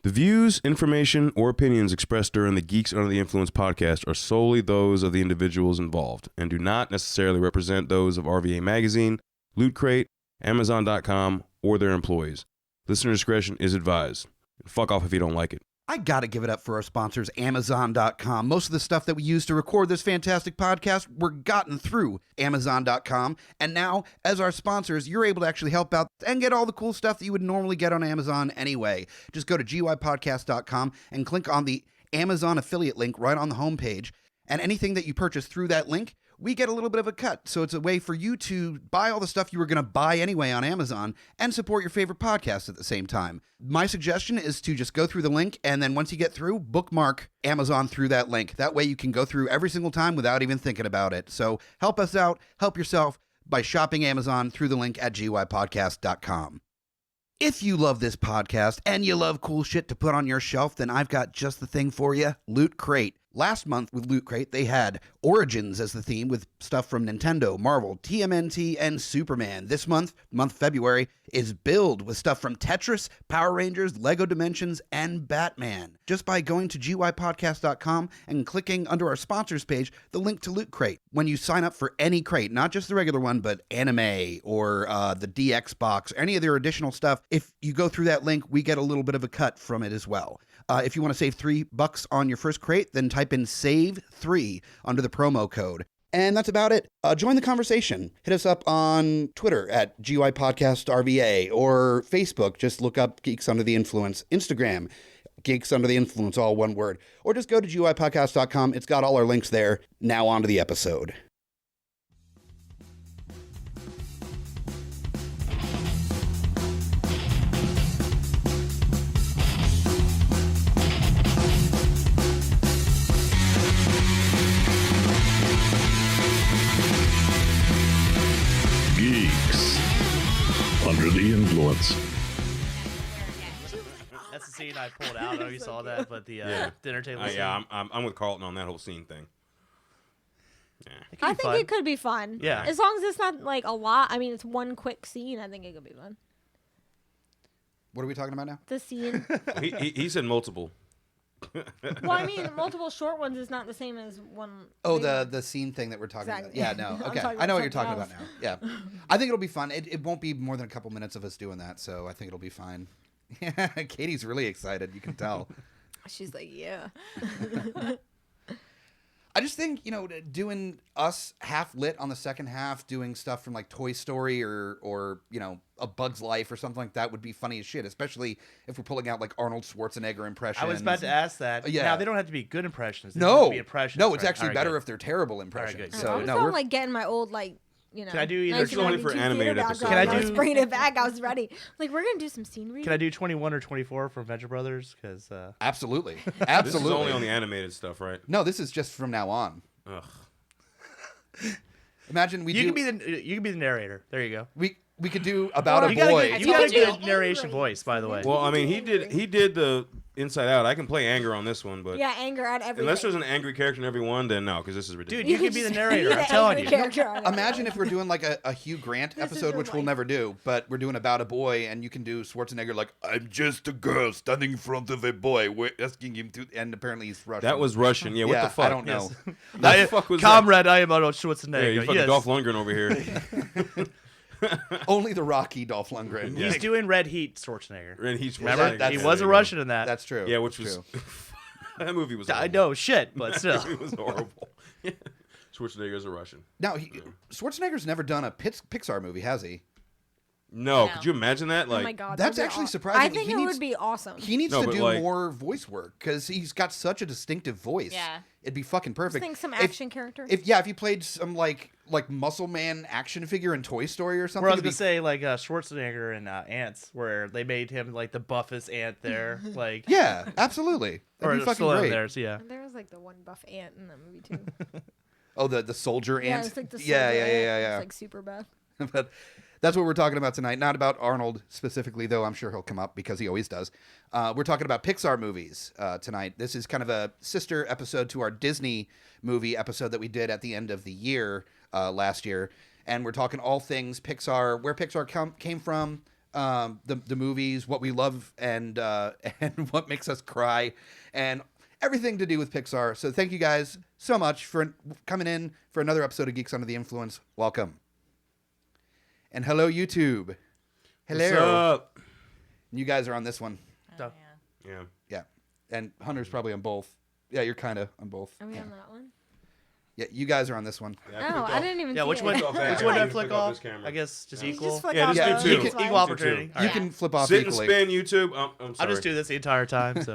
The views, information, or opinions expressed during the Geeks Under the Influence podcast are solely those of the individuals involved and do not necessarily represent those of RVA Magazine, Loot Crate, amzn.to, or their employees. Listener discretion is advised. Fuck off if you don't like it. I gotta give it up for our sponsors, amzn.com. Most of the stuff that we use to record this fantastic podcast were gotten through amzn.com. And now, as our sponsors, you're able to actually help out and get all the cool stuff that you would normally get on Amazon anyway. Just go to gypodcast.com and click on the Amazon affiliate link right on the homepage. And anything that you purchase through that link, we get a little bit of a cut. So it's a way for you to buy all the stuff you were going to buy anyway on Amazon and support your favorite podcast at the same time. My suggestion is to just go through the link, and then once you get through, bookmark Amazon through that link. That way you can go through every single time without even thinking about it. So help us out, help yourself by shopping Amazon through the link at gypodcast.com. If you love this podcast and you love cool shit to put on your shelf, then I've got just the thing for you, Loot Crate. Last month with Loot Crate, they had Origins as the theme with stuff from Nintendo, Marvel, TMNT, and Superman. This month February, is Build with stuff from Tetris, Power Rangers, Lego Dimensions, and Batman. Just by going to gypodcast.com and clicking under our sponsors page, the link to Loot Crate. When you sign up for any crate, not just the regular one, but anime or the DX box, or any of their additional stuff, if you go through that link, we get a little bit of a cut from it as well. If you want to save $3 on your first crate, then type in SAVE3 under the promo code. And that's about it. Join the conversation. Hit us up on Twitter at GYPodcastRVA or Facebook. Just look up Geeks Under the Influence. Instagram, Geeks Under the Influence, all one word. Or just go to GYPodcast.com. It's got all our links there. Now on to the episode. Geeks Under the Influence. That's the scene I pulled out. I don't know if you saw that, but the dinner table scene. Yeah, I'm with Carlton on that whole scene thing. Yeah. I think it could be fun. Yeah. As long as it's not like a lot. I mean, it's one quick scene. I think it could be fun. What are we talking about now? The scene. He said multiple. Well, I mean, multiple short ones is not the same as one. Oh, big the scene thing that we're talking Exactly. about. Yeah, no. I'm Okay. talking I know about what you're talking about something now. Yeah. I think it'll be fun. It won't be more than a couple minutes of us doing that, so I think it'll be fine. Yeah, Katie's really excited. You can tell. She's like, yeah. I just think, doing us half lit on the second half, doing stuff from like Toy Story or A Bug's Life or something like that would be funny as shit, especially if we're pulling out like Arnold Schwarzenegger impressions. I was about to ask that. Yeah. Now, they don't have to be good impressions. They No. just have to be impressions. No, it's right? actually All right, better good. if they're terrible impressions. good. So, I'm no, still we're like getting my old Can I do either It's only for animated episodes. Can I I was do- bringing it back. I was ready. Like, we're going to do some scene reading. Can I do 21 or 24 from Venture Brothers? Because absolutely. This Absolutely. is only on the animated stuff, right? No, this is just from now on. Ugh. Imagine you can be the narrator. There you go. we could do about Or a You got boy. a good angry. narration voice, by the way. Well, I mean, he did the Inside Out. I can play anger on this one, but Yeah, anger at everything. unless there's an angry character in every one, then no, because this is ridiculous. Dude, you can be the narrator. I'm telling you. Imagine if we're doing like a Hugh Grant This is episode, your which we'll life. never do, but we're doing about a boy, and you can do Schwarzenegger like, I'm just a girl standing in front of a boy, we're asking him to, and apparently he's Russian. That was Russian. Yeah, what the fuck? I don't know. What the fuck was Comrade, I am Arnold that? Schwarzenegger. Yeah, you fucking Yes. Dolph Lundgren over here. Only the Rocky Dolph Lundgren. He's doing Red Heat, Schwarzenegger. And he's Remember? That's- He there was a you go. Russian in that. That's true. Yeah, which That's was true. that movie was. I Horrible. know, shit, but still. It was horrible. Schwarzenegger's a Russian. Now, Schwarzenegger's never done a Pixar movie, has he? No, No. could you imagine that? Oh Like, my god, that's that'd be actually aw- surprising. I think He it needs- would be awesome. He needs No, to but, do like- more voice work because he's got such a distinctive voice. Yeah. It'd be fucking perfect. think some If- action character. If you played some like Muscle Man action figure in Toy Story or something. Where I was it'd gonna be- say like Schwarzenegger and Ants, where they made him like the buffest ant there, like Yeah, absolutely. That'd or be fucking Stallone great. there. So yeah, And there was like the one buff ant in that movie too. Oh, the soldier Yeah, ant. it's like the yeah, silver ant. yeah. It's like super buff. But that's what we're talking about tonight. Not about Arnold specifically, though. I'm sure he'll come up because he always does. We're talking about Pixar movies tonight. This is kind of a sister episode to our Disney movie episode that we did at the end of the year last year. And we're talking all things Pixar, where Pixar came from, the movies, what we love, and what makes us cry, and everything to do with Pixar. So thank you guys so much for coming in for another episode of Geeks Under the Influence. Welcome. And hello, YouTube. Hello. What's up? You guys are on this one. Oh, Yeah. Yeah. And Hunter's probably on both. Yeah, you're kind of on both. Are we yeah. on that one? Yeah, you guys are on this one. Oh, I didn't even Yeah, see which it. one? Flick off that Which camera. one do I You flick flick off off? this camera. I guess just You equal. just flick Yeah, off just do both. two. It's You fine. Equal opportunity. You can flip off Sit equally. and spin YouTube. I'm sorry. I'll just do this the entire time. So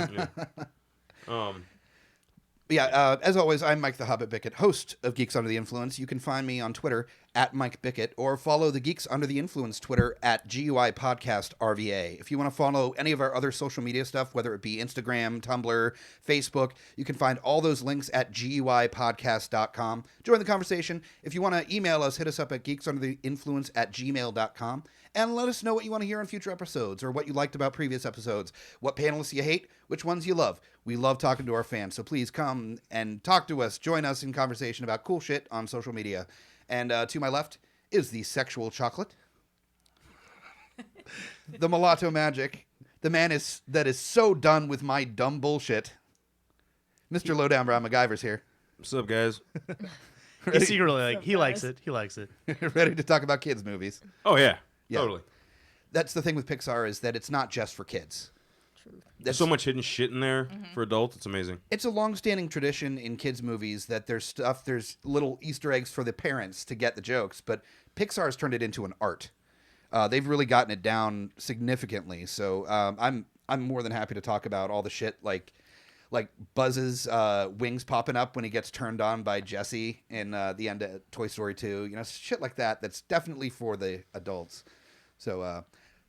Yeah, as always, I'm Mike the Hobbit Bickett, host of Geeks Under the Influence. You can find me on Twitter at Mike Bickett, or follow the Geeks Under the Influence Twitter at GUI Podcast RVA. If you want to follow any of our other social media stuff, whether it be Instagram, Tumblr, Facebook, you can find all those links at GUIPodcast.com. Join the conversation. If you want to email us, hit us up at geeksundertheinfluence@gmail.com. And let us know what you want to hear on future episodes, or what you liked about previous episodes. What panelists you hate, which ones you love. We love talking to our fans, so please come and talk to us. Join us in conversation about cool shit on social media. And to my left is the sexual chocolate, the mulatto magic, the man that is so done with my dumb bullshit. Mr. Lowdown Brown MacGyver's here. What's up, guys? he secretly he likes it. He likes it. Ready to talk about kids' movies. Oh, yeah. Yeah. Totally. That's the thing with Pixar, is that it's not just for kids. There's so much hidden shit in there for adults. It's amazing. It's a long-standing tradition in kids' movies that there's little Easter eggs for the parents to get the jokes, but Pixar's turned it into an art. They've really gotten it down significantly. So I'm more than happy to talk about all the shit like Buzz's wings popping up when he gets turned on by Jessie in the end of Toy Story 2. You know, shit like that. That's definitely for the adults. So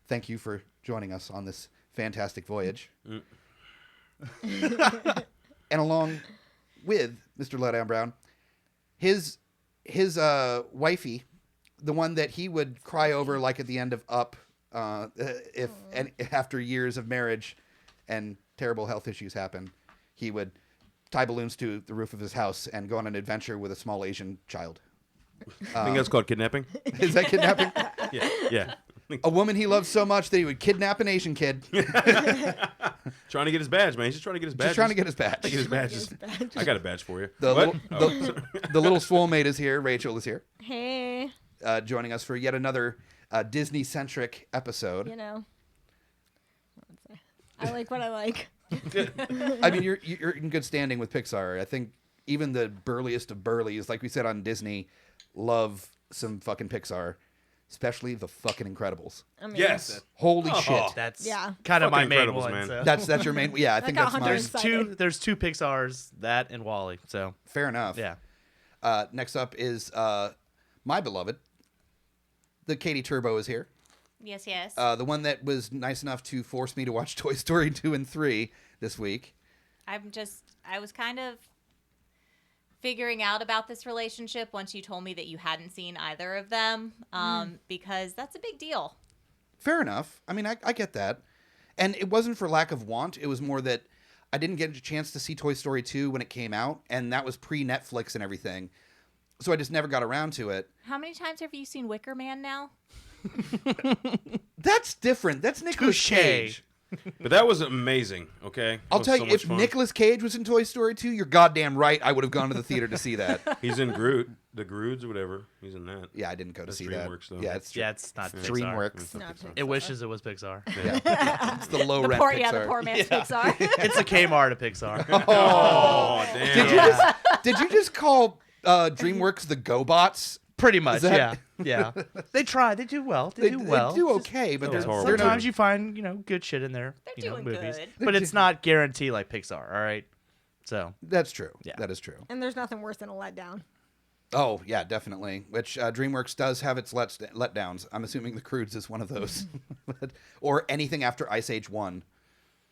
thank you for joining us on this fantastic voyage. And along with Mr. Lowdown Brown, his wifey, the one that he would cry over like at the end of Up, after years of marriage and terrible health issues happen, he would tie balloons to the roof of his house and go on an adventure with a small Asian child. I think that's called kidnapping. Is that kidnapping? Yeah. A woman he loved so much that he would kidnap an Asian kid. Trying to get his badge, man. He's just trying to get his badge. Just trying to get his badge. Get his badges. I got a badge for you. The What? little, the little Swolemaid is here. Rachel is here, Hey, joining us for yet another Disney-centric episode. you know. I like what I like. I mean, you're in good standing with Pixar. I think even the burliest of burlies, like we said on Disney, love some fucking Pixar, especially the fucking Incredibles. I mean, Yes. Holy Oh. shit! That's Yeah. kind of my Fucking main Incredibles, one. man. So. That's your main. Yeah, I think got that's Hunter mine. excited. There's two Pixars, that and Wall-E. So Fair enough. yeah. Next up is my beloved. The Katie Turbo is here. Yes, yes. The one that was nice enough to force me to watch Toy Story 2 and 3 this week. I was kind of figuring out about this relationship once you told me that you hadn't seen either of them, because that's a big deal. Fair enough. I mean, I get that. And it wasn't for lack of want. It was more that I didn't get a chance to see Toy Story 2 when it came out, and that was pre-Netflix and everything. So I just never got around to it. How many times have you seen Wicker Man now? That's different. That's Nicolas Touche. Cage. But that was amazing, okay? I'll That was tell so you, much if fun. Nicolas Cage was in Toy Story 2, you're goddamn right. I would have gone to the theater to see that. He's in Groot, the Groods or whatever. He's in that. Yeah, I didn't go to That's see that. DreamWorks, though. Yeah, it's Yeah, it's not Pixar. DreamWorks. Not Pixar. It wishes it was Pixar. It's the low rent Poor, Pixar. yeah, the poor man's Pixar. It's a Kmart of Pixar. Oh, damn. Did you just call DreamWorks the GoBots? Pretty much, Is that- yeah. They try. They do well. They do well. They do okay, but was they're horrible. they're not. Sometimes you find, good shit in there. They're doing movies. good. But it's not guaranteed like Pixar, all right? So, That's true. Yeah. That is true. And there's nothing worse than a letdown. Oh yeah, definitely. Which DreamWorks does have its letdowns. I'm assuming The Croods is one of those, or anything after Ice Age 1.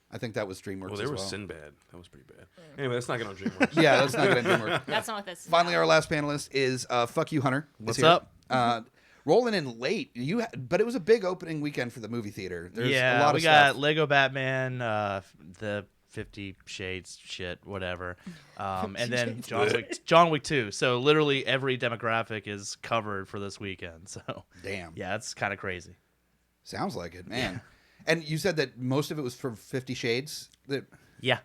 I think that was DreamWorks. Well, there as was well. Sinbad. That was pretty bad. Anyway, let's not get on DreamWorks. Yeah, let's not get into DreamWorks. That's not what this is Finally, about. our last panelist is Fuck You Hunter. is What's here. up? Rolling in late. But it was a big opening weekend for the movie theater. There's yeah, a lot we of got stuff. Lego Batman, the 50 Shades shit, whatever. And then John Wick 2. So literally every demographic is covered for this weekend. So Damn. yeah, it's kind of crazy. Sounds like it, man. And you said that most of it was for 50 Shades. Yeah.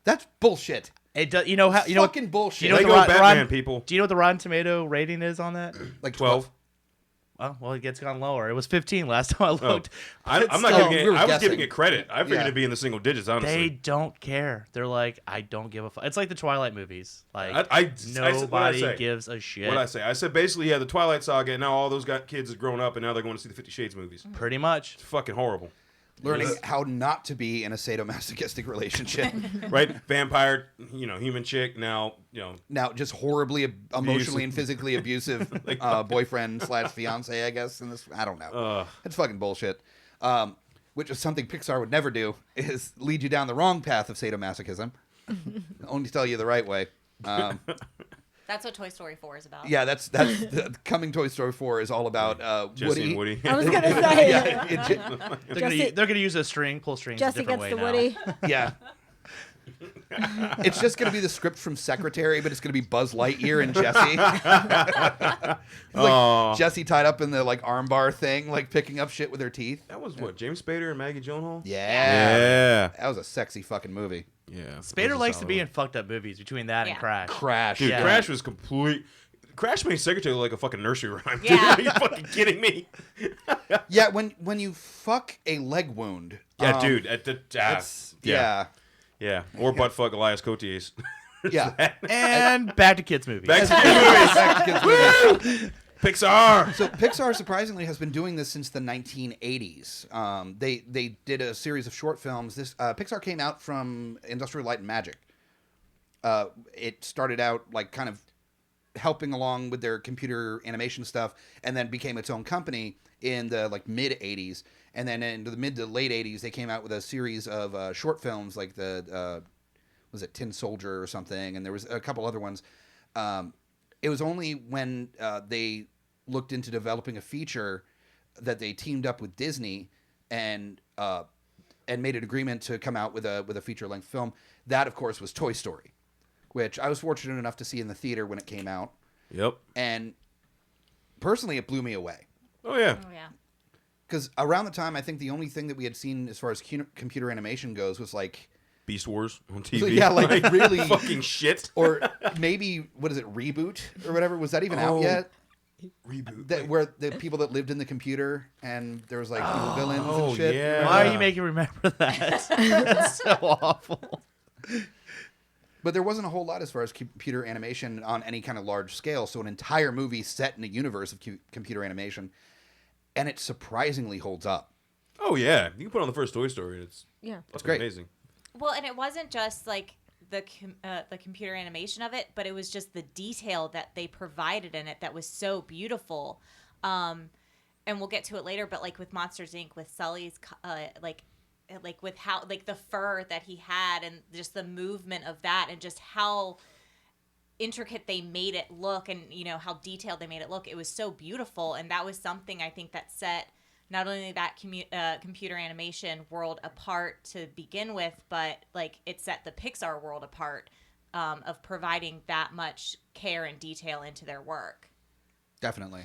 That's bullshit. It does. You know how? You know Fucking bullshit. You know They what go the Batman, people. Do you know what the Rotten Tomato rating is on that? Like 12. Oh, well, it gets gone lower. It was 15 last time I looked. I'm not still- giving it. we were I was guessing. giving it credit. I figured Yeah. it'd be in the single digits. Honestly, They don't care. They're like, I don't give a fuck. It's like the Twilight movies. Like, I nobody say? gives a shit. What I say? I said basically, yeah, the Twilight Saga, and now all those kids have grown up, and now they're going to see the 50 Shades movies. Pretty much. It's fucking horrible. Learning how not to be in a sadomasochistic relationship. Right? Vampire, human chick. Now, Now, just horribly emotionally and physically abusive boyfriend / fiance, I guess. In this, I don't know. It's fucking bullshit. Which is something Pixar would never do, is lead you down the wrong path of sadomasochism. Only tell you the right way. That's what Toy Story 4 is about. Yeah, that's the coming Toy Story 4 is all about Jesse Woody. and Woody. I was gonna say. Yeah, They're gonna use a string, pull strings. Jesse a different gets way the now. Woody. yeah. It's just going to be the script from Secretary, but it's going to be Buzz Lightyear and Jesse. Jesse tied up in the armbar thing, picking up shit with her teeth. That was what, James Spader and Maggie Gyllenhaal? Yeah. That was a sexy fucking movie. Yeah. Spader likes to be in fucked up movies between that and Yeah. Crash. Crash. Dude, Yeah. Crash was complete. Crash made Secretary look like a fucking nursery rhyme. Dude. Yeah. Are you fucking kidding me? Yeah, when you fuck a leg wound. Yeah, dude. Yeah. Yeah. Or butt fuck Elias Cotiers. Yeah. And Back to Kids movies. Back to the movies. Kids movies. Pixar. So Pixar surprisingly has been doing this since the 1980s. They did a series of short films. This Pixar came out from Industrial Light and Magic. It started out kind of helping along with their computer animation stuff, and then became its own company in the mid 80s. And then into the mid to late 80s, they came out with a series of short films like was it Tin Soldier or something, and there was a couple other ones. It was only when they looked into developing a feature that they teamed up with Disney and made an agreement to come out with a feature-length film. That, of course, was Toy Story, which I was fortunate enough to see in the theater when it came out. Yep. And personally, it blew me away. Oh, yeah. Oh, yeah. Because around the time, I think the only thing that we had seen as far as computer animation goes was Beast Wars on TV. So, yeah, really fucking shit. Or maybe, what is it, Reboot or whatever? Was that even out yet? Reboot. Where the people that lived in the computer and there was evil villains and shit. Yeah. Why are you making me remember that? That's so awful. But there wasn't a whole lot as far as computer animation on any kind of large scale. So an entire movie set in a universe of computer animation. And it surprisingly holds up. Oh, yeah. You can put on the first Toy Story. It's great. Amazing. Well, and it wasn't just the computer animation of it, but it was just the detail that they provided in it that was so beautiful. And we'll get to it later, but with Monsters Inc., with Sully's with how the fur that he had and just the movement of that and just how intricate they made it look and how detailed they made it look. It was so beautiful, and that was something I think that set not only that computer animation world apart to begin with, but it set the Pixar world apart of providing that much care and detail into their work. Definitely.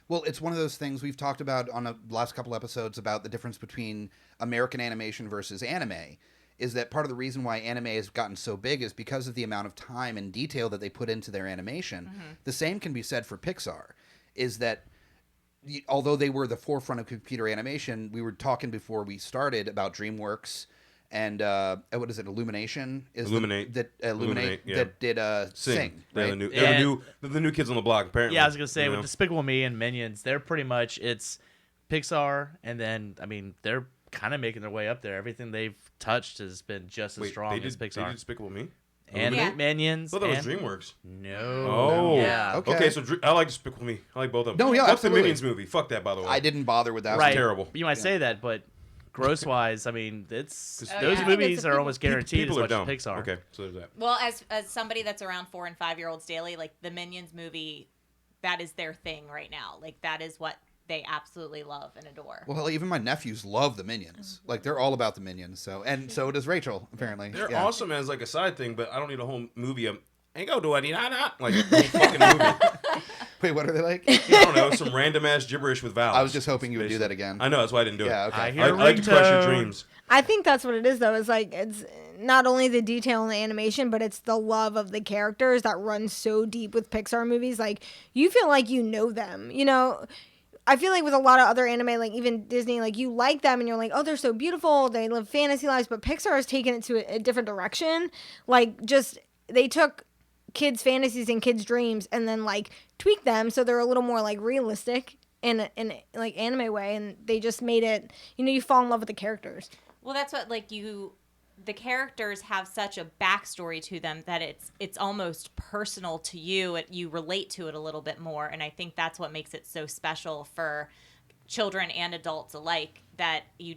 Well, it's one of those things we've talked about on the last couple episodes about the difference between American animation versus anime, is that part of the reason why anime has gotten so big is because of the amount of time and detail that they put into their animation. Mm-hmm. The same can be said for Pixar, is that although they were the forefront of computer animation, we were talking before we started about DreamWorks and what is it? Illumination is Illuminate yeah. that did Sing. Right? The new kids on the block. Apparently. Yeah, I was gonna say with Despicable Me and Minions, they're pretty much it's Pixar, and then they're kind of making their way up there. Everything they've touched has been just as strong as Pixar. They did Despicable Me. And Minions. I thought that was DreamWorks. No. Oh. Yeah. Okay. So I like Despicable Me. I like both of them. No, yeah, Fuck absolutely. the Minions movie. Fuck that, by the way. I didn't bother with that. Right. Terrible. You might say that, but gross wise, it's those yeah. movies are almost guaranteed People as are much as dumb. Pixar. Okay, so there's that. Well, as somebody that's around 4 and 5 year olds daily, the Minions movie, that is their thing right now. That is what they absolutely love and adore. Well, even my nephews love the Minions. They're all about the Minions. So does Rachel, apparently. They're awesome as a side thing, but I don't need a whole movie of ain't go do I need not the whole fucking movie. Wait, what are they like? I don't know, some random ass gibberish with vowels. I was just hoping you would do that again. I know, that's why I didn't do it. Yeah, okay. I I like to crush your dreams. I think that's what it is, though. It's like it's not only the detail in the animation, but it's the love of the characters that runs so deep with Pixar movies. Like, you feel like you know them. You know, I feel like with a lot of other anime, like even Disney, like you like them and you're like, oh, they're so beautiful. They live fantasy lives. But Pixar has taken it to a different direction. Like, just they took kids' fantasies and kids' dreams and then like tweaked them so they're a little more like realistic in like anime way, and they just made it, you know, you fall in love with the characters. Well, that's what the characters have such a backstory to them that it's almost personal to you. You relate to it a little bit more, and I think that's what makes it so special for children and adults alike, that you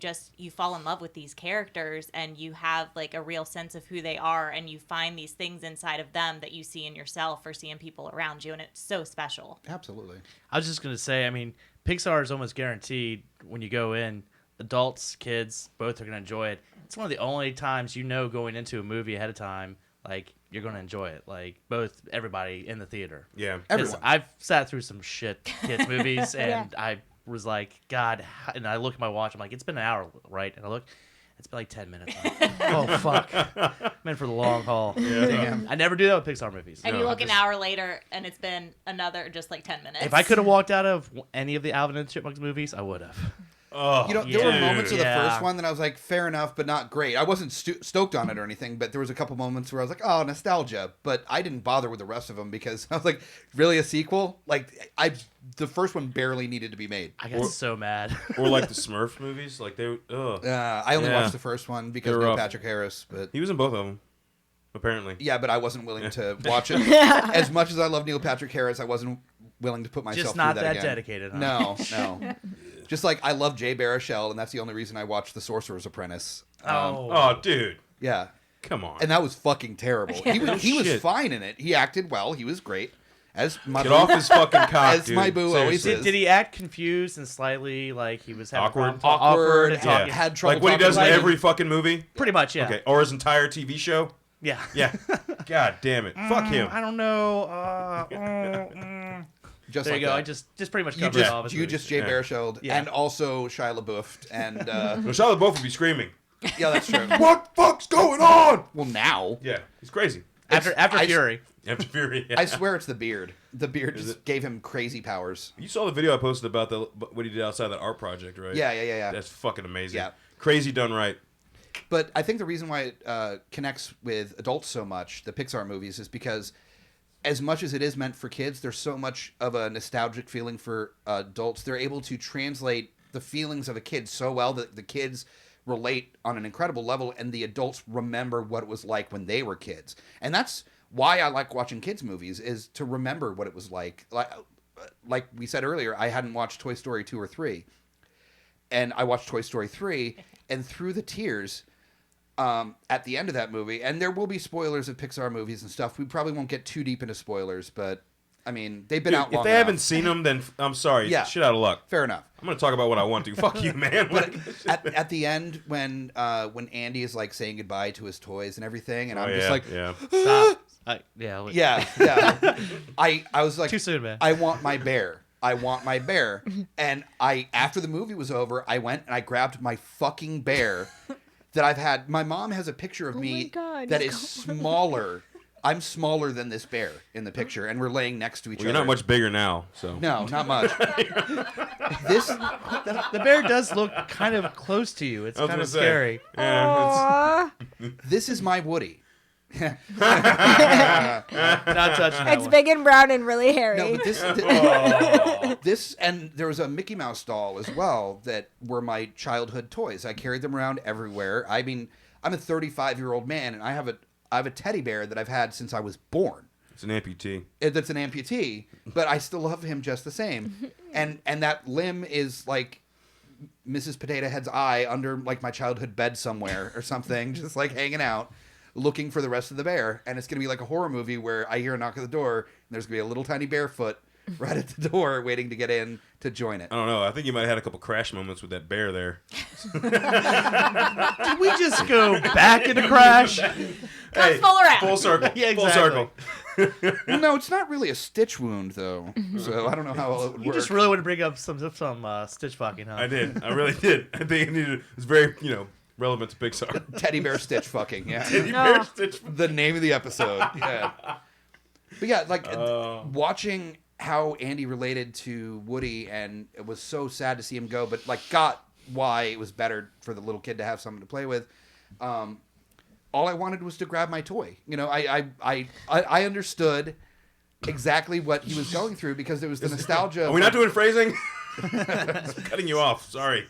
fall in love with these characters and you have like a real sense of who they are, and you find these things inside of them that you see in yourself or see in people around you, and it's so special. Absolutely. I was just gonna say, I mean, Pixar is almost guaranteed when you go in, adults, kids, both are gonna enjoy it. It's one of the only times going into a movie ahead of time, like you're gonna enjoy it. Like everybody in the theater. Yeah. 'Cause Everyone. I've sat through some shit kids movies, and I was like, God, and I look at my watch. I'm like, it's been an hour, right? And I look, it's been like 10 minutes. Oh fuck, I'm in for the long haul. Yeah. Damn. I never do that with Pixar movies. And No, you look just- an hour later, and it's been another just like 10 minutes. If I could have walked out of any of the Alvin and the Chipmunks movies, I would have. Oh, You know, there were Yeah. moments of the Yeah. first one that I was like, fair enough, but not great. I wasn't stoked on it or anything, but there was a couple moments where I was like, oh, nostalgia. But I didn't bother with the rest of them because I was like, really, a sequel? Like, the first one barely needed to be made. I got so mad. or like the Smurf movies, like they. Ugh. I only Yeah. watched the first one because They're Neil rough. Patrick Harris, but He was in both of them, apparently. yeah, but I wasn't willing to watch it. As much as I love Neil Patrick Harris, I wasn't willing to put myself Just through not that that again. dedicated, huh? No. Just like I love Jay Baruchel, and that's the only reason I watched The Sorcerer's Apprentice. Oh, dude, Yeah. come on. And that was fucking terrible. He was Shit. fine in it. He acted well. He was great. As my Get off his fucking cock, As dude. my boo always Seriously. is. Did he act confused and slightly like he was having Awkward? awkward, and yeah. talking? Had trouble Like what he does in talking every fucking movie? Pretty much, yeah. Okay, or his entire TV show? Yeah. Yeah. God damn it. Fuck him. I don't know. Just There like you go. that. I just pretty much you covered just all of his you movies. just Jay Yeah. Baruchel Yeah. and also Shia LaBeouf and Well, Shia LaBeouf would be screaming. yeah, that's true. What the fuck's going on? Well, now Yeah, he's crazy. after I- Fury. After Fury. Yeah. I swear it's the beard. The beard just gave him crazy powers. You saw the video I posted about what he did outside that art project, right? Yeah. That's fucking amazing. Yeah. Crazy done right. But I think the reason why it connects with adults so much, the Pixar movies, is because as much as it is meant for kids, there's so much of a nostalgic feeling for adults. They're able to translate the feelings of a kid so well that the kids relate on an incredible level, and the adults remember what it was like when they were kids. And that's why I like watching kids' movies, is to remember what it was like. Like we said earlier, I hadn't watched Toy Story 2 or 3. And I watched Toy Story 3, and through the tears at the end of that movie, and there will be spoilers of Pixar movies and stuff. We probably won't get too deep into spoilers, but, I mean, they've been Dude, out long if they enough. haven't seen them, then I'm sorry. Yeah. Shit out of luck. Fair enough. I'm going to talk about what I want to. Fuck you, man. But at the end, when Andy is, like, saying goodbye to his toys and everything, and I'm just like, yeah. Stop. yeah. I was like, Too soon, man. I want my bear. I want my bear. And after the movie was over, I went and I grabbed my fucking bear that I've had. My mom has a picture of me God, that he's is smaller. I'm smaller than this bear in the picture, and we're laying next to each Well, other. you're not much bigger now, so. No, not much. This The bear does look kind of close to you. It's I was kind gonna of say. scary. Yeah, Aw, this is my Woody. Not touching that it's one. big and brown and really hairy. No, but this and there was a Mickey Mouse doll as well that were my childhood toys. I carried them around everywhere. I mean, I'm a 35-year-old man, and I have a teddy bear that I've had since I was born. It's an amputee. That's an amputee, but I still love him just the same. And that limb is like Mrs. Potato Head's eye under like my childhood bed somewhere or something, just like hanging out, looking for the rest of the bear. And it's gonna be like a horror movie where I hear a knock at the door, and there's gonna be a little tiny barefoot right at the door waiting to get in to join it. I don't know. I think you might have had a couple crash moments with that bear there. Did we just go back into Crash? Comes full around. Full circle. Yeah, Full exactly. circle. Well, no, it's not really a stitch wound though, so I don't know how it would work. You just really want to bring up some stitch fucking, huh? I did. I really did. I think it was very, relevant to Pixar. Teddy bear stitch fucking, yeah. Teddy bear stitch. The name of the episode. Yeah. But yeah, like watching how Andy related to Woody, and it was so sad to see him go, but like got why it was better for the little kid to have someone to play with. All I wanted was to grab my toy. I understood exactly what he was going through because there was the nostalgia. Are we not doing phrasing? I'm cutting you off. Sorry.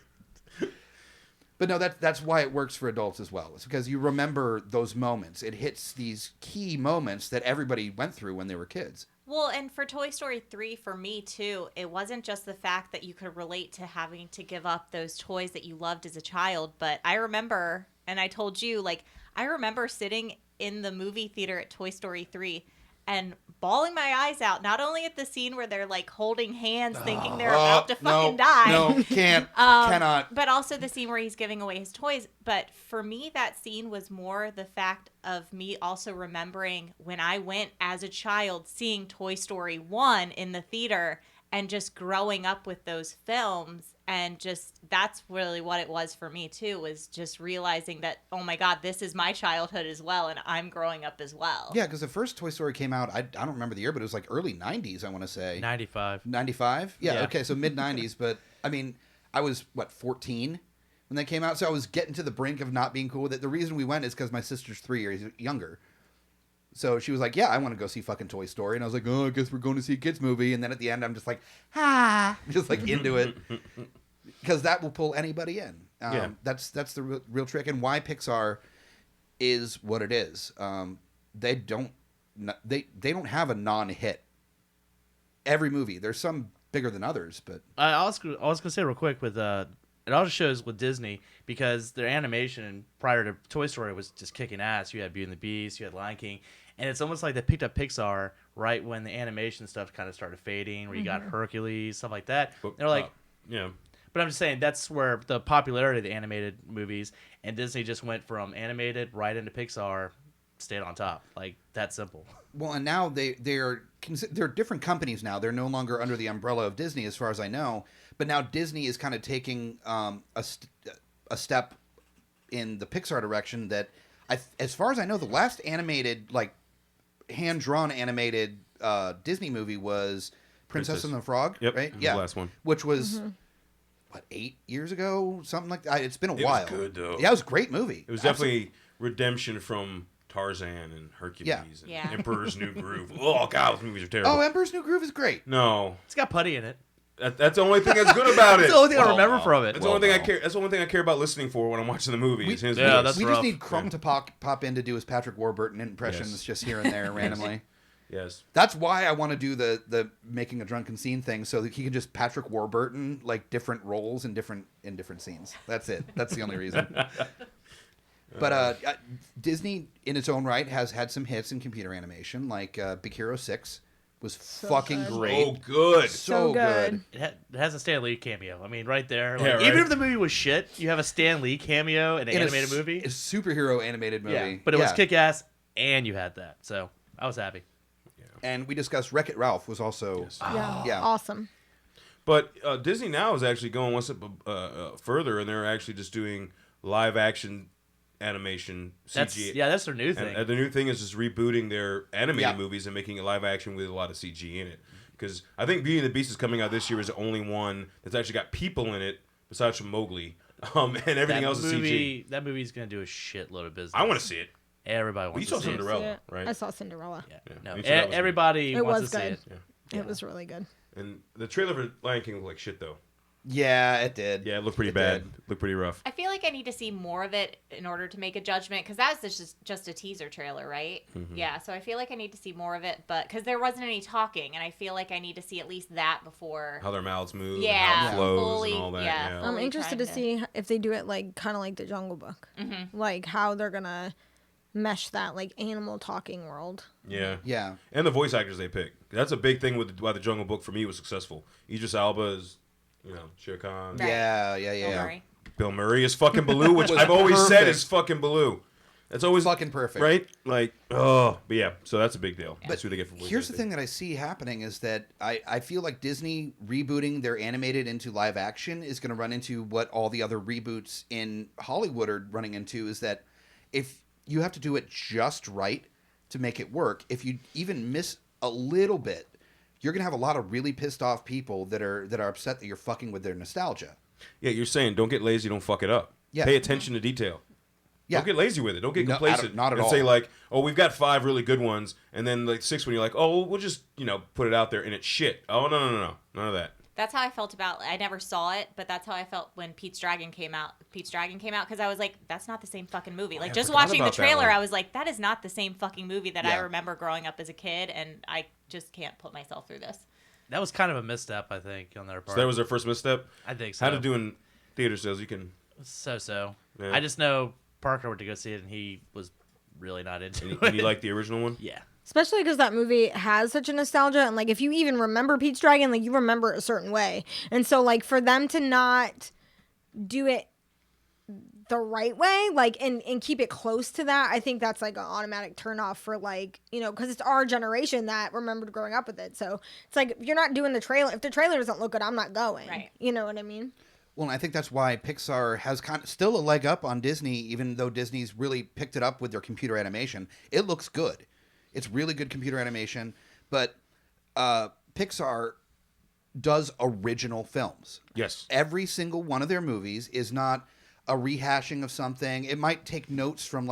But no, that's why it works for adults as well. It's because you remember those moments. It hits these key moments that everybody went through when they were kids. Well, and for Toy Story 3, for me too, it wasn't just the fact that you could relate to having to give up those toys that you loved as a child, but I remember, and I told you, like, I remember sitting in the movie theater at Toy Story 3 and bawling my eyes out, not only at the scene where they're like holding hands thinking they're about to fucking die. No, cannot. But also the scene where he's giving away his toys. But for me, that scene was more the fact of me also remembering when I went as a child seeing Toy Story 1 in the theater and just growing up with those films. And just that's really what it was for me too, was just realizing that, oh my God, this is my childhood as well, and I'm growing up as well. Yeah, because the first Toy Story came out, I don't remember the year, but it was like early 90s, I want to say. 95. 95? Yeah, Yeah. okay, so mid-90s. But, I mean, I was, 14 when they came out? So I was getting to the brink of not being cool with it. The reason we went is because my sister's 3 years younger. So she was like, yeah, I want to go see fucking Toy Story. And I was like, oh, I guess we're going to see a kids movie. And then at the end, I'm just like, just like into it. Because that will pull anybody in. Yeah. That's the real trick. And why Pixar is what it is. They don't have a non-hit. Every movie. There's some bigger than others, but I was gonna say real quick with it all shows with Disney, because their animation prior to Toy Story was just kicking ass. You had Beauty and the Beast, you had Lion King, and it's almost like they picked up Pixar right when the animation stuff kind of started fading, where you got Hercules, stuff like that. They're like, yeah. But I'm just saying that's where the popularity of the animated movies, and Disney just went from animated right into Pixar, stayed on top. Like, that simple. well, and now they're different companies now. They're no longer under the umbrella of Disney, as far as I know. But now Disney is kind of taking a step in the Pixar direction that, as far as I know, the last animated, like, hand-drawn animated Disney movie was Princess and the Frog, Yep, right? it was the last one. Which was, 8 years ago? Something like that. It's been a while. It was good, though. Yeah, it was a great movie. It was definitely redemption from Tarzan and Hercules and Yeah. Emperor's New Groove. Oh, God, those movies are terrible. Oh, Emperor's New Groove is great. No. It's got putty in it. That's the only thing that's good about it. That's the only thing I remember from it. That's the only thing I care. That's the only thing I care about listening for when I'm watching the movie. is his Yeah, voice. that's We rough. just need Crumb to pop in to do his Patrick Warburton impressions Yes. just here and there randomly. Yes. That's why I want to do the making a drunken scene thing, so that he can just Patrick Warburton like different roles in different scenes. That's it. That's the only reason. But Disney, in its own right, has had some hits in computer animation, like Big Hero 6 was fucking good. great. Oh, good. So So good. good. It has a Stan Lee cameo. I mean, right there. Like, Yeah, right. Even if the movie was shit, you have a Stan Lee cameo in an animated movie. A superhero animated movie. Yeah, but it was kick-ass, and you had that. So I was happy. And we discussed Wreck-It Ralph was also Yeah. Awesome. But Disney now is actually going one step further, and they're actually just doing live action animation CG. That's their new thing. And the new thing is just rebooting their animated Yeah. movies and making it live action with a lot of CG in it. Because I think Beauty and the Beast is coming out this year is the only one that's actually got people in it besides from Mowgli, and everything else is CG. That movie's gonna do a shitload of business. I want to see it. Everybody We wants saw to see it. Cinderella, right? I saw Cinderella. Yeah. Yeah, No, me too, that was good. everybody It wants was to see good. it. It was really good. And the trailer for Lion King looked like shit though. Yeah, it did. Yeah, it looked pretty It bad. did. Looked pretty rough. I feel like I need to see more of it in order to make a judgment, because that was just a teaser trailer, right? Yeah, so I feel like I need to see more of it, but because there wasn't any talking, and I feel like I need to see at least that before. How their mouths move, Yeah, and how it flows, fully- and all that. yeah. Yeah. I'm Fully interested to trying see if they do it like kind of like the Jungle Book, like how they're gonna mesh that like animal talking world. Yeah. Yeah. And the voice actors they pick. That's a big thing with why the Jungle Book for me was successful. Idris Elba is, Shere Khan. Right. Yeah. Don't worry. Bill Murray is fucking Baloo, which I've always said is fucking Baloo. It's always fucking perfect, right? Like, oh, but yeah. So that's a big deal. That's who they get for voice here's the acting. thing that I see happening is that I feel like Disney rebooting their animated into live action is going to run into what all the other reboots in Hollywood are running into, is that if you have to do it just right to make it work, if you even miss a little bit, you're going to have a lot of really pissed off people that are upset that you're fucking with their nostalgia. Yeah, you're saying don't get lazy, don't fuck it up. Yeah. Pay attention to detail. Yeah. Don't get lazy with it. Don't get No, complacent. not at and all. say like, oh, we've got 5 really good ones, and then like 6 when you're like, oh, we'll just put it out there and it's shit. Oh no, none of that. That's how I felt about. I never saw it, but that's how I felt when Pete's Dragon came out. Because I was like, that's not the same fucking movie. Like, just forgot watching the about that trailer, one. I was like, that is not the same fucking movie that I Yeah. remember growing up as a kid, and I just can't put myself through this. That was kind of a misstep, I think, on their part. So that was their first misstep. I think so. How to do in theater sales? You can. So. Yeah. I just know Parker went to go see it, and he was really not into it. And you like the original one? Yeah. Especially because that movie has such a nostalgia, and like if you even remember Pete's Dragon, like you remember it a certain way, and so like for them to not do it the right way, like and keep it close to that, I think that's like an automatic turnoff for like because it's our generation that remembered growing up with it. So it's like if you're not doing the trailer, if the trailer doesn't look good, I'm not going. Right. You know what I mean? Well, and I think that's why Pixar has kind of still a leg up on Disney, even though Disney's really picked it up with their computer animation. It looks good. It's really good computer animation, but Pixar does original films. Yes. Every single one of their movies is not a rehashing of something. It might take notes from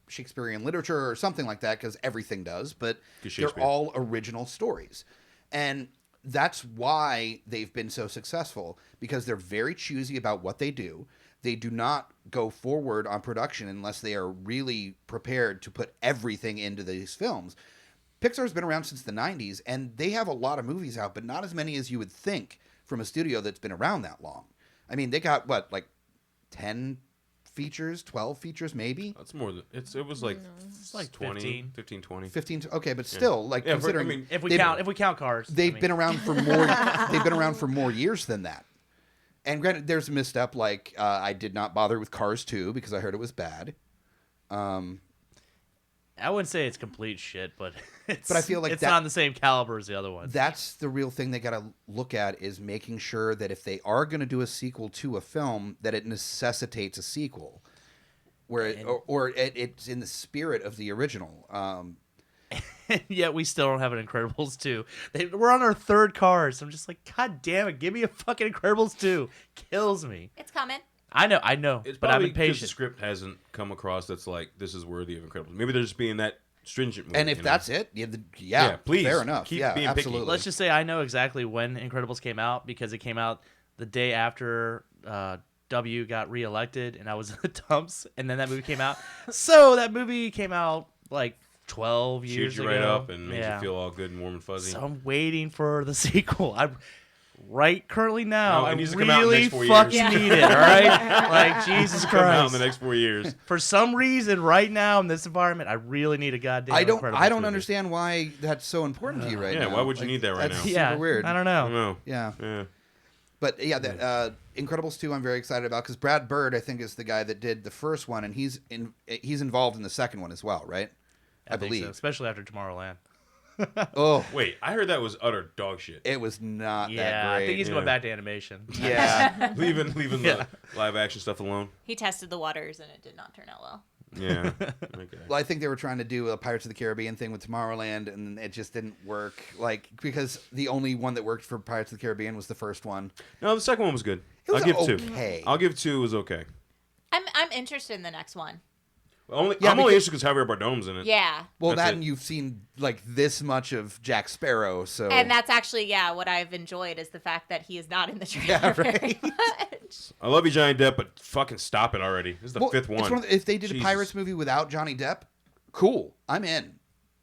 Shakespearean literature or something like that, because everything does, but they're all original stories. And that's why they've been so successful, because they're very choosy about what they do. They do not go forward on production unless they are really prepared to put everything into these films. Pixar's been around since the 90s, and they have a lot of movies out, but not as many as you would think from a studio that's been around that long. I mean, they got, 10 features, 12 features maybe? That's more than it was like It's like 20, 15. 20. 15, okay, but still, Yeah, considering... If we they've- count cars. They've been around for more. They've been around for more years than that. And granted, there's a misstep. Like I did not bother with Cars 2 because I heard it was bad. I wouldn't say it's complete shit, but I feel like it's that- not on the same caliber as the other ones. That's the real thing they got to look at, is making sure that if they are going to do a sequel to a film, that it necessitates a sequel, where it's in the spirit of the original. Yet we still don't have an Incredibles 2. We're on our 3rd Cars. I'm just like, God damn it, give me a fucking Incredibles 2. Kills me. It's coming. I know, It's but I'm probably because the impatient. script hasn't come across that's like, this is worthy of Incredibles. Maybe they're just being that stringent with And it, if you know? that's it, yeah, Yeah, please, fair enough. keep Yeah, being picky. absolutely. Let's just say I know exactly when Incredibles came out, because it came out the day after W got reelected, and I was in the dumps, and then that movie came out. So that movie came out like 12 years Cheers you ago. right up and makes Yeah. you feel all good and warm and fuzzy. So I'm waiting for the sequel. I'm currently now. No, it I needs to come out in the really next 4 fucking years. need it. All right, like Jesus Come out in Christ. the next 4 years. For some reason, right now in this environment, I really need a goddamn. I don't Incredibles movie. understand why that's so important to you right Yeah, now. why would you need that right that's now? Yeah, super weird. I don't I know. don't know. Yeah. Yeah. But yeah, Incredibles 2 I'm very excited about, because Brad Bird, I think, is the guy that did the first one, and he's involved in the second one as well, right? I think believe. so, especially after Tomorrowland. Oh, Wait, I heard that was utter dog shit. it was not that Yeah, great. I think he's Yeah. going back to animation. Yeah. leaving Yeah. the live action stuff alone. He tested the waters, and it did not turn out well. Yeah. Okay. Well, I think they were trying to do a Pirates of the Caribbean thing with Tomorrowland, and it just didn't work. Like, because the only one that worked for Pirates of the Caribbean was the first one. No, the second one was good. It was I'll give okay. 2. I'll give 2 was okay. I'm interested in the next one. Yeah, I'm only because- interested because Javier Bardem's in it. Yeah. Well, That's that it. and you've seen like this much of Jack Sparrow, so And that's actually, what I've enjoyed is the fact that he is not in the trailer Yeah, very right. much. I love you, Johnny Depp, but fucking stop it already. This is the Well, 5th it's one. if they did Jesus. a Pirates movie without Johnny Depp, cool, I'm in.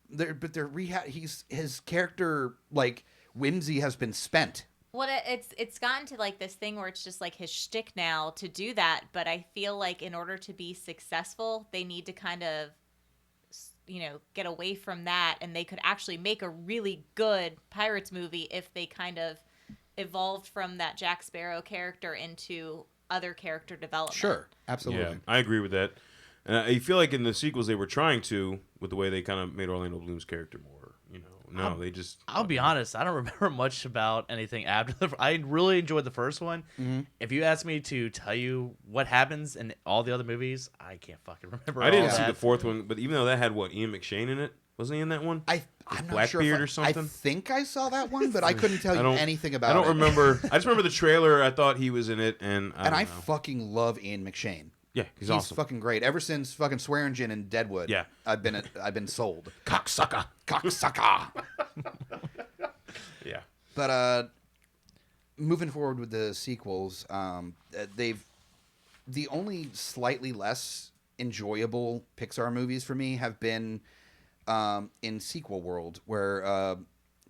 But they're his character like whimsy has been spent. Well, it's gotten to like this thing where it's just like his shtick now to do that. But I feel like in order to be successful, they need to kind of, get away from that, and they could actually make a really good Pirates movie if they kind of evolved from that Jack Sparrow character into other character development. Sure, absolutely. Yeah, I agree with that. And I feel like in the sequels they were trying to, with the way they kind of made Orlando Bloom's character more, they just... I'll be honest, I don't remember much about anything after I really enjoyed the first one. Mm-hmm. If you ask me to tell you what happens in all the other movies, I can't fucking remember. I didn't all see that. the fourth one, but even though that had, Ian McShane in it? Wasn't he in that one? I'm not Blackbeard sure or something? I think I saw that one, but I couldn't tell you anything about it. I don't remember. I just remember the trailer. I thought he was in it, and I fucking love Ian McShane. Yeah, he's awesome. Fucking great. Ever since fucking Swearingen and Deadwood, Yeah. I've been sold. Cocksucker. Yeah. But moving forward with the sequels, the only slightly less enjoyable Pixar movies for me have been in sequel world, where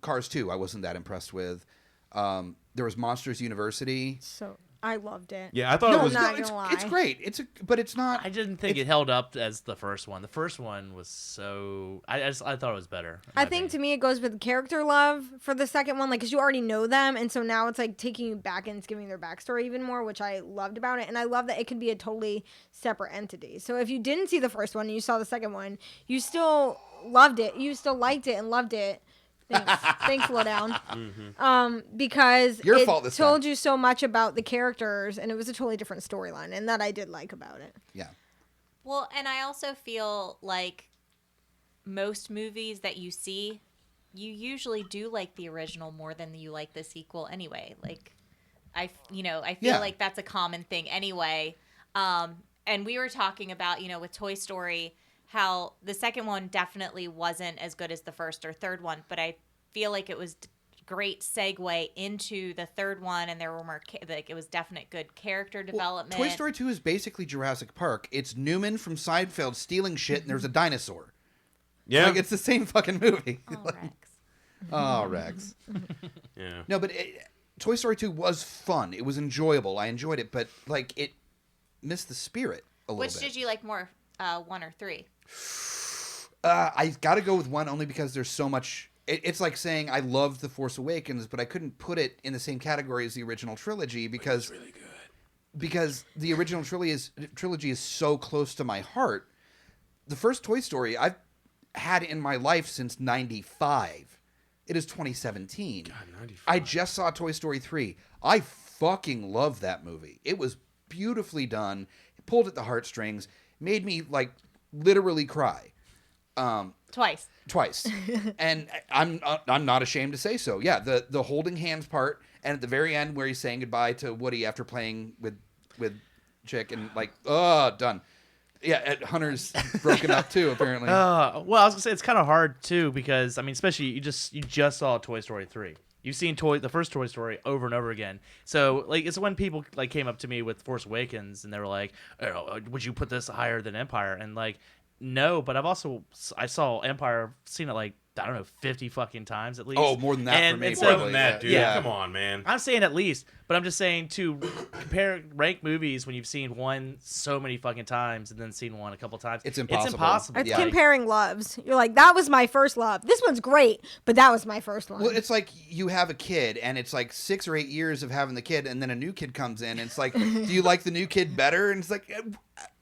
Cars 2 I wasn't that impressed with. There was Monsters University. So I loved it. Yeah, I thought it was... not gonna lie. It's great. But it's not... I didn't think it held up as the first one. The first one was so... I thought it was better. I think to me it goes with character love for the second one, because you already know them, and so now it's taking you back and it's giving their backstory even more, which I loved about it. And I love that it could be a totally separate entity. So if you didn't see the first one and you saw the second one, you still loved it. You still liked it and loved it. Thanks, Lowdown. Mm-hmm. Because Your it fault this told time. you so much about the characters, and it was a totally different storyline, and that I did like about it. Yeah. Well, and I also feel like most movies that you see, you usually do like the original more than you like the sequel anyway. I feel like that's a common thing anyway. And we were talking about, with Toy Story, how the second one definitely wasn't as good as the first or third one, but I feel like it was great segue into the third one, and there were more it was definite good character development. Toy Story 2 is basically Jurassic Park. It's Newman from Seinfeld stealing shit, and there's a dinosaur. Yeah. It's the same fucking movie. Oh, Rex. Oh, Rex. Yeah. No, but Toy Story 2 was fun. It was enjoyable. I enjoyed it, but it missed the spirit a little Which bit. did you like more, 1 or 3? I got to go with 1 only because there's so much. It's like saying I loved The Force Awakens, but I couldn't put it in the same category as the original trilogy because It's really good. because the original trilogy is so close to my heart. The first Toy Story I've had in my life since '95. It is 2017. God, 95. I just saw Toy Story 3. I fucking love that movie. It was beautifully done. It pulled at the heartstrings. Made me literally cry. Twice. And I'm not ashamed to say so. Yeah, the holding hands part, and at the very end where he's saying goodbye to Woody after playing with Chick, and done. Yeah, Hunter's broken up too, apparently. Well, I was gonna say it's kind of hard too, because especially you just saw Toy Story 3. You've seen the first Toy Story over and over again. So it's when people came up to me with Force Awakens and they were like, "Would you put this higher than Empire?" And no, but I saw Empire, seen it 50 fucking times at least. Oh, more than that for me. And so, More than that, dude. Yeah. Come on, man. I'm saying at least, but I'm just saying to rank movies when you've seen one so many fucking times and then seen one a couple times. It's impossible. It's impossible. It's Yeah. comparing loves. You're like, that was my first love. This one's great, but that was my first one. Well, it's like you have a kid, and it's 6 or 8 years of having the kid, and then a new kid comes in, and it's like, do you like the new kid better? And it's like,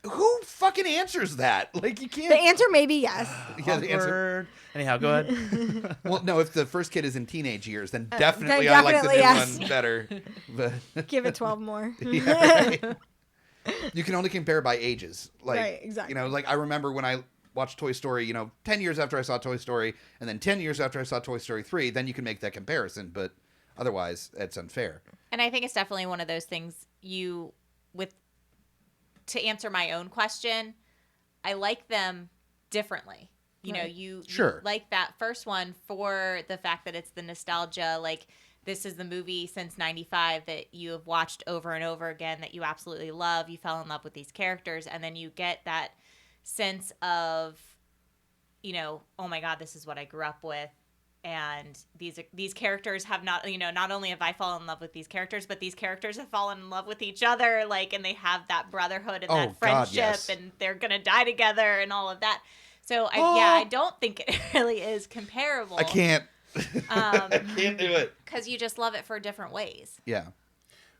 who fucking answers that? You can't. The answer may be yes. Yeah, the answer. Awkward. Anyhow, go ahead. Well, no, if the first kid is in teenage years, then definitely I like the definitely new yes. one better. But Give it 12 more. yeah, right. You can only compare by ages. Right, exactly. I remember when I watched Toy Story, 10 years after I saw Toy Story, and then 10 years after I saw Toy Story 3, then you can make that comparison, but otherwise, it's unfair. And I think it's definitely one of those things to answer my own question, I like them differently. You like that first one for the fact that it's the nostalgia, this is the movie since 95 that you have watched over and over again that you absolutely love. You fell in love with these characters, and then you get that sense of, oh my God, this is what I grew up with. And these characters have not only have I fallen in love with these characters, but these characters have fallen in love with each other, and they have that brotherhood and that friendship, yes. and they're gonna die together and all of that. So I don't think it really is comparable. I can't. I can't do it. Because you just love it for different ways. Yeah.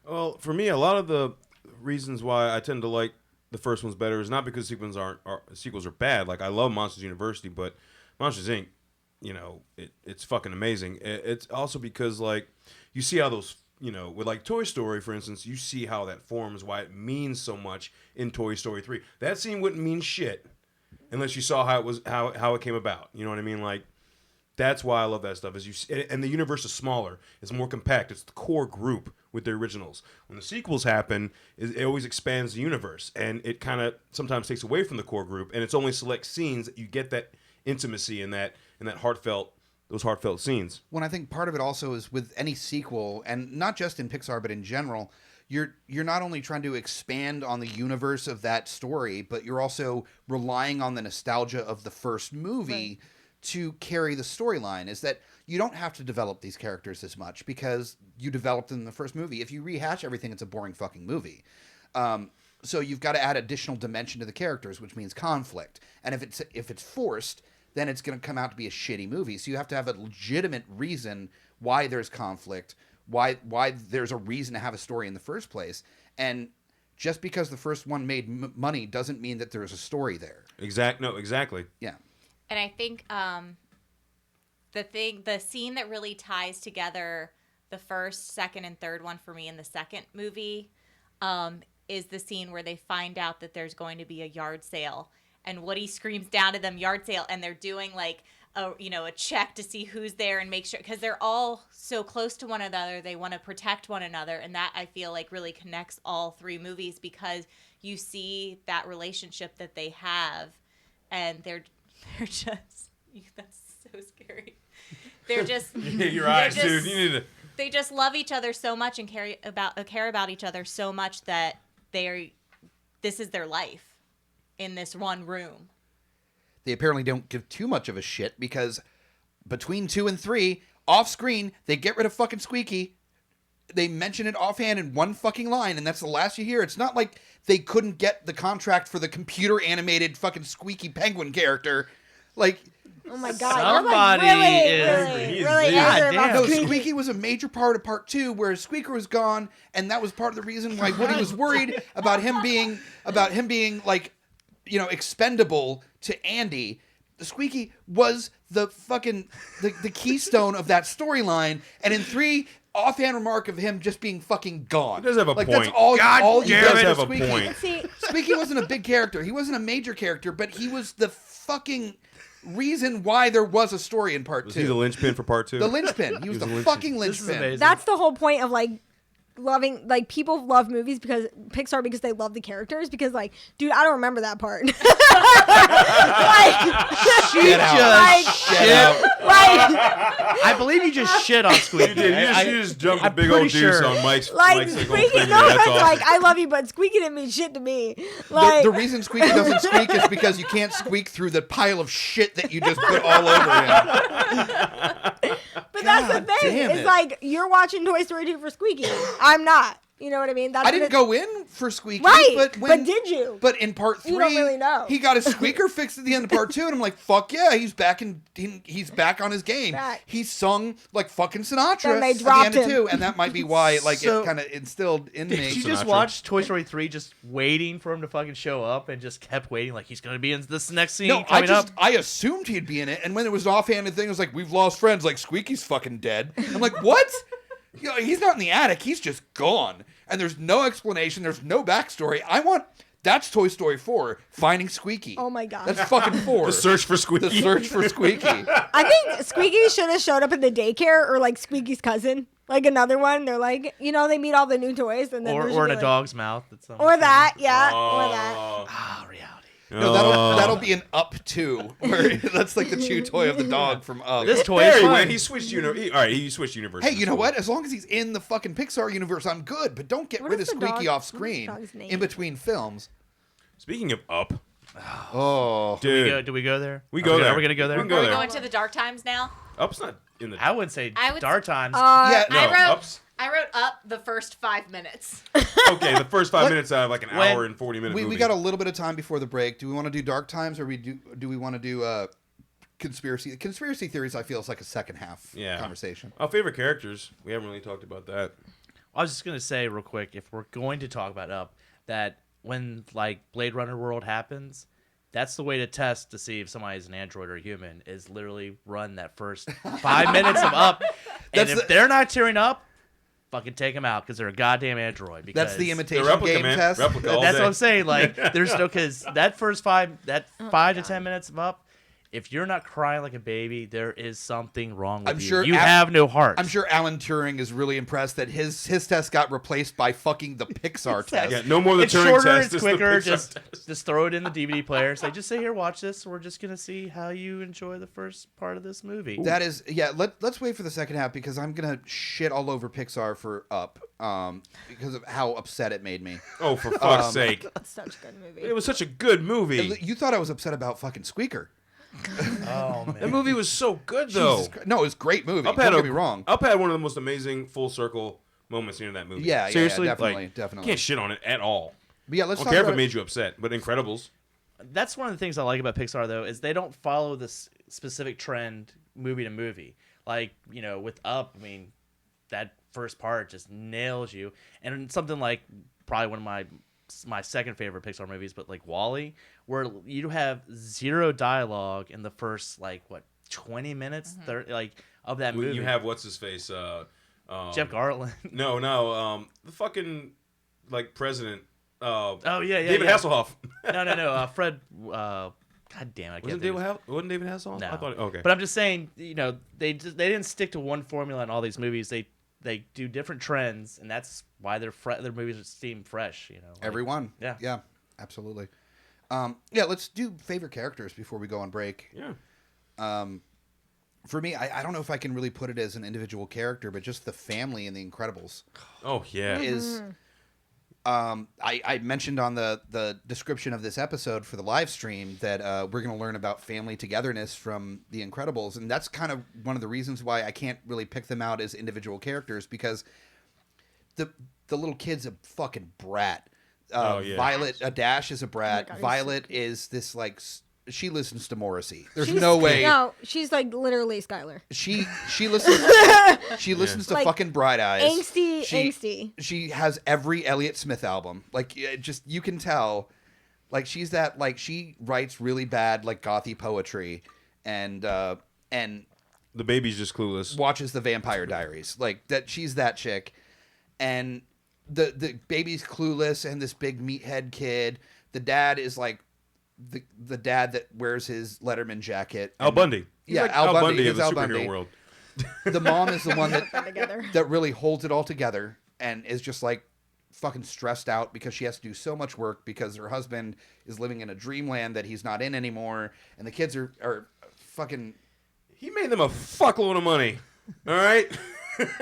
Well, for me, a lot of the reasons why I tend to like the first one's better is not because sequels are bad. Like I love Monsters University, but Monsters Inc. It's fucking amazing. It's also because like you see how those with like Toy Story, for instance, you see how that forms, why it means so much in Toy Story 3. That scene wouldn't mean shit unless you saw how it came about. You know what I mean? Like that's why I love that stuff. And the universe is smaller. It's more compact. It's the core group with the originals. When the sequels happen, it always expands the universe, and it kind of sometimes takes away from the core group. And it's only select scenes that you get that intimacy and that those heartfelt scenes. When I think part of it also is with any sequel, and not just in Pixar, but in general, you're not only trying to expand on the universe of that story, but you're also relying on the nostalgia of the first movie to carry the storyline. Is that you don't have to develop these characters as much because you developed them in the first movie. If you rehash everything, it's a boring fucking movie. So you've got to add additional dimension to the characters, which means conflict. And if it's forced, then it's going to come out to be a shitty movie. So you have to have a legitimate reason why there's conflict, why there's a reason to have a story in the first place. And just because the first one made money doesn't mean that there's a story there. Exactly. Yeah. And I think the scene that really ties together the first, second, and third one for me in the second movie is the scene where they find out that there's going to be a yard sale. And Woody screams down to them, yard sale, and they're doing like a check to see who's there and make sure, because they're all so close to one another, they want to protect one another, and that I feel like really connects all three movies because you see that relationship that they have, and they're just that's so scary. They're just your eyes, dude. You need to. They just love each other so much and care about each other so much that this is their life. In this one room. They apparently don't give too much of a shit because between 2 and 3, off screen, they get rid of fucking Squeaky. They mention it offhand in one fucking line, and that's the last you hear. It's not like they couldn't get the contract for the computer animated fucking Squeaky Penguin character. Like, oh my god, somebody you're like really angry about no, Squeaky. Squeaky was a major part of part 2, where Squeaker was gone, and that was part of the reason why Woody was worried about him being like, expendable to Andy. The Squeaky was the fucking the keystone of that storyline, and in 3, offhand remark of him just being fucking gone. He does have a like, point. That's all. God he damn does it. have Have a Squeaky. point. See, Squeaky wasn't a big character. He wasn't a major character, but he was the fucking reason why there was a story in part 2. Was he the linchpin for part 2? The linchpin. He was the linchpin. fucking This is linchpin. amazing. that's the whole point of like loving, like people love movies because Pixar because they love the characters, because like, dude, I don't remember that part. Like, Get out. like, Get out. like, I believe you just shit on Squeaky. You did. You just jumped a I'm big old pretty deuce sure. on Mike's. like Mike's Squeaky, finger. no That's offense, awesome. like I love you, but Squeaky didn't mean shit to me. Like, The reason Squeaky doesn't squeak is because you can't squeak through the pile of shit that you just put all over him. but that's the God thing. damn It's it. like you're watching Toy Story 2 for Squeaky. I'm not. You know what I mean? That's I didn't go in for Squeaky, right, but did you? But in part 3, You don't really know. he got his squeaker fixed at the end of part 2, and I'm like, fuck yeah, he's back he's back on his game. Back. He sung like fucking Sinatra Then they at the dropped end of him. 2, and that might be why like So- it kind of instilled in me. Did you just Sinatra. watch Toy Story 3 just waiting for him to fucking show up and just kept waiting like he's going to be in this next scene No, coming up? I assumed he'd be in it, and when it was an offhanded thing, it was like, we've lost friends, like Squeaky's fucking dead. I'm like, what? He's not in the attic, he's just gone. And there's no explanation, there's no backstory. That's Toy Story 4, finding Squeaky. Oh my god. That's fucking 4. The search for Squeaky. The search for Squeaky. I think Squeaky should have showed up at the daycare, or like Squeaky's cousin, like another one. They're like, they meet all the new toys, and then there should or in be, a like- dog's mouth. or that, yeah, or that. Ah, reality. No, that'll be an Up 2, where that's like the chew toy of the dog from Up. This toy There is he fun. went. He switched universe. All right, he switched universes. Hey, you know what? As long as he's in the fucking Pixar universe, I'm good. But don't get What rid of is the Squeaky dog- off screen what is the dog's name? in between films. Speaking of Up, Oh, dude, Do we go there? we go there. Are we going to go there? We can go Are we there. going to the dark times now? Up's not in the. I wouldn't say I would dark times. yeah. No, Up's. I wrote up the first 5 minutes. Okay, the first 5 minutes out of like an hour and 40 minutes. we got a little bit of time before the break. Do we want to do Dark Times, or do we want to do conspiracy theories? I feel is like a second half conversation. Our favorite characters. We haven't really talked about that. I was just going to say real quick, if we're going to talk about Up, that when like Blade Runner world happens, that's the way to test to see if somebody's an android or a human is literally run that first 5 minutes of Up, and if they're not tearing up, fucking take them out because they're a goddamn android. Because That's the imitation replica, game man. test. Replica all that's day. what I'm saying. Like, there's no, because that first 5 to 10 minutes of Up, if you're not crying like a baby, there is something wrong with I'm you. sure You have no heart. I'm sure Alan Turing is really impressed that his test got replaced by fucking the Pixar test. Yeah, no more the It's Turing shorter, test. it's it's the quicker. Pixar test. Just throw it in the DVD player. Say, just sit here, watch this. We're just gonna see how you enjoy the first part of this movie. That is, yeah. Let's wait for the second half because I'm gonna shit all over Pixar for Up, because of how upset it made me. Oh, for fuck's sake! It's such a good movie. It was such a good movie. You thought I was upset about fucking Squeaker? Oh man, That movie was so good, though. Jesus Christ. No, it was a great movie. Up Don't had get me wrong. Up had one of the most amazing full circle moments in that movie. Yeah, yeah, seriously, definitely, like, definitely. Can't shit on it at all. But yeah, let's I talk don't care if about it made you upset, but Incredibles. that's one of the things I like about Pixar though is they don't follow this specific trend movie to movie. Like, you know, with Up, I mean, that first part just nails you, and something like probably one of my second favorite Pixar movies, but like WALL-E, where you have zero dialogue in the first like 20 minutes, 30, like of that movie. You have what's his face? Jeff Garland. No, the fucking like president. Oh yeah, David Hasselhoff. No. Fred. God damn it! I can't think of his- Wasn't David Hasselhoff? No. I thought, okay. But I'm just saying, you know, they didn't stick to one formula in all these movies. They do different trends, and that's why their movies seem fresh. You know, like, Everyone. Yeah. Yeah, absolutely. Yeah, let's do favorite characters before we go on break. Yeah. For me, I don't know if I can really put it as an individual character, but just the family in The Incredibles Oh yeah. is. I mentioned on the description of this episode for the live stream that we're going to learn about family togetherness from The Incredibles, and that's kind of one of the reasons why I can't really pick them out as individual characters because the little kid's a fucking brat. Oh, yeah. Violet, Dash is a brat. God, he's Violet is this like she listens to Morrissey. There's She's- no way No, she's like literally Skylar. she listens. She listens to Like, fucking Bright Eyes. Angsty. She has every Elliott Smith album. Like, just you can tell. Like, she's that. Like, she writes really bad like gothy poetry, and The baby's just clueless. watches the Vampire Diaries. Like that. She's that chick, and the baby's clueless, and this big meathead kid. The dad is like the dad that wears his Letterman jacket. Al Bundy. He's Yeah, like Al Bundy. Bundy of He's the Al superhero Bundy. world. The mom is the one that Together. that really holds it all together and is just like fucking stressed out because she has to do so much work because her husband is living in a dreamland that he's not in anymore, and the kids are fucking He made them a fuckload of money. All right.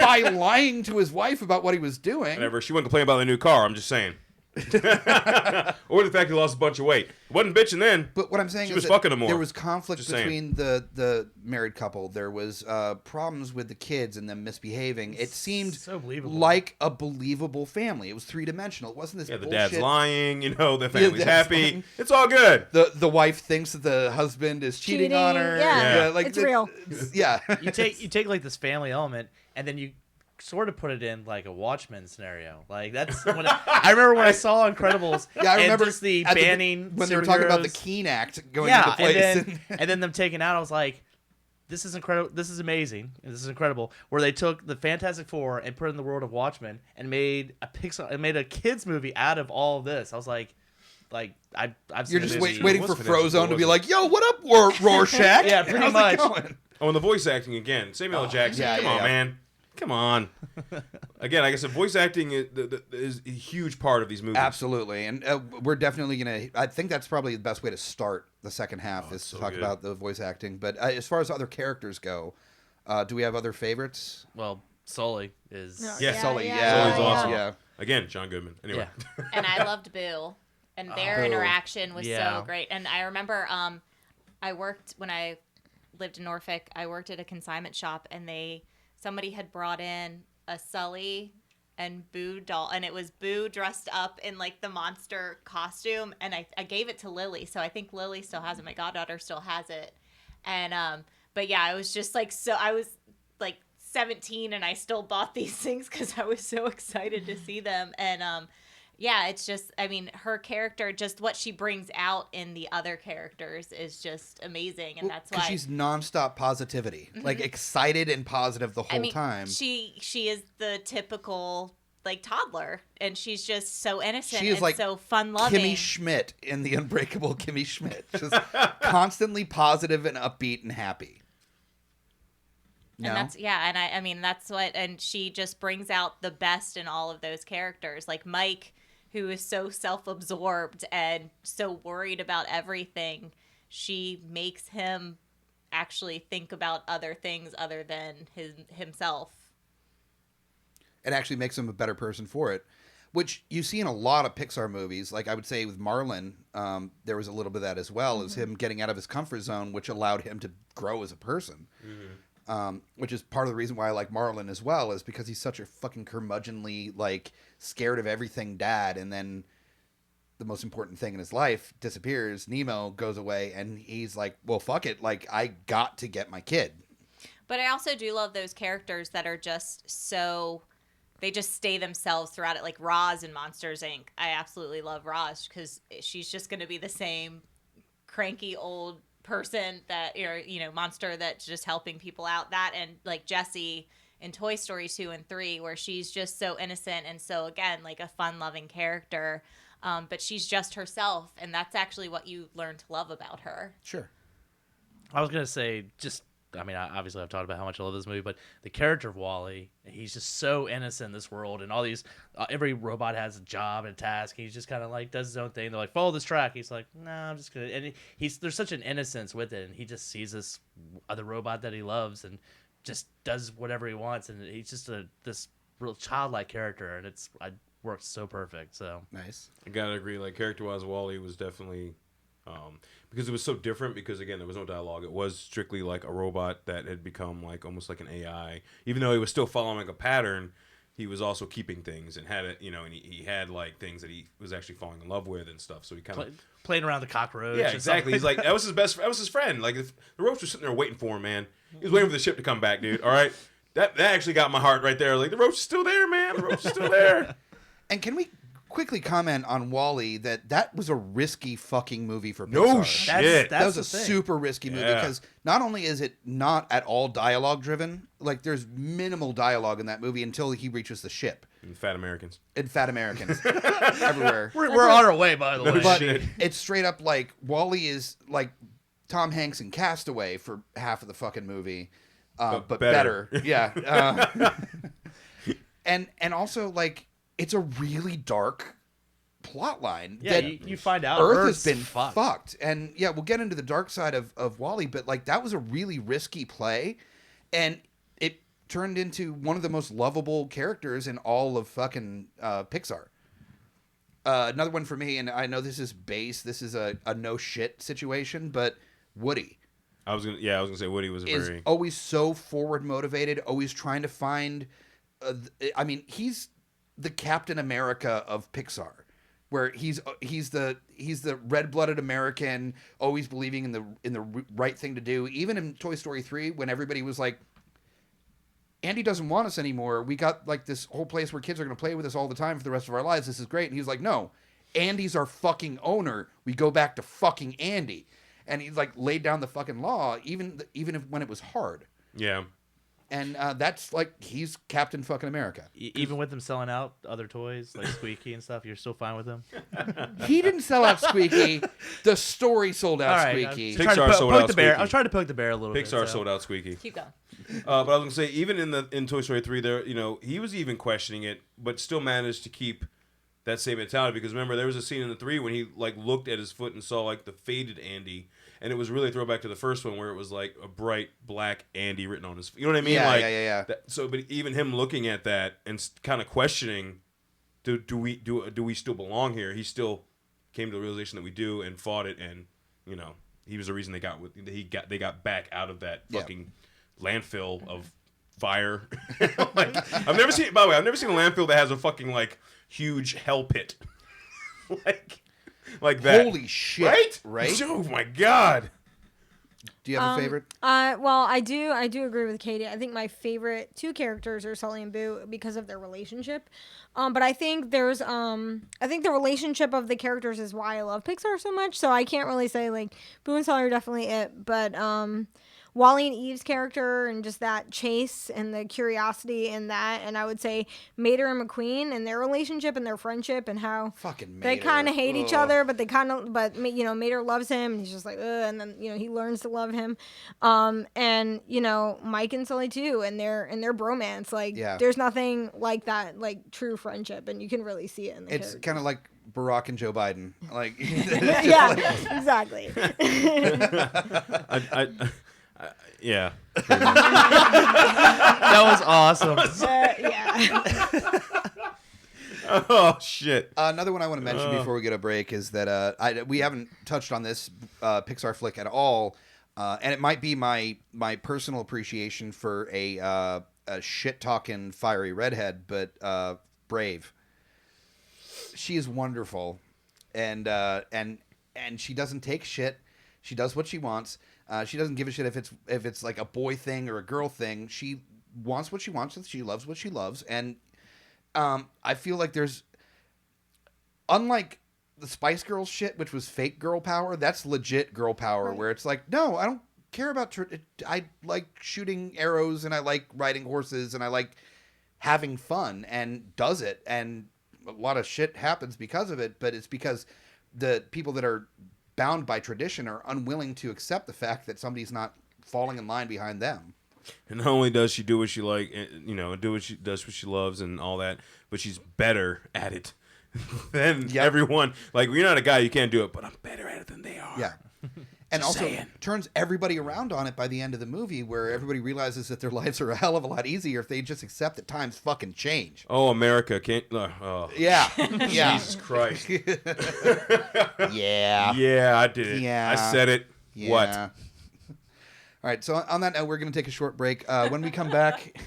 by lying to his wife about what he was doing. Whatever. She wouldn't complain about the new car. I'm just saying. Or the fact he lost a bunch of weight. Wasn't bitching then. But what I'm saying She is was that fucking him more. there was conflict Just saying. between the married couple. There was problems with the kids and them misbehaving. It seemed So believable. like a believable family. It was three-dimensional. It wasn't this Yeah, the bullshit. dad's lying. You know, the family's dad's happy. lying. It's all good. The wife thinks that the husband is cheating on her. Yeah, like it's real. Yeah. you take like this family element, and then you sort of put it in like a Watchmen scenario. Like that's when I remember when I saw Incredibles. Yeah, I remember and just the at banning when they were talking about the superheroes. Keene Act going Yeah, into place. and then them taking out. I was like, this is incredible. This is amazing. And this is incredible. Where they took the Fantastic Four and put it in the world of Watchmen and made a Pixar and made a kids movie out of all of this. I was like I've You're seen just the movie. waiting for What's Fantastic Frozone Four, to be wasn't like, "Yo, what up, Rorschach?" Yeah, pretty How's it much. going? Oh, and the voice acting again. Samuel L. Jackson. yeah, Come yeah, on, yeah. man. Come on. Again, like I said, voice acting is a huge part of these movies. Absolutely, and we're definitely gonna. I think that's probably the best way to start the second half is to so talk good. about the voice acting. But as far as other characters go, do we have other favorites? Well, Sully is. No. Yeah, Sully, Sully's awesome. Yeah. Again, John Goodman. Anyway. Yeah. And I loved Boo, and their Boo. interaction was Yeah. so great. And I remember, I worked when I lived in Norfolk. I worked at a consignment shop, and somebody had brought in a Sully and Boo doll, and it was Boo dressed up in like the monster costume, and I gave it to Lily, so I think Lily still has it. My goddaughter still has it, and but yeah, I was just like I was like 17 and I still bought these things because I was so excited to see them, and Yeah, it's just, I mean, her character, just what she brings out in the other characters is just amazing, and that's why she's nonstop positivity, like excited and positive the whole time. She is the typical like toddler, and she's just so innocent She is and like so fun-loving. Kimmy Schmidt in The Unbreakable Kimmy Schmidt, just constantly positive and upbeat and happy. No? And that's and I mean that's what, and she just brings out the best in all of those characters, like Mike, who is so self-absorbed and so worried about everything. She makes him actually think about other things other than himself. It actually makes him a better person for it, which you see in a lot of Pixar movies. Like I would say with Marlin, there was a little bit of that as well, as him getting out of his comfort zone, which allowed him to grow as a person. Which is part of the reason why I like Marlin as well, is because he's such a fucking curmudgeonly, like, scared of everything dad, and then the most important thing in his life disappears. Nemo goes away, and he's like, well, fuck it. Like, I got to get my kid. But I also do love those characters that are just so... They just stay themselves throughout it, like Roz in Monsters, Inc. I absolutely love Roz because she's just going to be the same cranky old person that, monster that's just helping people out. That and like Jessie in Toy Story 2 and 3, where she's just so innocent and so, again, like a fun-loving character. But she's just herself, and that's actually what you learn to love about her. Sure. I was going to say obviously I've talked about how much I love this movie, but the character of Wall-E, he's just so innocent in this world, and all these, every robot has a job and a task. He's just kind of like does his own thing. They're like, follow this track. He's like, no, I'm just gonna. And there's such an innocence with it, and he just sees this other robot that he loves and just does whatever he wants, and he's just this real childlike character, and it works so perfect. So Nice. I gotta agree. Like character-wise, Wall-E was definitely. Because it was so different, because again there was no dialogue. It was strictly like a robot that had become like almost like an AI. Even though he was still following a pattern, he was also keeping things and had it, and he had like things that he was actually falling in love with and stuff. So he kind of playing around the cockroach. Yeah, exactly. He's like, that was his friend. Like the roach was sitting there waiting for him, man. He was waiting for the ship to come back, dude. All right, that actually got my heart right there. Like the roach is still there, man. The roach is still there. And can we quickly comment on Wall-E that was a risky fucking movie for Pixar? No shit. That was a the thing. super risky movie, because not only is it not at all dialogue driven, like there's minimal dialogue in that movie until he reaches the ship. And fat Americans. And fat Americans everywhere. We're on our way, by the way. But it's straight up like Wall-E is like Tom Hanks in Castaway for half of the fucking movie, but better. Yeah. And also like it's a really dark plot line. Yeah, that you find out Earth Earth's has been fucked. fucked. And yeah, we'll get into the dark side of Wall-E, but like that was a really risky play, and it turned into one of the most lovable characters in all of fucking Pixar. Another one for me, and I know this is base, this is a no shit situation, but Woody. I was gonna say Woody was is always so forward motivated, always trying to find. He's the Captain America of Pixar, where he's the red-blooded American, always believing in the right thing to do. Even in Toy Story 3, when everybody was like, Andy doesn't want us anymore. We got like this whole place where kids are going to play with us all the time for the rest of our lives. This is great. And he was like, no, Andy's our fucking owner. We go back to fucking Andy. And he like laid down the fucking law, even when it was hard. Yeah. And that's like, he's Captain fucking America. Even with them selling out other toys like Squeaky and stuff, you're still fine with them? He didn't sell out Squeaky. The story sold out All right, Squeaky. Pixar sold out Squeaky. I was trying to poke the bear a little bit. Pixar sold out Squeaky. Keep going. But I was gonna say, even in Toy Story 3, there, he was even questioning it, but still managed to keep that same mentality. Because remember, there was a scene in the 3 when he like looked at his foot and saw like the faded Andy. And it was really a throwback to the first one, where it was like a bright black Andy written on his. You know what I mean? Yeah, like, yeah. But even him looking at that and kind of questioning, do we still belong here? He still came to the realization that we do, and fought it, and he was the reason they got back out of that fucking landfill of fire. Like, I've never seen a landfill that has a fucking like huge hell pit. Like that. Holy shit! Right? Oh my god! Do you have a favorite? Well, I do agree with Katie. I think my favorite two characters are Sully and Boo because of their relationship. But I think I think the relationship of the characters is why I love Pixar so much. So I can't really say like Boo and Sully are definitely it, but Wally and Eve's character and just that chase and the curiosity in that, and I would say Mater and McQueen and their relationship and their friendship and how Fucking they Mater. kind of hate each other, but Mater loves him and he's just like, ugh, and then he learns to love him, and Mike and Sully too, and their bromance, like there's nothing like that, like true friendship, and you can really see it in the It's kind of like Barack and Joe Biden, like yeah, exactly. Yeah. That was awesome. Yeah. Oh shit. Another one I want to mention before we get a break is that we haven't touched on this Pixar flick at all, and it might be my personal appreciation for a shit talking fiery redhead, but Brave. She is wonderful, and she doesn't take shit. She does what she wants. She doesn't give a shit if it's like a boy thing or a girl thing. She wants what she wants, and she loves what she loves. And I feel like there's, unlike the Spice Girls shit, which was fake girl power, that's legit girl power, where it's like, no, I don't care about. I like shooting arrows, and I like riding horses, and I like having fun, and does it. And a lot of shit happens because of it, but it's because the people that are bound by tradition are unwilling to accept the fact that somebody's not falling in line behind them. And not only does she do what she does what she loves and all that, but she's better at it than everyone. Like, you're not a guy, you can't do it, but I'm better at it than they are. Yeah. And also turns everybody around on it by the end of the movie, where everybody realizes that their lives are a hell of a lot easier if they just accept that times fucking change. Oh, America can't. Yeah. Yeah. Jesus Christ. Yeah. Yeah, I did it. Yeah. I said it. Yeah. What? All right. So on that note, we're going to take a short break. When we come back,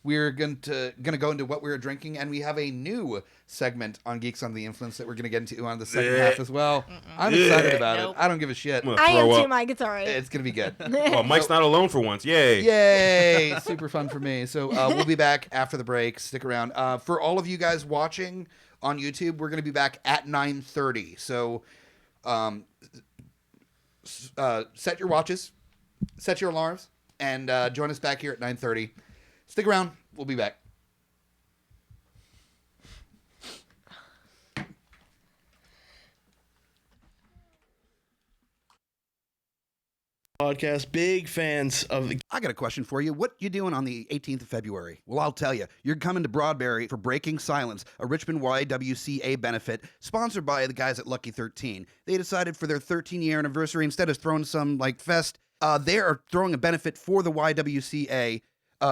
we're going to go into what we're drinking, and we have a new segment on Geeks Under the Influence that we're going to get into on the second half as well. I'm excited about it. I don't give a shit. I am too, Mike. It's all right. It's going to be good. Well, Mike's not alone for once. Yay. Yay. Super fun for me. So we'll be back after the break. Stick around. For all of you guys watching on YouTube, we're going to be back at 9:30. So set your watches, set your alarms, and join us back here at 9:30. Stick around. We'll be back. Podcast, big fans of the... I got a question for you. What you doing on the 18th of February? Well, I'll tell you. You're coming to Broadberry for Breaking Silence, a Richmond YWCA benefit sponsored by the guys at Lucky 13. They decided for their 13-year anniversary, instead of throwing some like fest, they are throwing a benefit for the YWCA,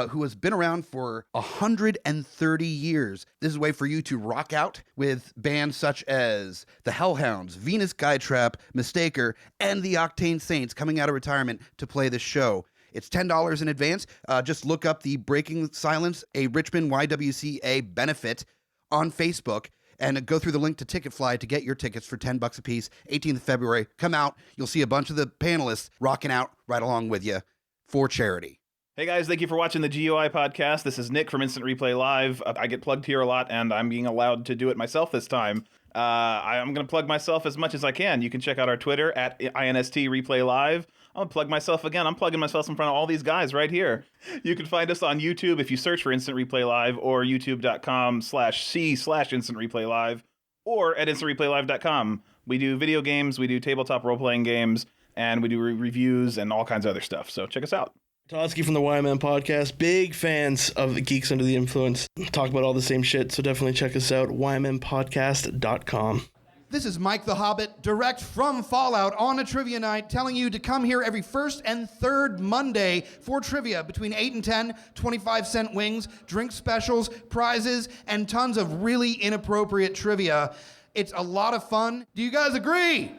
who has been around for 130 years. This is a way for you to rock out with bands such as the Hellhounds, Venus Skytrap, Mistaker, and the Octane Saints coming out of retirement to play this show. It's $10 in advance. Just look up the Breaking Silence, a Richmond YWCA benefit on Facebook, and go through the link to Ticketfly to get your tickets for $10 a piece. 18th of February. Come out. You'll see a bunch of the panelists rocking out right along with you for charity. Hey guys, thank you for watching the GUI podcast. This is Nick from Instant Replay Live. I get plugged here a lot, and I'm being allowed to do it myself this time. I'm going to plug myself as much as I can. You can check out our Twitter at INST Replay Live. I'm going to plug myself again. I'm plugging myself in front of all these guys right here. You can find us on YouTube if you search for Instant Replay Live, or youtube.com/c/Instant Replay Live, or at instantReplayLive.com. We do video games, we do tabletop role-playing games, and we do reviews and all kinds of other stuff. So check us out. Totsky from the YMN Podcast, big fans of the Geeks Under the Influence. Talk about all the same shit, so definitely check us out, ymnpodcast.com. This is Mike the Hobbit, direct from Fallout on a trivia night, telling you to come here every first and third Monday for trivia between 8 and 10, 25-cent wings, drink specials, prizes, and tons of really inappropriate trivia. It's a lot of fun. Do you guys agree?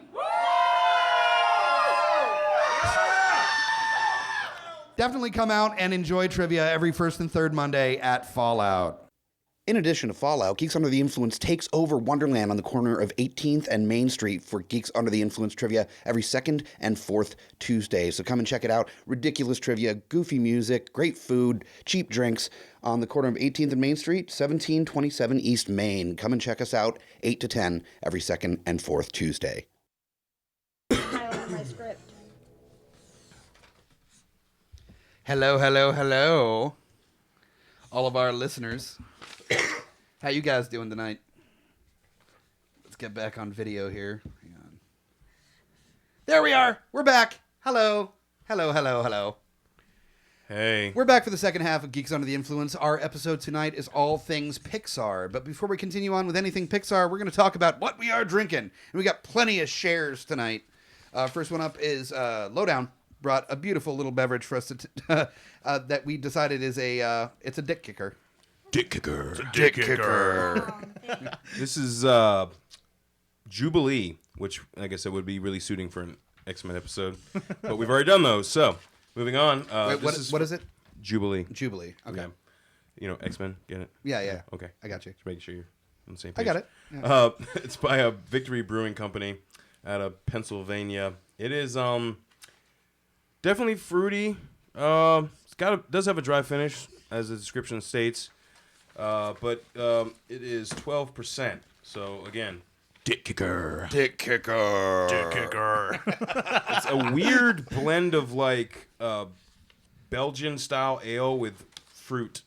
Definitely come out and enjoy trivia every first and third Monday at Fallout. In addition to Fallout, Geeks Under the Influence takes over Wonderland on the corner of 18th and Main Street for Geeks Under the Influence trivia every second and fourth Tuesday. So come and check it out. Ridiculous trivia, goofy music, great food, cheap drinks on the corner of 18th and Main Street, 1727 East Main. Come and check us out 8 to 10 every second and fourth Tuesday. Highlight my script. Hello, hello, hello. All of our listeners. How you guys doing tonight? Let's get back on video here. Hang on. There we are. We're back. Hello. Hello, hello, hello. Hey. We're back for the second half of Geeks Under the Influence. Our episode tonight is all things Pixar. But before we continue on with anything Pixar, we're going to talk about what we are drinking. And we got plenty of shares tonight. First one up is Lowdown. Brought a beautiful little beverage for us to that we decided is it's a dick kicker. Dick kicker. Dick kicker. This is Jubilee, which I guess it would be really suiting for an X-Men episode. But we've already done those. So, moving on. Wait, what is it? Jubilee. Jubilee. Okay. Yeah. You know, X-Men, get it? Yeah. Okay. I got you. Just making sure you're on the same page. I got it. Yeah. It's by a Victory Brewing Company out of Pennsylvania. It is definitely fruity. Does have a dry finish, as the description states. But it is 12%. So again, dick kicker. Dick kicker. Dick kicker. It's a weird blend of like Belgian style ale with fruit.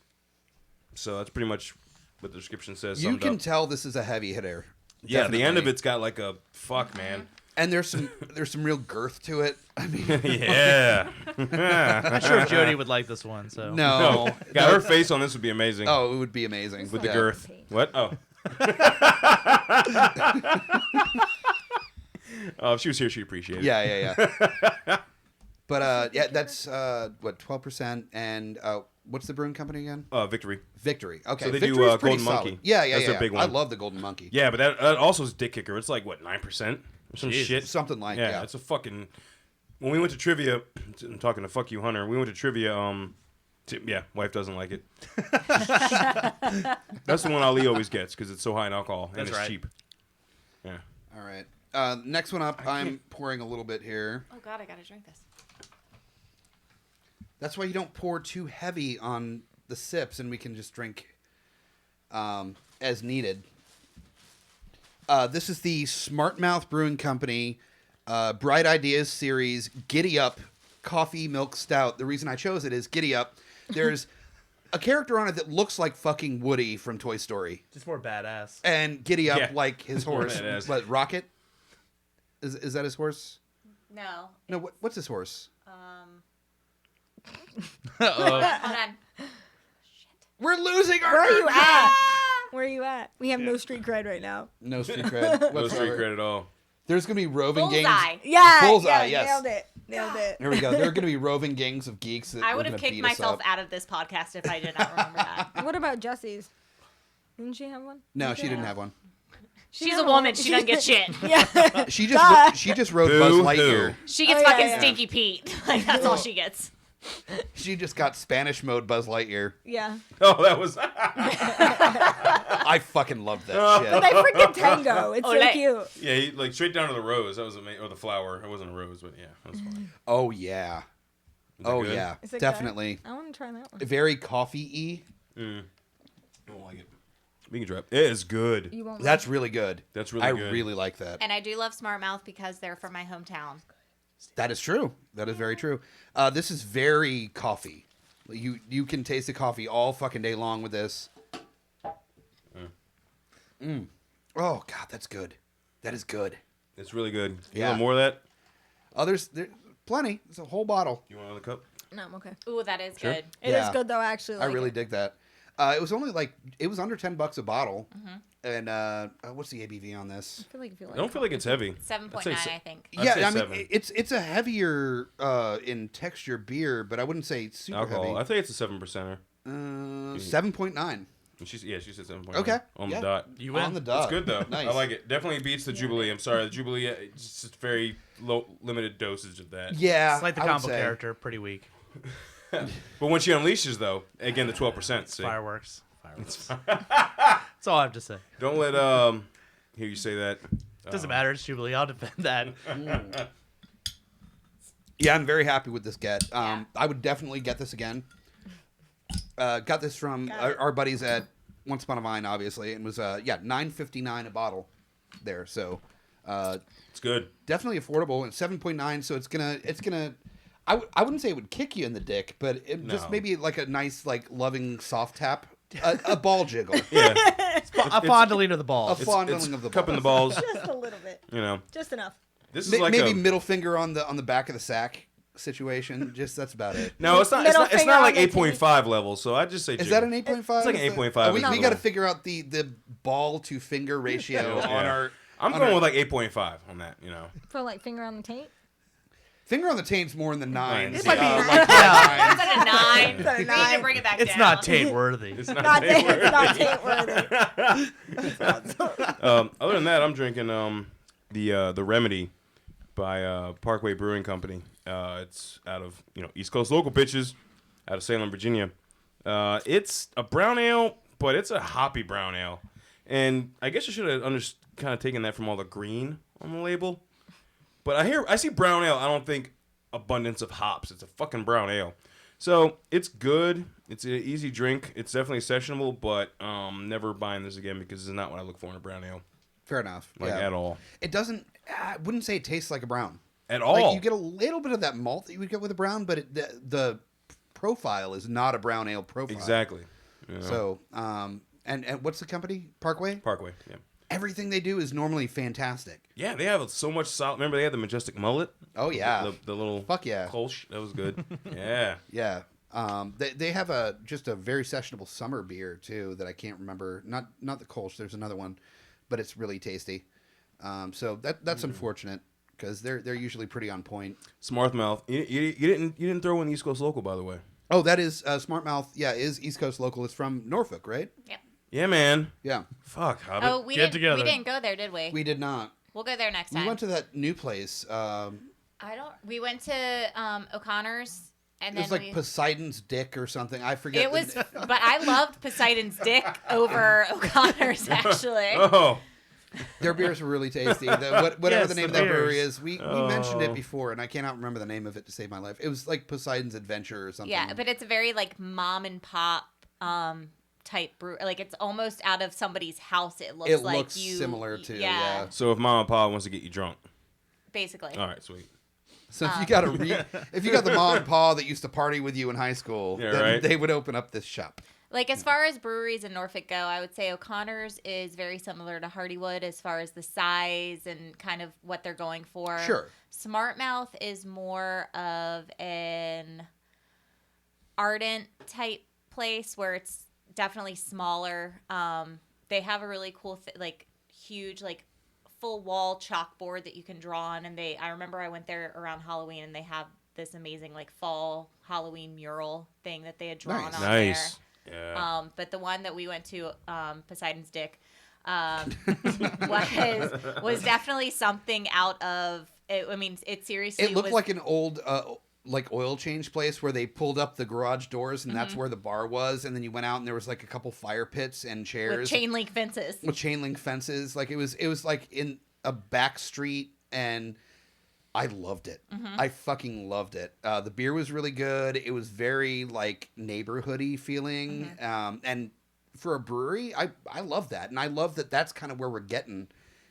So that's pretty much what the description says. You can tell this is a heavy hitter. Yeah, Definitely. the end of it's got like a fuck, man. And there's some real girth to it. I mean, Yeah. I'm not sure if Jody would like this one. So no. God, her face on this would be amazing. Oh, it would be amazing. With the Yeah. girth. What? Oh. Oh, if she was here, she'd appreciate it. Yeah. But yeah, that's what 12%. And what's the brewing company again? Victory. Victory. Okay. So they Victory's do pretty Golden solid. Monkey. Yeah. That's their big one. I love the Golden Monkey. Yeah, but that also is dick kicker. It's like what, 9% or some Jesus. shit. Something like Yeah, yeah. it's a fucking. When we went to trivia, I'm talking to fuck you, Hunter. We went to trivia. Yeah, wife doesn't like it. That's the one Ali always gets because it's so high in alcohol and That's it's right. cheap. Yeah. All right. Next one up. I'm pouring a little bit here. Oh God, I gotta drink this. That's why you don't pour too heavy on the sips, and we can just drink as needed. This is the Smart Mouth Brewing Company Bright Ideas series Giddy Up Coffee Milk Stout. The reason I chose it is Giddy Up. There's a character on it that looks like fucking Woody from Toy Story. just more badass. And Giddy Up Yeah. like his More horse. badass. What, Rocket? Is that his horse? No. No, what's his horse? Hold on. We're losing our Where are you nerd. at? Where are you at? We have no street cred right now. No street cred. No street whatsoever. credit at all. There's going to be roving Bullseye. gangs. Yeah. Bullseye, yeah, yes. Nailed it. There we go. There are going to be roving gangs of geeks. That I are would gonna have kicked beat us myself up. out of this podcast if I did not remember that. What about Jesse's? Didn't she have one? No, she didn't have one. She's a woman. She doesn't get shit. Yeah. She just rode Buzz Boo-hoo. Lightyear. She gets Oh, yeah, fucking yeah. Stinky Pete. Like that's all she gets. She just got Spanish mode Buzz Lightyear. Yeah. Oh, that was. I fucking love that shit. But I freaking tango. It's so Olé. cute. Yeah, he, like straight down to the rose. That was amazing. Or the flower. It wasn't a rose, but yeah, that was fine. Oh yeah. Was it Oh good? yeah. Is it Definitely. good? I want to try that one. Very coffee-y. I don't like it. We can try it. It is good. You won't. That's really good. That's really I good. really like that. And I do love Smart Mouth because they're from my hometown. That is true. That is very true. This is very coffee. You can taste the coffee all fucking day long with this. Oh god, that's good. That is good. It's really good. You Yeah. want more of that? There's plenty. It's a whole bottle. You want another cup? No, I'm okay. Ooh, that is Sure. good. It is Yeah. good though. I actually I like really it. dig that. It was only it was under $10 a bottle. And what's the ABV on this? I feel like if you like I don't feel like it's heavy. 7.9, I'd say I think. I'd Yeah, say I mean 7. it's a heavier in texture beer, but I wouldn't say super Alcohol. I heavy. think it's a 7%er. 7.9. She said 7.9. Okay. On Yeah. the dot. You win. On the dot. It's good though. Nice. I like it. Definitely beats the Jubilee. I'm sorry, the Jubilee. It's just very low, limited dosage of that. Yeah, It's like the I would combo say. character, pretty weak. But when she unleashes, though, again the 12%. See? Fireworks. fireworks. That's all I have to say. Don't let hear you say that. Doesn't matter. It's Jubilee. I'll defend that. Yeah, I'm very happy with this get. Yeah. I would definitely get this again. Got this from our buddies at Once Upon a Vine, obviously, and was $9.59 a bottle there. So It's good. definitely affordable, and 7.9. So it's gonna. I wouldn't say it would kick you in the dick, but just maybe like a nice like loving soft tap, a ball jiggle, Yeah. A fondling of the a ball. fondling of the cup in the balls. balls. Just a little bit. You know. Just enough. This is like Maybe a, middle finger on the back of the sack situation. Just that's about it. No, it's not. It's Middle not, it's finger not on like the 8.5 level. So I just say. Is that an 8.5? It's like an 8.5 We level. got to figure out the ball to finger ratio Yeah. on our. I'm on going our- with like 8.5 on that. You know. For like finger on the taint. Finger on the taint's more in the nines. It might be- like Yeah. It's at a 9. It's at a We need 9. to bring it back It's down. not taint worthy. It's not. Not taint. taint It's not worthy. taint worthy. Other than that, I'm drinking the Remedy by Parkway Brewing Company. It's out of East Coast local bitches out of Salem, Virginia. It's a brown ale, but it's a hoppy brown ale, and I guess I should have kind of taken that from all the green on the label. But I see brown ale. I don't think abundance of hops. It's a fucking brown ale. So it's good. It's an easy drink. It's definitely sessionable, but never buying this again because it's not what I look for in a brown ale. Fair enough. Like at all. It doesn't. I wouldn't say it tastes like a brown. At all. Like you get a little bit of that malt that you would get with a brown, but the profile is not a brown ale profile. Exactly. You know? So, and what's the company? Parkway. Parkway. Yeah. Everything they do is normally fantastic. Yeah, they have so much salt. Remember, they had the majestic mullet. Oh yeah. The little Fuck yeah. Kolsch. That was good. Yeah. Yeah. They have just a very sessionable summer beer too that I can't remember. Not the Kolsch. There's another one, but it's really tasty. So that's unfortunate because they're usually pretty on point. Smart Mouth. You didn't throw in East Coast local, by the way. Oh, that is Smart Mouth. Yeah, is East Coast local. It's from Norfolk, right? Yep. Yeah, man. Yeah. Fuck, Hobbit. Oh, we Get didn't. together. We didn't go there, did we? We did not. We'll go there next We time. went to that new place. I don't. We went to O'Connor's, and It then was like Poseidon's Dick or something. I forget. it was. But I loved Poseidon's Dick over O'Connor's actually. Oh. Their beers were really tasty. Whatever Yes, the name the of that brewery beers. is, we mentioned it Oh. before, and I cannot remember the name of it to save my life. It was like Poseidon's Adventure or something. Yeah, but it's a very like mom and pop type brew. Like it's almost out of somebody's house. It looks It like looks similar to, yeah. So if Mom and Pop wants to get you drunk. basically. All right, sweet. So if you got if you got the mom and pa that used to party with you in high school, Yeah, then right. they would open up this shop. Like as far as breweries in Norfolk go, I would say O'Connor's is very similar to Hardywood as far as the size and kind of what they're going for. Sure. Smart Mouth is more of an ardent type place where it's definitely smaller. They have a really cool, huge, full wall chalkboard that you can draw on. And I remember I went there around Halloween and they have this amazing fall Halloween mural thing that they had drawn Nice. on Nice. there. Yeah. But the one that we went to, Poseidon's Dick, was definitely something out of. It seriously. It looked was, like an old oil change place where they pulled up the garage doors and Mm-hmm. that's where the bar was, and then you went out and there was like a couple fire pits and chairs with chain link fences. with chain link fences. Like it was like in a back street, and I loved it. Mm-hmm. I fucking loved it. The beer was really good. It was very neighborhoody feeling. Mm-hmm. And for a brewery, I love that. And I love that that's kind of where we're getting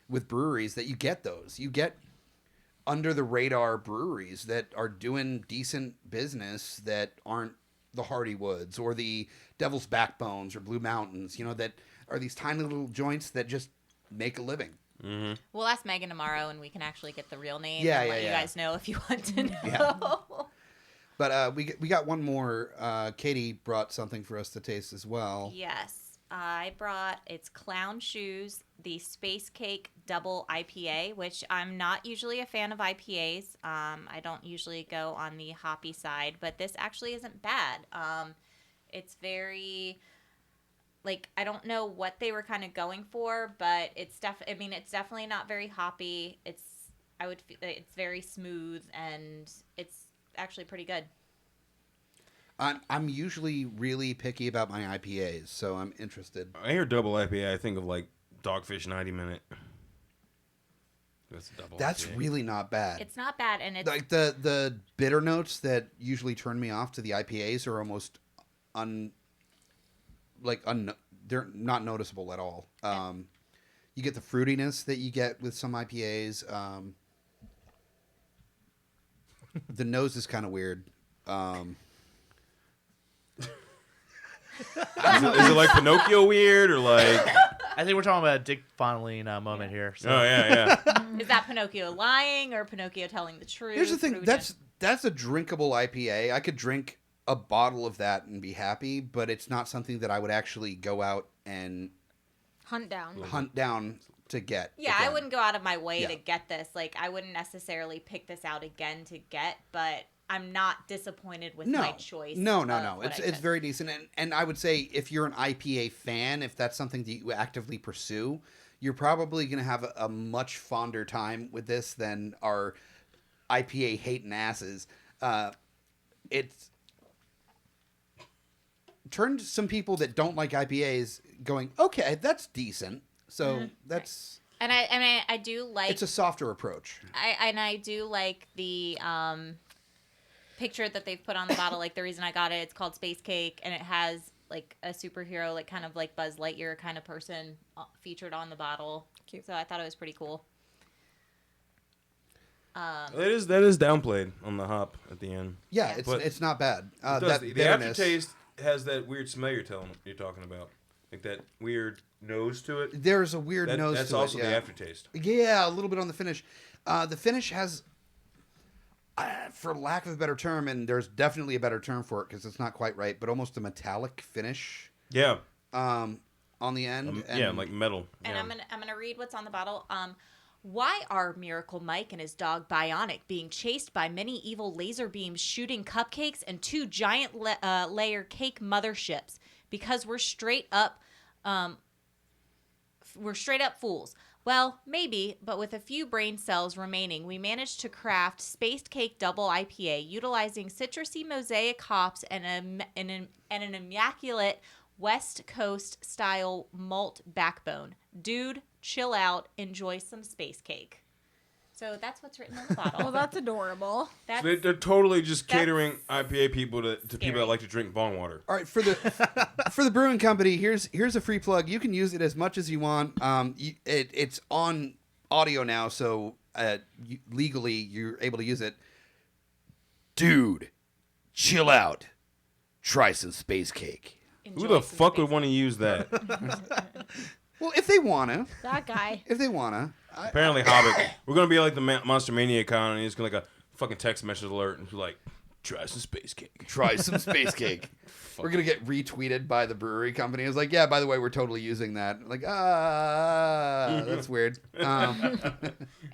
with breweries, that you get those. You get under the radar breweries that are doing decent business that aren't the Hardywoods or the Devil's Backbones or Blue Mountains, that are these tiny little joints that just make a living. Mm-hmm. We'll ask Megan tomorrow, and we can actually get the real name Yeah, and yeah, let you yeah. guys know if you want to know. Yeah. But we got one more. Katie brought something for us to taste as well. Yes, I brought. It's Clown Shoes, the Space Cake Double IPA, which I'm not usually a fan of IPAs. I don't usually go on the hoppy side, but this actually isn't bad. It's very. I don't know what they were kind of going for, but it's definitely not very hoppy. It's very smooth, and it's actually pretty good. I'm usually really picky about my IPAs, so I'm interested. I hear double IPA. I think of like Dogfish 90 Minute. That's a double. That's IPA. really not bad. It's not bad, and it's Like the bitter notes that usually turn me off to the IPAs are almost they're not noticeable at all. You get the fruitiness that you get with some IPAs. The nose is kind of weird. Is it like Pinocchio weird or like? I think we're talking about a Dick fondling moment here. So. Oh yeah. is that Pinocchio lying or Pinocchio telling the truth? Here's the thing. Fruitiness? That's a drinkable IPA. I could drink a bottle of that and be happy, but it's not something that I would actually go out and Hunt down to get. Yeah, again. I wouldn't go out of my way Yeah. to get this. Like, I wouldn't necessarily pick this out again to get, but I'm not disappointed with my choice. No. of what It's I it's took. very decent, and I would say if you're an IPA fan, if that's something that you actively pursue, you're probably going to have a much fonder time with this than our IPA hating asses. It's turned some people that don't like IPAs going, okay, that's decent. So that's And I do like it's a softer approach. I do like the picture that they've put on the bottle. Like, the reason I got it, it's called Space Cake, and it has like a superhero, like kind of like Buzz Lightyear kind of person featured on the bottle. Cute. So I thought it was pretty cool. That is downplayed on the hop at the end. Yeah, But it's not bad. It does. That The bitterness- aftertaste has that weird smell you're talking about, like that weird nose to it. There's a weird nose That's to also it. Yeah. the aftertaste. Yeah, a little bit on the finish. The finish has, for lack of a better term, and there's definitely a better term for it because it's not quite right, but almost a metallic finish Yeah. on the end. Yeah, like metal. And yeah. I'm gonna read what's on the bottle. Why are Miracle Mike and his dog Bionic being chased by many evil laser beams shooting cupcakes and two giant layer cake motherships? Because we're straight up fools. Well, maybe, but with a few brain cells remaining, we managed to craft Spaced Cake Double IPA utilizing citrusy mosaic hops and an immaculate West Coast style malt backbone. Dude, chill out, enjoy some space cake. So that's what's written on the bottle. Well, that's adorable. That's, So they're totally just that's catering IPA people to people scary. that like to drink bong water. All right, for the brewing company, here's a free plug. You can use it as much as you want. It's on audio now, so legally you're able to use it. Dude, chill out. Try some space cake. enjoy Who the some fuck space would want to use that? Well, if they want to. That guy. If they want to. Apparently, Hobbit. We're gonna be like the Monster Mania con, and it's gonna like a fucking text message alert, and it's like, try some space cake. Try some space cake. We're going to get retweeted by the brewery company. It's like, yeah, by the way, we're totally using that. Like, that's weird. And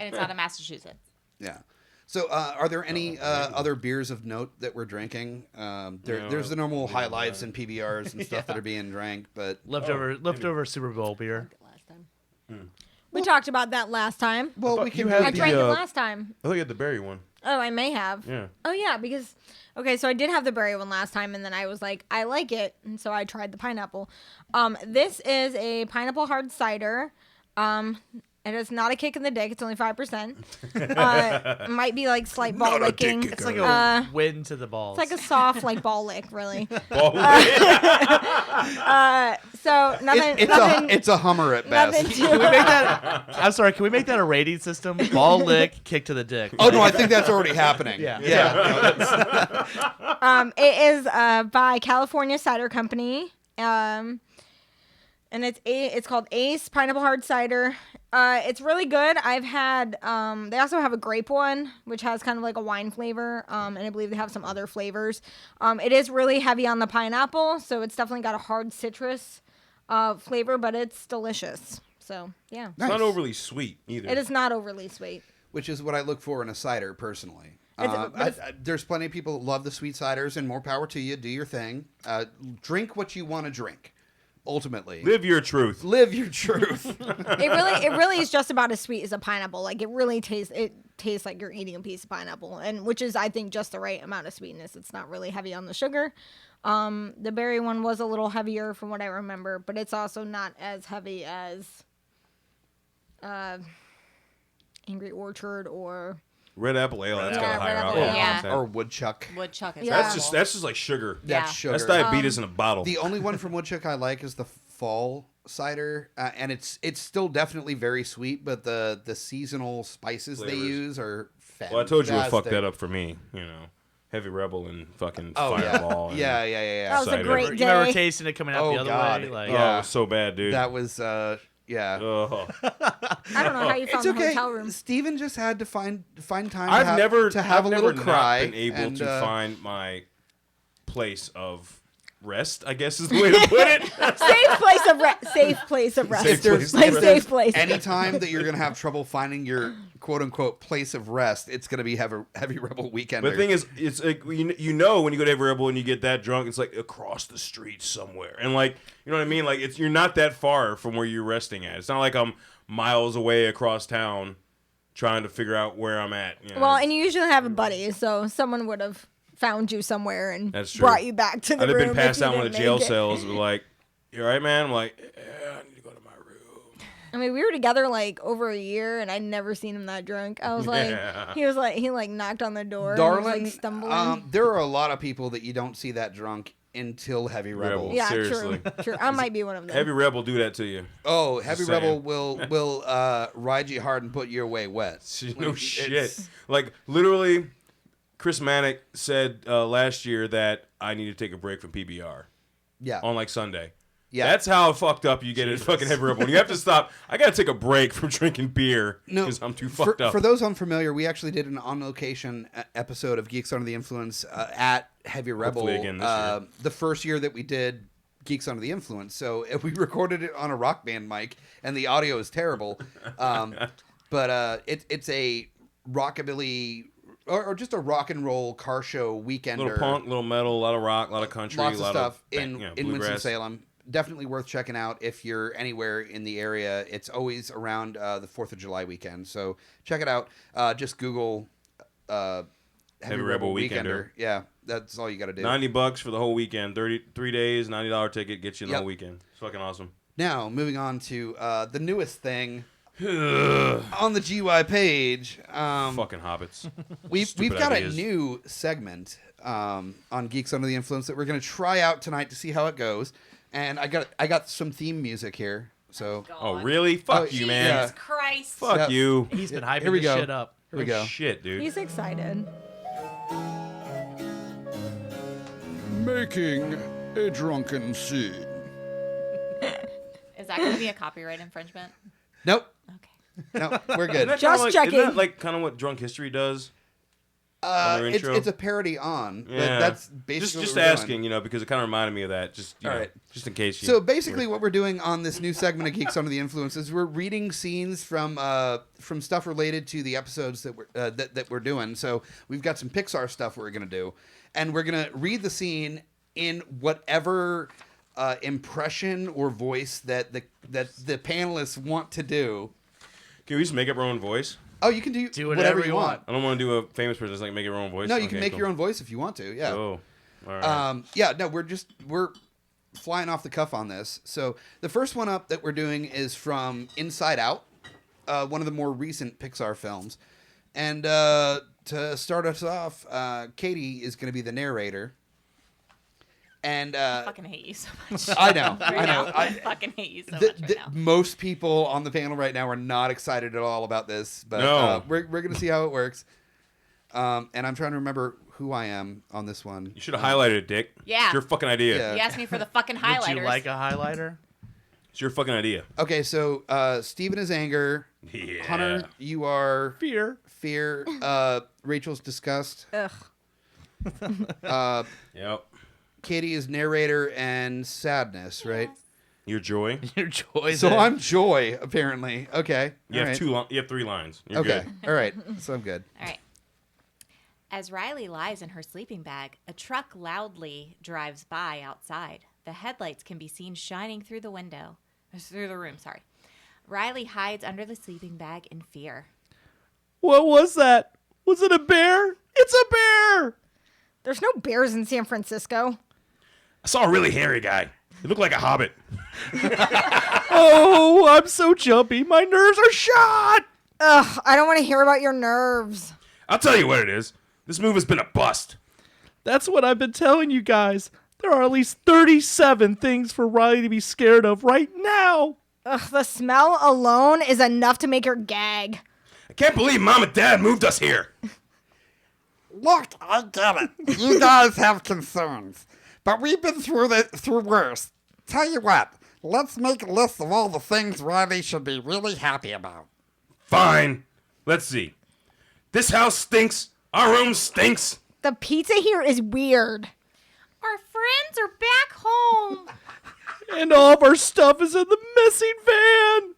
it's out of Massachusetts. Yeah. So, are there any other beers of note that we're drinking? There's the normal High Lifes and PBRs and stuff that are being drank, but Leftover Super Bowl beer. Last time. We talked about that last time. well, we you can. had I the, drank it last time. I thought you had the berry one. Oh, I may have. Yeah. Oh, yeah, because... Okay, so I did have the berry one last time, and then I was like, I like it, and so I tried the pineapple. This is a pineapple hard cider. It is not a kick in the dick. It's only 5%. It might be like slight ball licking. It's like a wind to the balls. It's like a soft like ball lick, really. Ball So nothing. It's a Hummer at best. Nothing Can we too. make that? I'm sorry. Can we make that a rating system? Ball lick, kick to the dick. Oh no, I think that's already happening. Yeah. It is by California Cider Company. And it's called Ace Pineapple Hard Cider. It's really good. I've had they also have a grape one, which has kind of like a wine flavor. And I believe they have some other flavors. It is really heavy on the pineapple, so it's definitely got a hard citrus flavor, but it's delicious. So yeah, It's not overly sweet either. it is not overly sweet. Which is what I look for in a cider, personally. There's plenty of people that love the sweet ciders, and more power to you. Do your thing. Drink what you want to drink. Ultimately, Live your truth. live your truth. It really is just about as sweet as a pineapple. Like it really tastes. It taste like you're eating a piece of pineapple, and which is, I think, just the right amount of sweetness. It's not really heavy on the sugar. The berry one was a little heavier from what I remember, but it's also not as heavy as Angry Orchard or Red Apple Ale. That's got Yeah, a higher Red Apple alcohol Ale. Yeah. content. Or woodchuck. Woodchuck is Yeah. awful. That's just like sugar. Yeah. That's sugar. That's diabetes in a bottle. The only one from woodchuck I like is the fall cider, and it's still definitely very sweet, but the seasonal spices they Flavors. use are fantastic. Well, I told you what fucked that up for me. Heavy Rebel and fucking Oh Fireball. and- yeah. That was a Cider. great You remember day. tasting it coming out Oh, the other God. way? Like, Oh, it was so bad, dude. That was yeah. Oh. I don't know how you found It's the okay. hotel room. Steven just had to find time. I've to have, never to have I've a never little cry. not been able and, to find my place of rest, I guess is the way to put it. Safe place of rest. Safe place of rest. Safe If there's, place. Like if safe there's place. any time that you're gonna have trouble finding your quote unquote place of rest, it's gonna be Heavy Rebel Weekend. But the thing is, it's like you know when you go to Heavy Rebel and you get that drunk, it's like across the street somewhere, and like you know what I mean. Like you're not that far from where you're resting at. It's not like I'm miles away across town trying to figure out where I'm at. You know? Well, and you usually have a buddy, so someone would have found you somewhere and That's true. brought you back to the I'd have room. been passed if you out in one of the didn't jail make it. cells, and be like, "You all right, man?" I'm like, "Yeah, I need to go to my room." I mean, we were together like over a year, and I'd never seen him that drunk. I was like, Yeah. he knocked on the door, and Darling, he was, like stumbling. there are a lot of people that you don't see that drunk until Heavy Rebel. Rebel. Yeah, seriously. true. I might be one of them. Heavy Rebel do that to you. Oh, Heavy Just Rebel saying. will ride you hard and put you away wet. No Like, shit. it's- Like literally, Chris Manick said last year that I need to take a break from PBR Yeah. on like Sunday. Yeah. That's how fucked up you get at fucking Heavy Rebel. You have to stop. I gotta take a break from drinking beer because I'm too fucked up. For those unfamiliar, we actually did an on-location episode of Geeks Under the Influence at Heavy Rebel. Hopefully again this year. The first year that we did Geeks Under the Influence. So we recorded it on a Rock Band mic, and the audio is terrible. But it's a rockabilly or just a rock and roll car show weekender. Little punk, little metal, a lot of rock, a lot of country, Lots a of lot stuff of in bluegrass. Winston-Salem. Definitely worth checking out if you're anywhere in the area. It's always around the 4th of July weekend. So check it out. Just Google Heavy Rebel Weekender. Yeah, that's all you got to do. $90 for the whole weekend. 33 days, $90 ticket gets you the Yep. whole weekend. It's fucking awesome. Now, moving on to the newest thing on the GY page. Fucking hobbits. We've Stupid got ideas. a new segment on Geeks Under the Influence that we're going to try out tonight to see how it goes. And I got some theme music here. So Oh, really? Fuck Oh, you, yeah. man. Jesus Christ. Fuck Yeah. you. He's been hyping Here we this go. shit up. here we go. Shit, dude. He's excited. Making a drunken scene. Is that going to be a copyright infringement? Nope. Okay. No, we're Isn't good. that Just kinda like, checking. Isn't that like kind of what Drunk History does? on their intro? It's a parody on. Yeah. That's basically just what we're asking, doing. because it kind of reminded me of that. Just All know, right. just in case. So basically, what we're doing on this new segment of Geeks Under the Influence is we're reading scenes from stuff related to the episodes that we're doing. So we've got some Pixar stuff we're gonna do, and we're gonna read the scene in whatever impression or voice that the panelists want to do. Can we just make up our own voice? Oh, you can do whatever you want. I don't want to do a famous person. Just like make your own voice. No, you can Okay, make cool. your own voice if you want to. Yeah. Oh, all right. Yeah, no, we're flying off the cuff on this. So the first one up that we're doing is from Inside Out, one of the more recent Pixar films. And to start us off, Katie is going to be the narrator. And I fucking hate you so much. I know. I fucking hate you so much right now. Most people on the panel right now are not excited at all about this, but No. we're going to see how it works. And I'm trying to remember who I am on this one. You should have highlighted it, Dick. Yeah. It's your fucking idea. Yeah. You asked me for the fucking highlighters. Would you like a highlighter? It's your fucking idea. Okay, so Steven is anger. Yeah. Hunter, you are Fear. fear. Rachel's disgust. Ugh. Yep. Katie is narrator and sadness, right? Your joy. Your joy. So I'm joy, apparently. Okay. You all have right. You have 3 lines. You're Okay. good. All right. So I'm good. All right. As Riley lies in her sleeping bag, a truck loudly drives by outside. The headlights can be seen shining through the room. Riley hides under the sleeping bag in fear. What was that? Was it a bear? It's a bear! There's no bears in San Francisco. I saw a really hairy guy. He looked like a hobbit. Oh, I'm so jumpy. My nerves are shot. Ugh, I don't want to hear about your nerves. I'll tell you what it is. This move has been a bust. That's what I've been telling you guys. There are at least 37 things for Riley to be scared of right now. Ugh, the smell alone is enough to make her gag. I can't believe Mom and Dad moved us here. Look, I get it. You guys have concerns. But we've been through worse. Tell you what, let's make a list of all the things Riley should be really happy about. Fine. Let's see. This house stinks. Our room stinks. The pizza here is weird. Our friends are back home. And all of our stuff is in the missing van.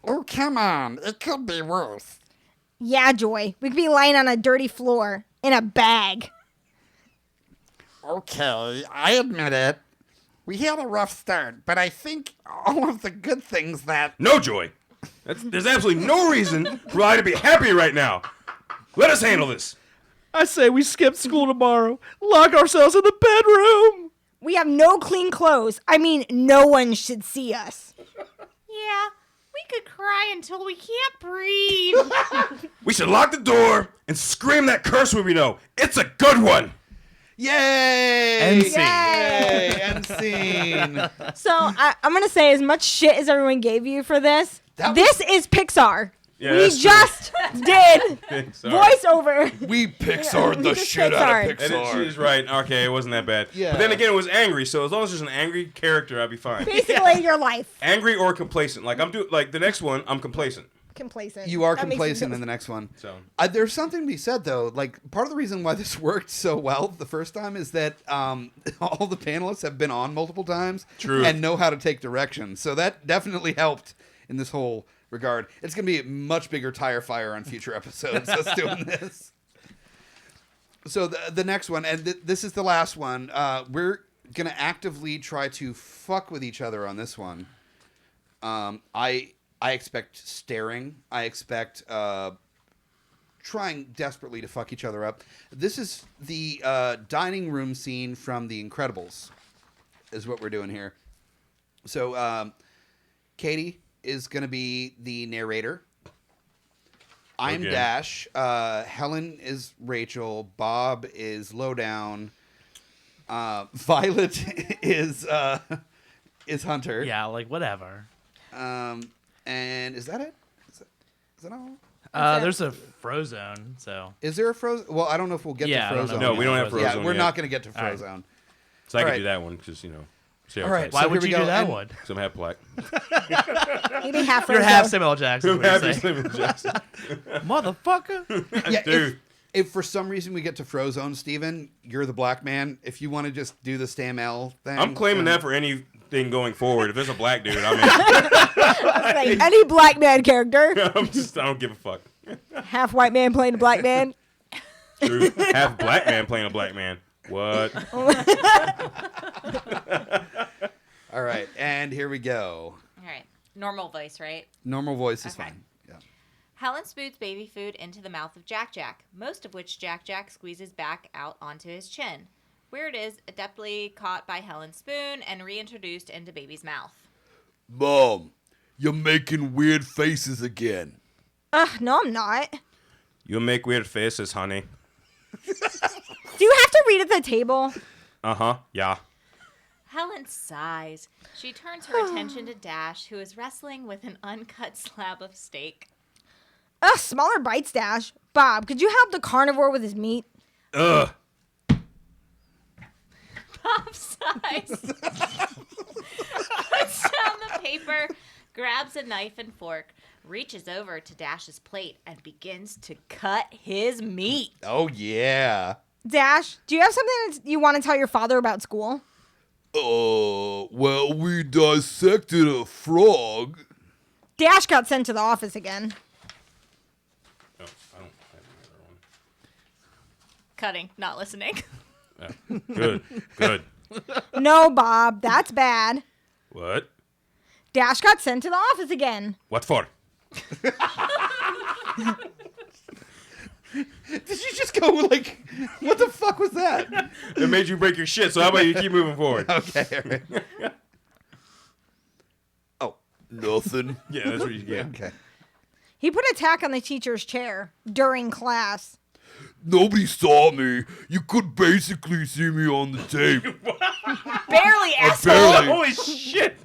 Oh, come on. It could be worse. Yeah, Joy. We could be lying on a dirty floor in a bag. Okay, I admit it. We had a rough start, but I think all of the good things that... No, Joy. There's absolutely no reason for I to be happy right now. Let us handle this. I say we skip school tomorrow. Lock ourselves in the bedroom. We have no clean clothes. I mean, no one should see us. Yeah, we could cry until we can't breathe. We should lock the door and scream that curse word we know. It's a good one. Yay! End scene. Yay! End scene. So I'm going to say as much shit as everyone gave you for this, this is Pixar. Yeah, we that's true. just did Pixar. voiceover. We Pixar'd the we just shit out of Pixar'd. And Pixar. she's right. Okay, it wasn't that bad. Yeah. But then again, it was angry. So as long as there's an angry character, I'd be fine. Basically, your life. Angry or complacent. Like the next one, I'm complacent. Complacent. You are That makes complacent sense. in the next one. So There's something to be said, though. Like, part of the reason why this worked so well the first time is that all the panelists have been on multiple times True. and know how to take direction. So that definitely helped in this whole regard. It's going to be a much bigger tire fire on future episodes, us doing this. So the next one, and this is the last one, we're going to actively try to fuck with each other on this one. I expect staring. I expect trying desperately to fuck each other up. This is the dining room scene from The Incredibles, is what we're doing here. So Katie is going to be the narrator. I'm Okay. Dash. Helen is Rachel. Bob is Lowdown. Violet is Hunter. Yeah, like whatever. And is that it? Is that all? There's a Frozone, so. Is there a Frozone? Well, I don't know if we'll get Yeah, I to don't Frozone. know. No, we don't have Yeah, Frozone we're yet. not going to get to All right. Frozone. I All can right. do that one because All right. Why so would here you we do go. that And one? So I'm half black. Maybe half You're Frozo. half Samuel L. Jackson. I'm what half you say. Samuel Jackson. Motherfucker. Yeah, Dude. if for some reason we get to Frozone, Steven, you're the black man. If you want to just do the Stam L thing. I'm claiming then- that for anything going forward. If there's a black dude, I'm Like, any black man character, in. I don't give a fuck. half white man playing a black man. True. Half black man playing a black man. What? All right, and here we go. All right. Normal voice, right? Normal voice is Okay. fine. Yeah. Helen spoots baby food into the mouth of Jack Jack, most of which Jack Jack squeezes back out onto his chin. Where it is adeptly caught by Helen's spoon and reintroduced into baby's mouth. Mom, you're making weird faces again. No, I'm not. You make weird faces, honey. Do you have to read at the table? Yeah. Helen sighs. She turns her attention to Dash, who is wrestling with an uncut slab of steak. Smaller bites, Dash. Bob, could you help the carnivore with his meat? Ugh. Bob sighs. Puts down the paper, grabs a knife and fork, reaches over to Dash's plate, and begins to cut his meat. Oh yeah. Dash, do you have something that you want to tell your father about school? Well, we dissected a frog. Dash got sent to the office again. Oh, I don't have another one. Cutting, not listening. Good. Good. No, Bob, that's bad. What? Dash got sent to the office again. What for? Did you just go like, what the fuck was that? It made you break your shit, so how about you keep moving forward? Okay, all right. Oh, Nothing. Yeah, that's what you get. okay. He put a tack on the teacher's chair during class. Nobody saw me. You could basically see me on the tape. Barely, asshole. Barely. Holy shit!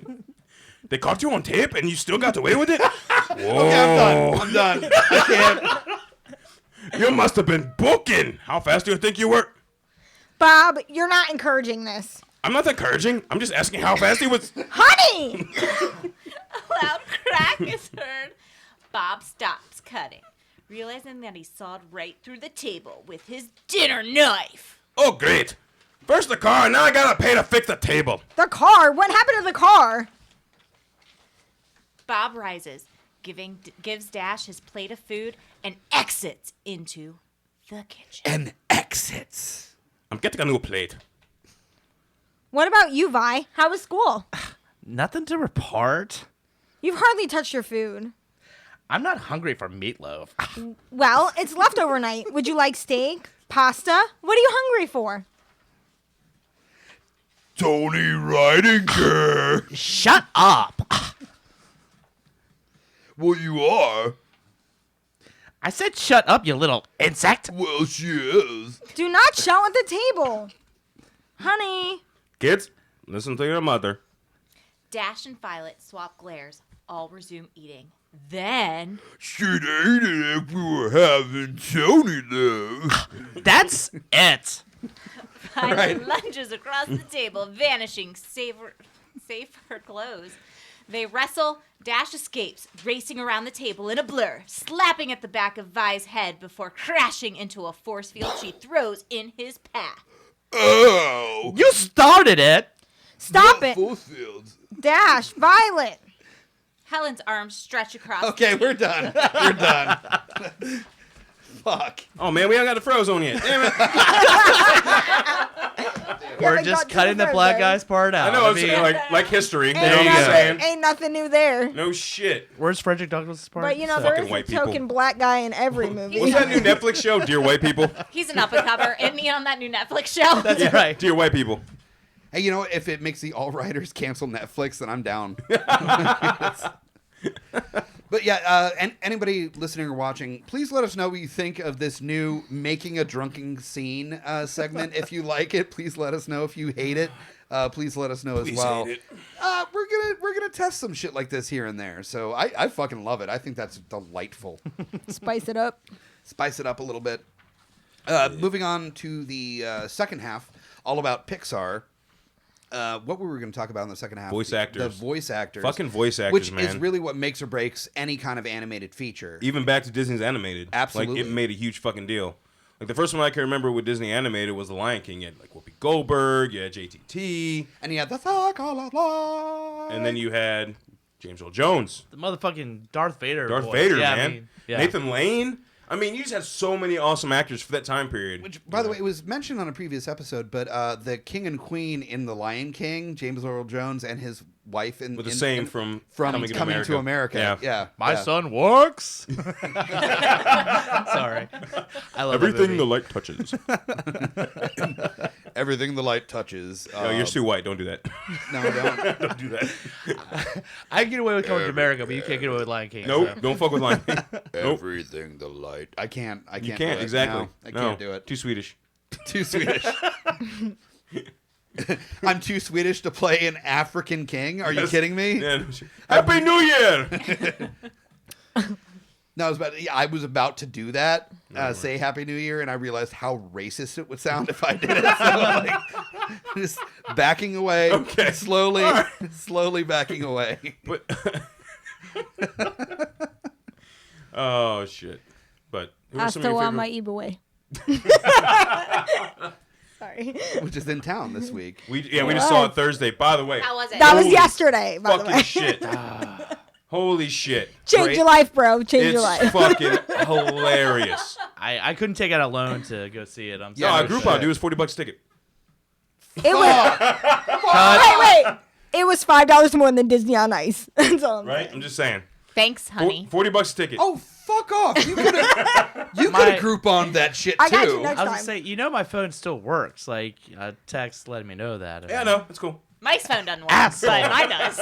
They caught you on tape and you still got away with it? Whoa. Okay, I'm done. I can't. You must have been booking. How fast do you think you were? Bob, you're not encouraging this. I'm not encouraging. I'm just asking how fast he was. Honey! A loud crack is heard. Bob stops cutting, realizing that he sawed right through the table with his dinner knife. Oh, great. First the car, and now I gotta pay to fix the table. The car? What happened to the car? Bob rises, gives Dash his plate of food, and exits into the kitchen. And exits. I'm getting a new plate. What about you, Vi? How was school? Nothing to report. You've hardly touched your food. I'm not hungry for meatloaf. Well, it's leftover night. Would you like steak? Pasta? What are you hungry for? Tony Ridinger. Shut up. Well, you are. I said shut up, you little insect. Well, she is. Do not shout at the table. Honey. Kids, listen to your mother. Dash and Violet swap glares, all resume eating. Then She'd eat it if we were having Tony there. That's it. Violet lunges across the table, vanishing, save her clothes. They wrestle. Dash escapes, racing around the table in a blur, slapping at the back of Vi's head before crashing into a force field she throws in his path. Oh. You started it. Stop it. Force fields. Dash. Violet. Helen's arms stretch across. Okay, we're done. We're done. Fuck. Oh, man, we haven't got the Frozone yet. Damn it. We're Haven't just got to cutting the the black birthday. guy's part out. I know, I it's mean, like history. You know There what you I'm go. saying? Ain't nothing new there. No shit. Where's Frederick Douglass' part? But, you know, there Fucking is a white people. token black guy in every movie. What's that new Netflix show, Dear White People? He's an up-and-comer. Isn't he on that new Netflix show? That's right. Dear White People. Hey, you know, if it makes the all-writers cancel Netflix, then I'm down. But yeah, and anybody listening or watching, please let us know what you think of this new Making a Drunken Scene segment. If you like it, please let us know. If you hate it, please let us know as well. hate it. We're gonna test some shit like this here and there. So I fucking love it. I think that's delightful. Spice it up. Spice it up a little bit. Moving on to the second half, all about Pixar. What were we going to talk about in the second half? Voice actors. The voice actors. Fucking voice actors, which man. is really what makes or breaks any kind of animated feature. Even back to Disney's animated. Absolutely. Like, it made a huge fucking deal. Like, the first one I can remember with Disney animated was The Lion King. You had, like, Whoopi Goldberg, you had JTT. And you had the Thug all along. And then you had James Earl Jones. The motherfucking Darth Vader. Darth voice. Vader, Yeah, man. I mean, yeah. Nathan Lane. I mean, you just had so many awesome actors for that time period. Which, by the way, it was mentioned on a previous episode, but the king and queen in The Lion King, James Earl Jones and his wife, With the same from Coming to America. Yeah. My yeah. son works. Sorry. I love Everything the that movie. light touches. Everything the light touches. No, you're too white. Don't do that. No, don't. Don't do that. I can get away with Coming to America, but you can't get away with Lion King. Nope. so. Don't fuck with Lion King. Nope. Everything the light. I can't. You do can't. it. Exactly. No, I can't do it. Too Swedish. Too Swedish. I'm too Swedish to play an African king. Are you kidding me? Yeah, no shit. Happy New Year! No, I was about to do that, say Happy New Year, and I realized how racist it would sound if I did it. So, like, just backing away, Okay. slowly, All right. slowly backing away. But oh shit! But who are some of Hasta your wa favorite- my Sorry. Which is in town this week. We just saw it Thursday. By the way, How was it? That was Holy yesterday, by the fucking way. shit! Holy shit! Change Great. your life, bro. Change It's your life. fucking hilarious. I couldn't take out a loan to go see it. I'm Yeah, sorry. a Groupon, dude, it was $40 a ticket. It was. Wait. It was $5 more than Disney on Ice. That's all I'm Right? saying. I'm just saying. Thanks, honey. $40 a ticket. Oh, fuck off! You could have Groupon that shit too. I got you next I was gonna time. say, my phone still works. Like, text letting me know that. Yeah, no, it's cool. Mike's phone doesn't work, but mine does.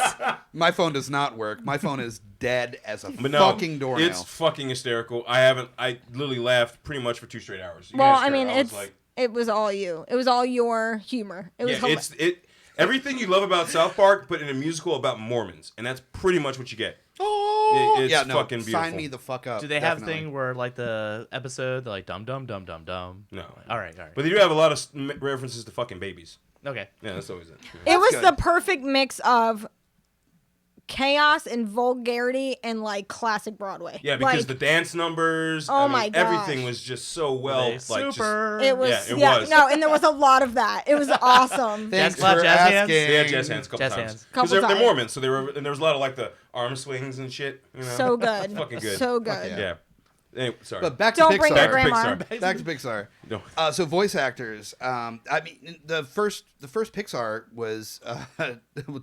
My phone does not work. My phone is dead as a But no, fucking doornail. it's fucking hysterical. I literally laughed pretty much for 2 straight hours. You Well, guys I heard, mean, was like, it was all you. It was all your humor. It was everything you love about South Park, but in a musical about Mormons, and that's pretty much what you get. It's fucking beautiful. Sign me the fuck up. Do they have definitely. a thing where like the episode, they're like dum dum dum dum dum? No. All right. But they do have a lot of references to fucking babies. Okay. Yeah, that's always it. It was good. the perfect mix of chaos and vulgarity and like classic Broadway. Yeah, because like, the dance numbers, Oh my gosh. everything was just so well, They like super. it was Yeah, it was. no, and there was a lot of that. It was awesome. Thanks Jazz- for jazz hands? asking. They had jazz hands a couple Jazz times. hands. Because Couple they're times. Mormons, so and there was a lot of like the arm swings and shit. You know? So good. Fucking good. So good. Yeah. Anyway, sorry. But back to Don't Pixar. bring Back your to grandma. Pixar. Back to Pixar. No. So voice actors. I mean, the first Pixar was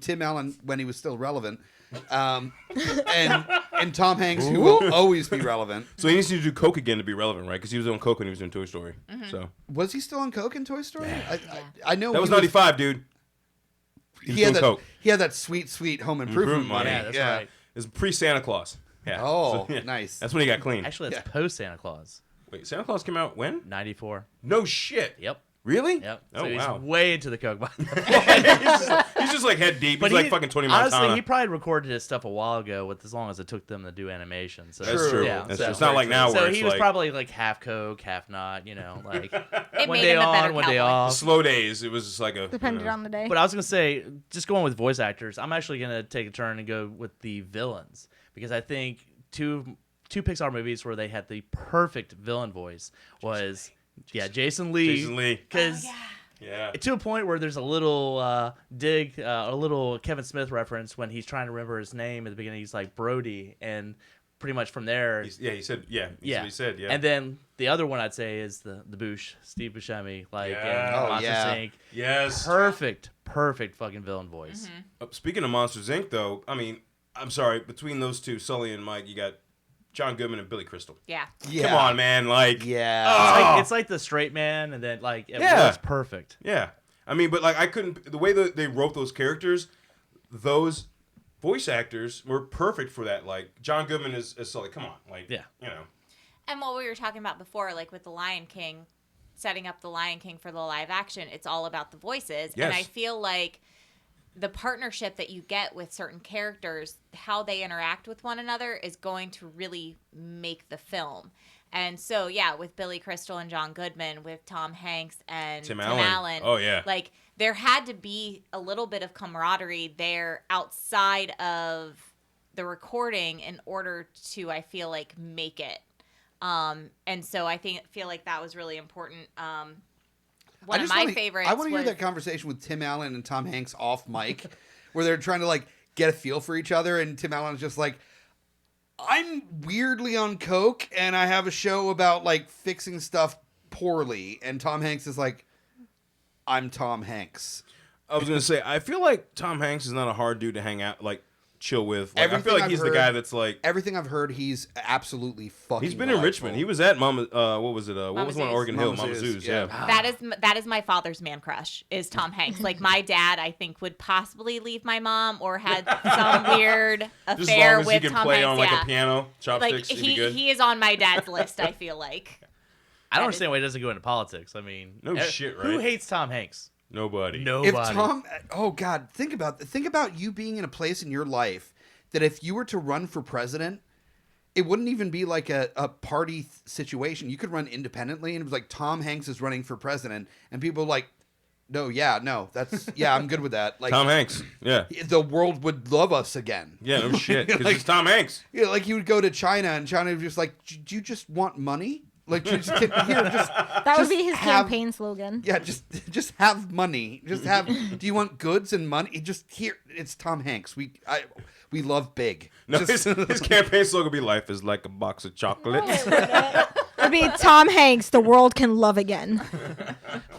Tim Allen when he was still relevant, and Tom Hanks, who will always be relevant. So he needs to do Coke again to be relevant, right? Because he was on Coke when he was doing Toy Story. So Was he still on Coke in Toy Story? I know that was he 95, dude. He had doing that. Coke. He had that sweet home improvement money. Yeah, that's right. It's pre Santa Claus. Yeah. Oh, So, yeah. nice. That's when he got clean. Actually, that's Yeah. post Santa Claus. Wait, Santa Claus came out when? 94. No shit. Yep. Really? Yep. Oh, So he's wow. way into the coke. He's just like head deep. He's like fucking Tony Montana. Honestly, he probably recorded his stuff a while ago, with as long as it took them to do animation. So That's true. Yeah, That's so, true. It's not like now so where he it's was like probably like half coke, half not. Like It one made day him a better on, one day cowboy. off. slow days. It was just like a Depended on the day. But I was gonna say, just going with voice actors, I'm actually gonna take a turn and go with the villains, because I think two Pixar movies where they had the perfect villain voice was Jason Lee. Jason Lee. Because Yeah. to a point where there's a little a little Kevin Smith reference when he's trying to remember his name at the beginning. He's like Brody, and pretty much from there. He said, yeah. That's what he said, yeah. And then the other one I'd say is the Boosh, Steve Buscemi, like Yeah. in Oh, Monsters yeah. Inc. Yes. Perfect fucking villain voice. Speaking of Monsters Inc., though, I mean, I'm sorry, between those two, Sully and Mike, you got John Goodman and Billy Crystal. Yeah. Come on, man. Like, Yeah. It's like the straight man, and then like it Yeah. was perfect. Yeah. I mean, but like I couldn't, the way that they wrote those characters, those voice actors were perfect for that. Like, John Goodman is Sully. Come on. Like, you know. And what we were talking about before, like with the Lion King, setting up the Lion King for the live action, it's all about the voices. Yes. And I feel like the partnership that you get with certain characters, how they interact with one another, is going to really make the film. And so, yeah, with Billy Crystal and John Goodman, with Tom Hanks and Tim Allen. Oh, yeah. Like, there had to be a little bit of camaraderie there outside of the recording in order to, I feel like, make it. And so I feel like that was really important. One of my favorites. I want to hear was- that conversation with Tim Allen and Tom Hanks off mic, where they're trying to like get a feel for each other, and Tim Allen's just like, I'm weirdly on coke, and I have a show about like fixing stuff poorly, and Tom Hanks is like, I'm Tom Hanks. I was gonna say, I feel like Tom Hanks is not a hard dude to hang out, like chill with. Like, I Everything feel like I've he's heard- the guy that's like. Everything I've heard, he's absolutely fucking. He's been in delightful. Richmond. He was at Mama. What was it? What was one on Zoo's. Oregon Hill? Mama Mama Zoo's, Zoo's. yeah. Yeah. That is my father's man crush, is Tom Hanks. Like, my dad, I think, would possibly leave my mom or had some weird Just as affair long as with he can Tom play Hanks. on like yeah. a piano, chopsticks, Like, he'd be good. he is on my dad's list, I feel like. I don't understand why he doesn't go into politics. I mean, No shit, Who right? hates Tom Hanks? Nobody. Nobody. If Tom, oh God, think about you being in a place in your life that if you were to run for president, it wouldn't even be like a party situation. You could run independently, and it was like Tom Hanks is running for president, and people are like, no, that's I'm good with that. Like Tom Hanks. Yeah. the world would love us again. Yeah. No shit. Because Like- it's Tom Hanks. Yeah, like he would go to China, and China would just like, do you just want money? Like, you just here, just that would just be his have- campaign slogan. Yeah, just have money. Just have. Do you want goods and money? Just here. It's Tom Hanks. We love big. No, Just- his campaign slogan would be "Life is like a box of chocolates." It'd be Tom Hanks, the world can love again.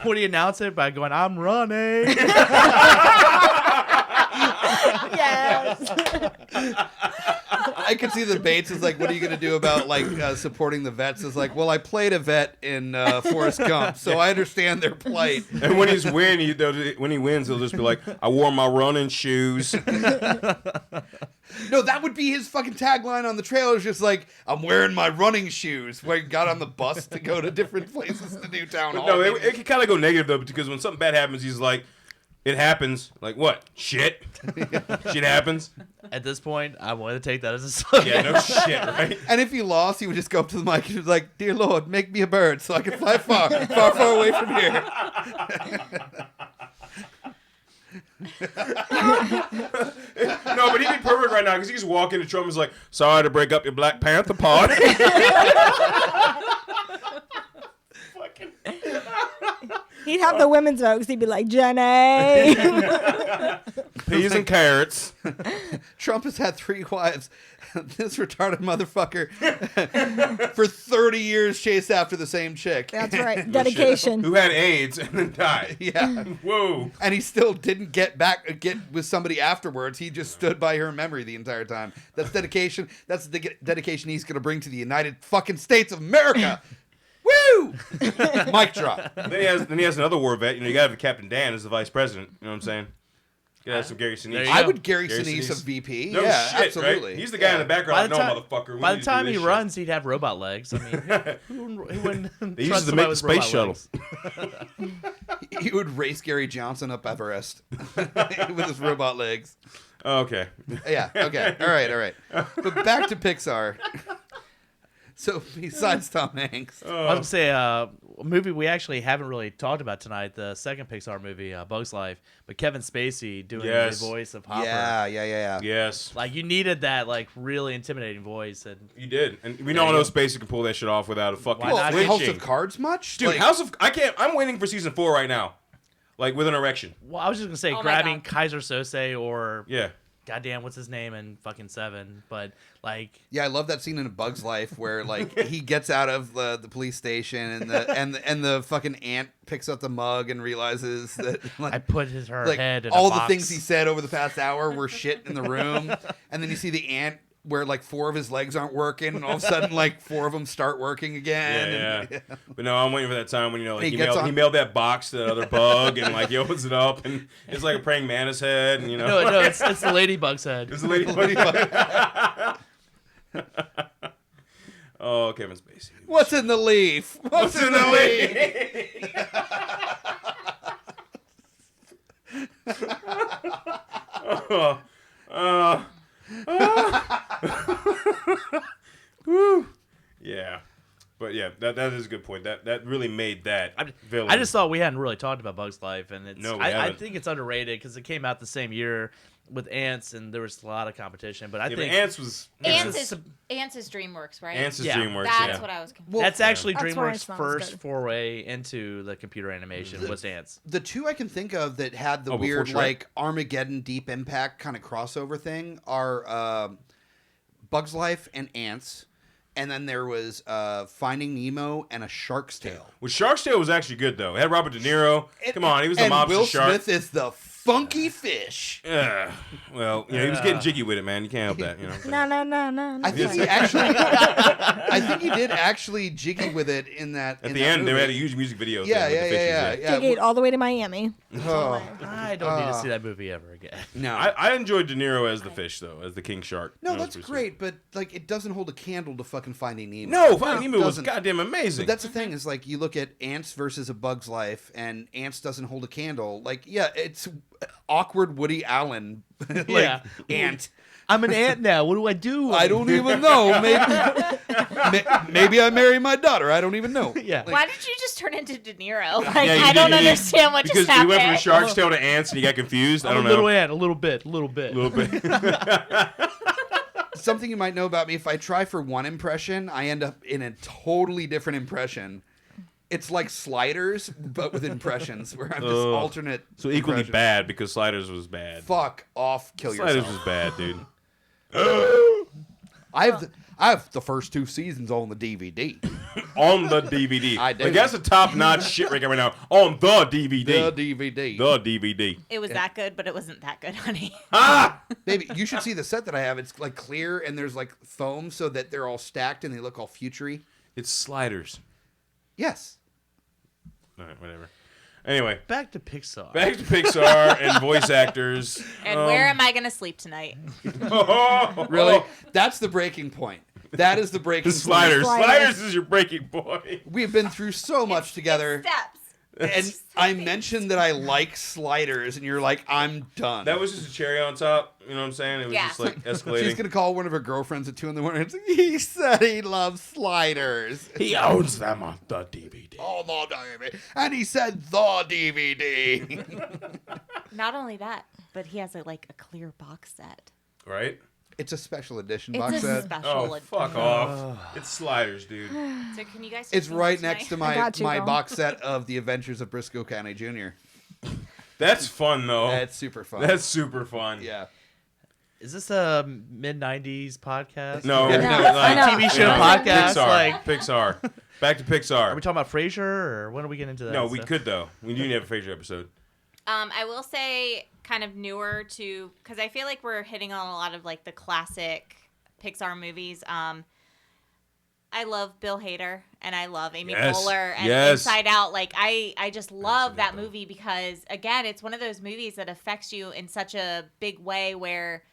What do you announce it by going, "I'm running"? Yes. I could see the baits is like, what are you going to do about like supporting the vets? Is like, well, I played a vet in Forrest Gump, so I understand their plight. And when he wins, he'll just be like, I wore my running shoes. No, that would be his fucking tagline on the trailer. Is just like, I'm wearing my running shoes. Where he got on the bus to go to different places to do town hall. No, it can kind of go negative though, because when something bad happens, he's like, it happens. Like what? Shit. Shit happens. At this point, I want to take that as a sign. Yeah, no shit, right? And if he lost, he would just go up to the mic and be like, "Dear Lord, make me a bird so I can fly far, far, far away from here." No, but he'd be perfect right now because he just walk into Trump and is like, sorry to break up your Black Panther party. He'd have the women's votes. He'd be like, Jenny. Peas and carrots. Trump has had 3 wives. This retarded motherfucker for 30 years chased after the same chick. That's right. Dedication. Who had AIDS and then died. Yeah. Whoa. And he still didn't get with somebody afterwards. He just stood by her memory the entire time. That's dedication. That's the dedication he's going to bring to the United fucking States of America. Woo! Mic drop. Then he has another war vet. You know, you got to have Captain Dan as the vice president. You know what I'm saying? You got to have some Gary Sinise. I would Gary Sinise of VP. No yeah, shit, absolutely. Right? He's the guy in the background. Motherfucker. By the time he runs, he'd have robot legs. I mean, who wouldn't they used to make the space shuttle. He would race Gary Johnson up Everest with his robot legs. Okay. Yeah. Okay. All right. But back to Pixar. So besides Tom Hanks, I was gonna say a movie we actually haven't really talked about tonight, the second Pixar movie, Bug's Life, but Kevin Spacey doing the voice of Hopper. Yeah. Yes. Like you needed that like really intimidating voice, and you did, and we all know Spacey can pull that shit off without a fucking flinching. House of Cards much, dude. I'm waiting for season 4 right now, like with an erection. Well, I was just gonna say grabbing Kaiser Sose or goddamn, what's his name in fucking 7? But like, yeah, I love that scene in A Bug's Life where like he gets out of the police station and the fucking ant picks up the mug and realizes that like, I put her head in all a box. the things he said over the past hour were shit in the room, and then you see the ant where like 4 of his legs aren't working, and all of a sudden like 4 of them start working again. Yeah. But no, I'm waiting for that time when he mailed that box to that other bug, and like he opens it up, and it's like a praying mantis head, and No, it's the ladybug's head. It's the ladybug. Oh, Kevin Spacey. What's in the leaf? What's in the leaf? Woo. Yeah. But yeah, that is a good point. That really made that villain. I just thought we hadn't really talked about Bug's Life, and I haven't. think it's underrated because it came out the same year with Ants, and there was a lot of competition. But I think Ants was Ants is DreamWorks, right? Ants is DreamWorks. That's what I was. That's actually That's DreamWorks' first foray into the computer animation was Ants. The 2 I can think of that had the weird like Armageddon Deep Impact kind of crossover thing are Bug's Life and Ants. And then there was Finding Nemo and A Shark's Tale. Well, Shark's Tale was actually good, though. It had Robert De Niro. Come on, he was the mobster Will shark. Smith is the funky fish. Well, he was getting jiggy with it, man. You can't help that, No. I think he actually, I think he did actually jiggy with it in that. At the end, they had a huge music video. Yeah. Jiggy all the way to Miami. Oh. I don't need to see that movie ever again. No, I enjoyed De Niro as the fish, though, as the king shark. No, that's great, but like it doesn't hold a candle to fucking Finding Nemo. No, Finding Nemo was goddamn amazing. But that's the thing is like you look at Ants versus A Bug's Life, and Ants doesn't hold a candle. Like it's awkward Woody Allen like ant. I'm an ant now. What do I do? I don't even know. Maybe I marry my daughter. I don't even know. Yeah. Why did you just turn into De Niro? Like, I don't understand what just Because happened. he went from a shark's tail to ants and he got confused. I don't know. A little ant, a little bit. Something you might know about me, if I try for one impression, I end up in a totally different impression. It's like Sliders, but with impressions, where I'm just alternate. So equally bad because Sliders was bad. Fuck off, kill yourself. Sliders was bad, dude. I I have the first 2 seasons on the DVD. On the DVD. I do. Like, that's a top-notch shit right now. On the DVD. The DVD. The DVD. It was that good, but it wasn't that good, honey. Ah! Baby, you should see the set that I have. It's like clear and there's like foam so that they're all stacked and they look all futury. It's sliders. Yes. All right, whatever. Anyway, Back to Pixar. back to Pixar and voice actors. And where am I going to sleep tonight? Really? That's the breaking point. That is the breaking The sliders. point. Sliders is your breaking point. We've been through so much together. Steps. And I mentioned that I like sliders, and you're like, I'm done. That was just a cherry on top. You know what I'm saying? It was just like escalating. She's going to call one of her girlfriends at 2 in the morning and say, he said he loves sliders. He owns them on the DVD. Oh, the DVD. And he said the DVD. Not only that, but he has a clear box set. Right? It's a special edition It's box a set. special Oh, edition. fuck off. It's sliders, dude. So can you guys? It's see right that next to tonight? I got you, my girl. box set of The Adventures of Briscoe County Jr. That's fun, though. That's super fun. That's super fun. Yeah. Is this a mid-90s podcast? No, I know. TV show No, podcast? Pixar. Like, Pixar. Back to Pixar. are we talking about Frasier, or when are we getting into that? No, we stuff? could, though. We do need to have a Frasier episode. I will say kind of newer to, because I feel like we're hitting on a lot of the classic Pixar movies. I love Bill Hader and I love Amy Yes. Poehler and Yes. Inside Out. I just love that movie because, again, it's one of those movies that affects you in such a big way where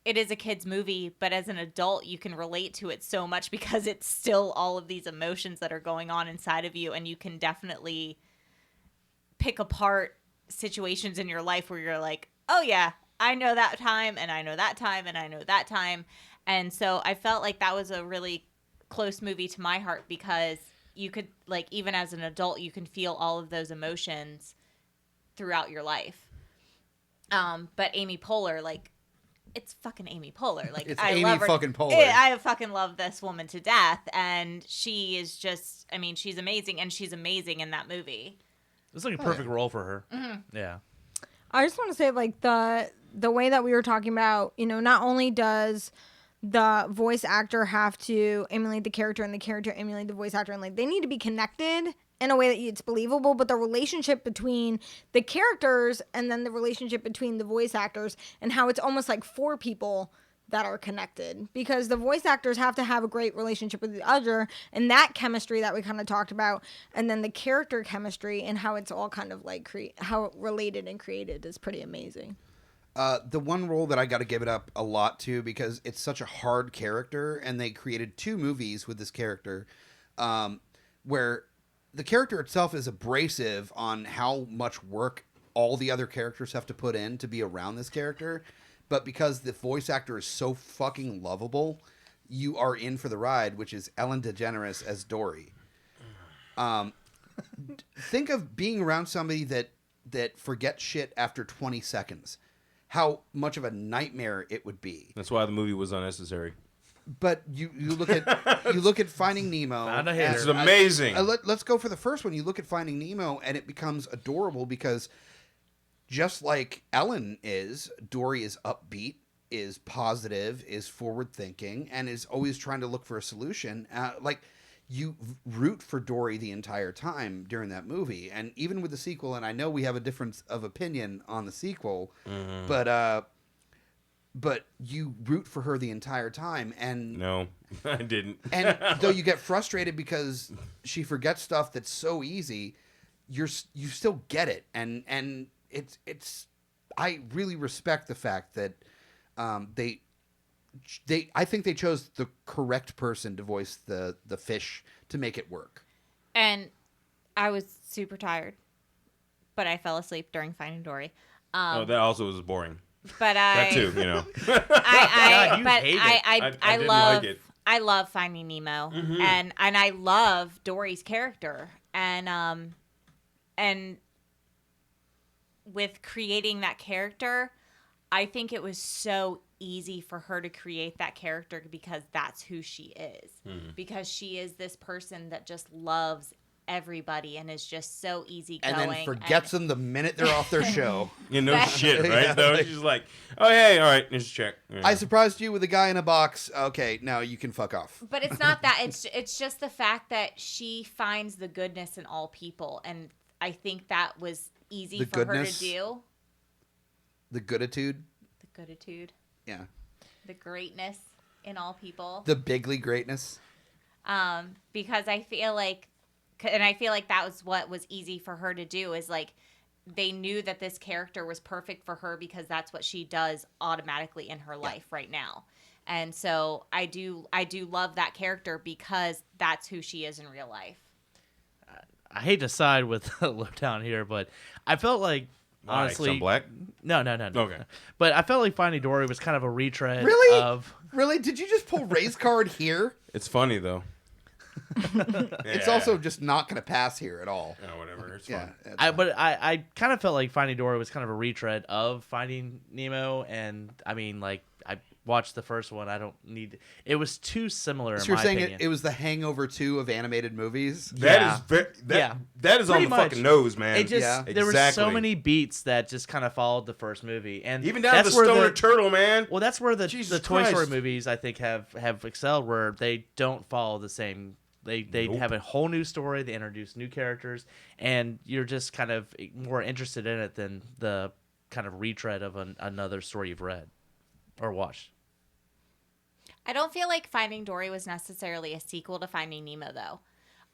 it is a kid's movie, but as an adult, you can relate to it so much because it's still all of these emotions that are going on inside of you, and you can definitely pick apart situations in your life where you're like, oh yeah, I know that time, and I know that time, and I know that time. And so I felt like that was a really close movie to my heart because you could, even as an adult, you can feel all of those emotions throughout your life. But Amy Poehler, it's fucking Amy Poehler. It's I Amy love her. fucking Poehler. I fucking love this woman to death, and she is just, she's amazing, and she's amazing in that movie. It's like a perfect role for her. Mm-hmm. Yeah. I just want to say, the way that we were talking about, not only does the voice actor have to emulate the character and the character emulate the voice actor, and they need to be connected in a way that it's believable, but the relationship between the characters and then the relationship between the voice actors and how it's almost like 4 people that are connected, because the voice actors have to have a great relationship with the other, and that chemistry that we kind of talked about, and then the character chemistry and how it's all kind of how related and created is pretty amazing. The one role that I got to give it up a lot to, because it's such a hard character, and they created 2 movies with this character, where the character itself is abrasive on how much work all the other characters have to put in to be around this character. But because the voice actor is so fucking lovable, you are in for the ride, which is Ellen DeGeneres as Dory. Think of being around somebody that forgets shit after 20 seconds. How much of a nightmare it would be. That's why the movie was unnecessary. But you look at Finding Nemo. Found a hater. It's amazing. Let's go for the first one. You look at Finding Nemo, and it becomes adorable because just like Ellen is, Dory is upbeat, is positive, is forward thinking, and is always trying to look for a solution. You root for Dory the entire time during that movie, and even with the sequel. And I know we have a difference of opinion on the sequel, but you root for her the entire time. And No, I didn't. and though you get frustrated because she forgets stuff that's so easy, you still get it. And it's I really respect the fact that I think they chose the correct person to voice the fish to make it work. And I was super tired, but I fell asleep during Finding Dory. Oh, that also was boring. But That too, God, you hate it. I didn't like it. I love Finding Nemo, Mm-hmm. and I love Dory's character, and with creating that character, I think it was so easy for her to create that character because that's who she is. Because she is this person that just loves everybody and is just so easygoing. And then forgets them the minute they're off their show. You know shit, right? Yeah, Though she's like, oh hey, all right, let's check. Yeah. I surprised you with a guy in a box. Okay, now you can fuck off. But it's not that. It's just the fact that she finds the goodness in all people, and I think that was easy for her to do. The gooditude. The gooditude. Yeah. The greatness in all people. The bigly greatness. Because I feel like that was what was easy for her to do, is like they knew that this character was perfect for her because that's what she does automatically in her life right now. And so I do love that character because that's who she is in real life. I hate to side with Lowdown here, but I felt like, honestly, some black? No. Okay. But I felt like Finding Dory was kind of a retread Really? of... Really? Did you just pull Ray's card here? It's funny though. It's also just not going to pass here at all. Yeah, whatever. It's Yeah. fine. But I kind of felt like Finding Dory was kind of a retread of Finding Nemo, and I mean, like, I watched the first one. I don't need... It was too similar, So in you're my saying opinion. it was the Hangover 2 of animated movies? That is on Pretty the much. fucking nose, man. It just Yeah. there were so Exactly. many beats that just kind of followed the first movie, and Even down to the that's where Stoner Turtle, man. Well, that's where the Jesus Toy Story Christ. movies I think have excelled, where they don't follow the same. They Nope. have a whole new story. They introduce new characters, and you're just kind of more interested in it than the kind of retread of another story you've read or watched. I don't feel like Finding Dory was necessarily a sequel to Finding Nemo, though.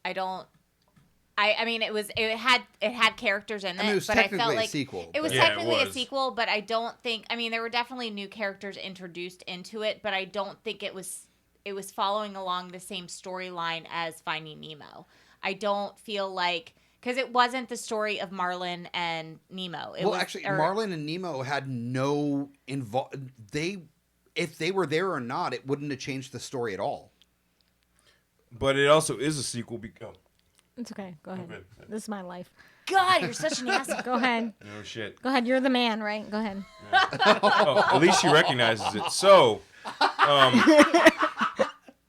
I mean, it had characters in it, I mean, it was but I technically felt a like sequel, it was but- Yeah, it technically a was. sequel, but I don't think. I mean, there were definitely new characters introduced into it, but I don't think it was following along the same storyline as Finding Nemo. I don't feel like, because it wasn't the story of Marlin and Nemo. Marlin and Nemo had no if they were there or not, it wouldn't have changed the story at all. But it also is a sequel because... It's okay. Go ahead. Okay. This is my life. God, you're such an asshole. Go ahead. No shit. Go ahead. You're the man, right? Go ahead. Oh, at least she recognizes it. So,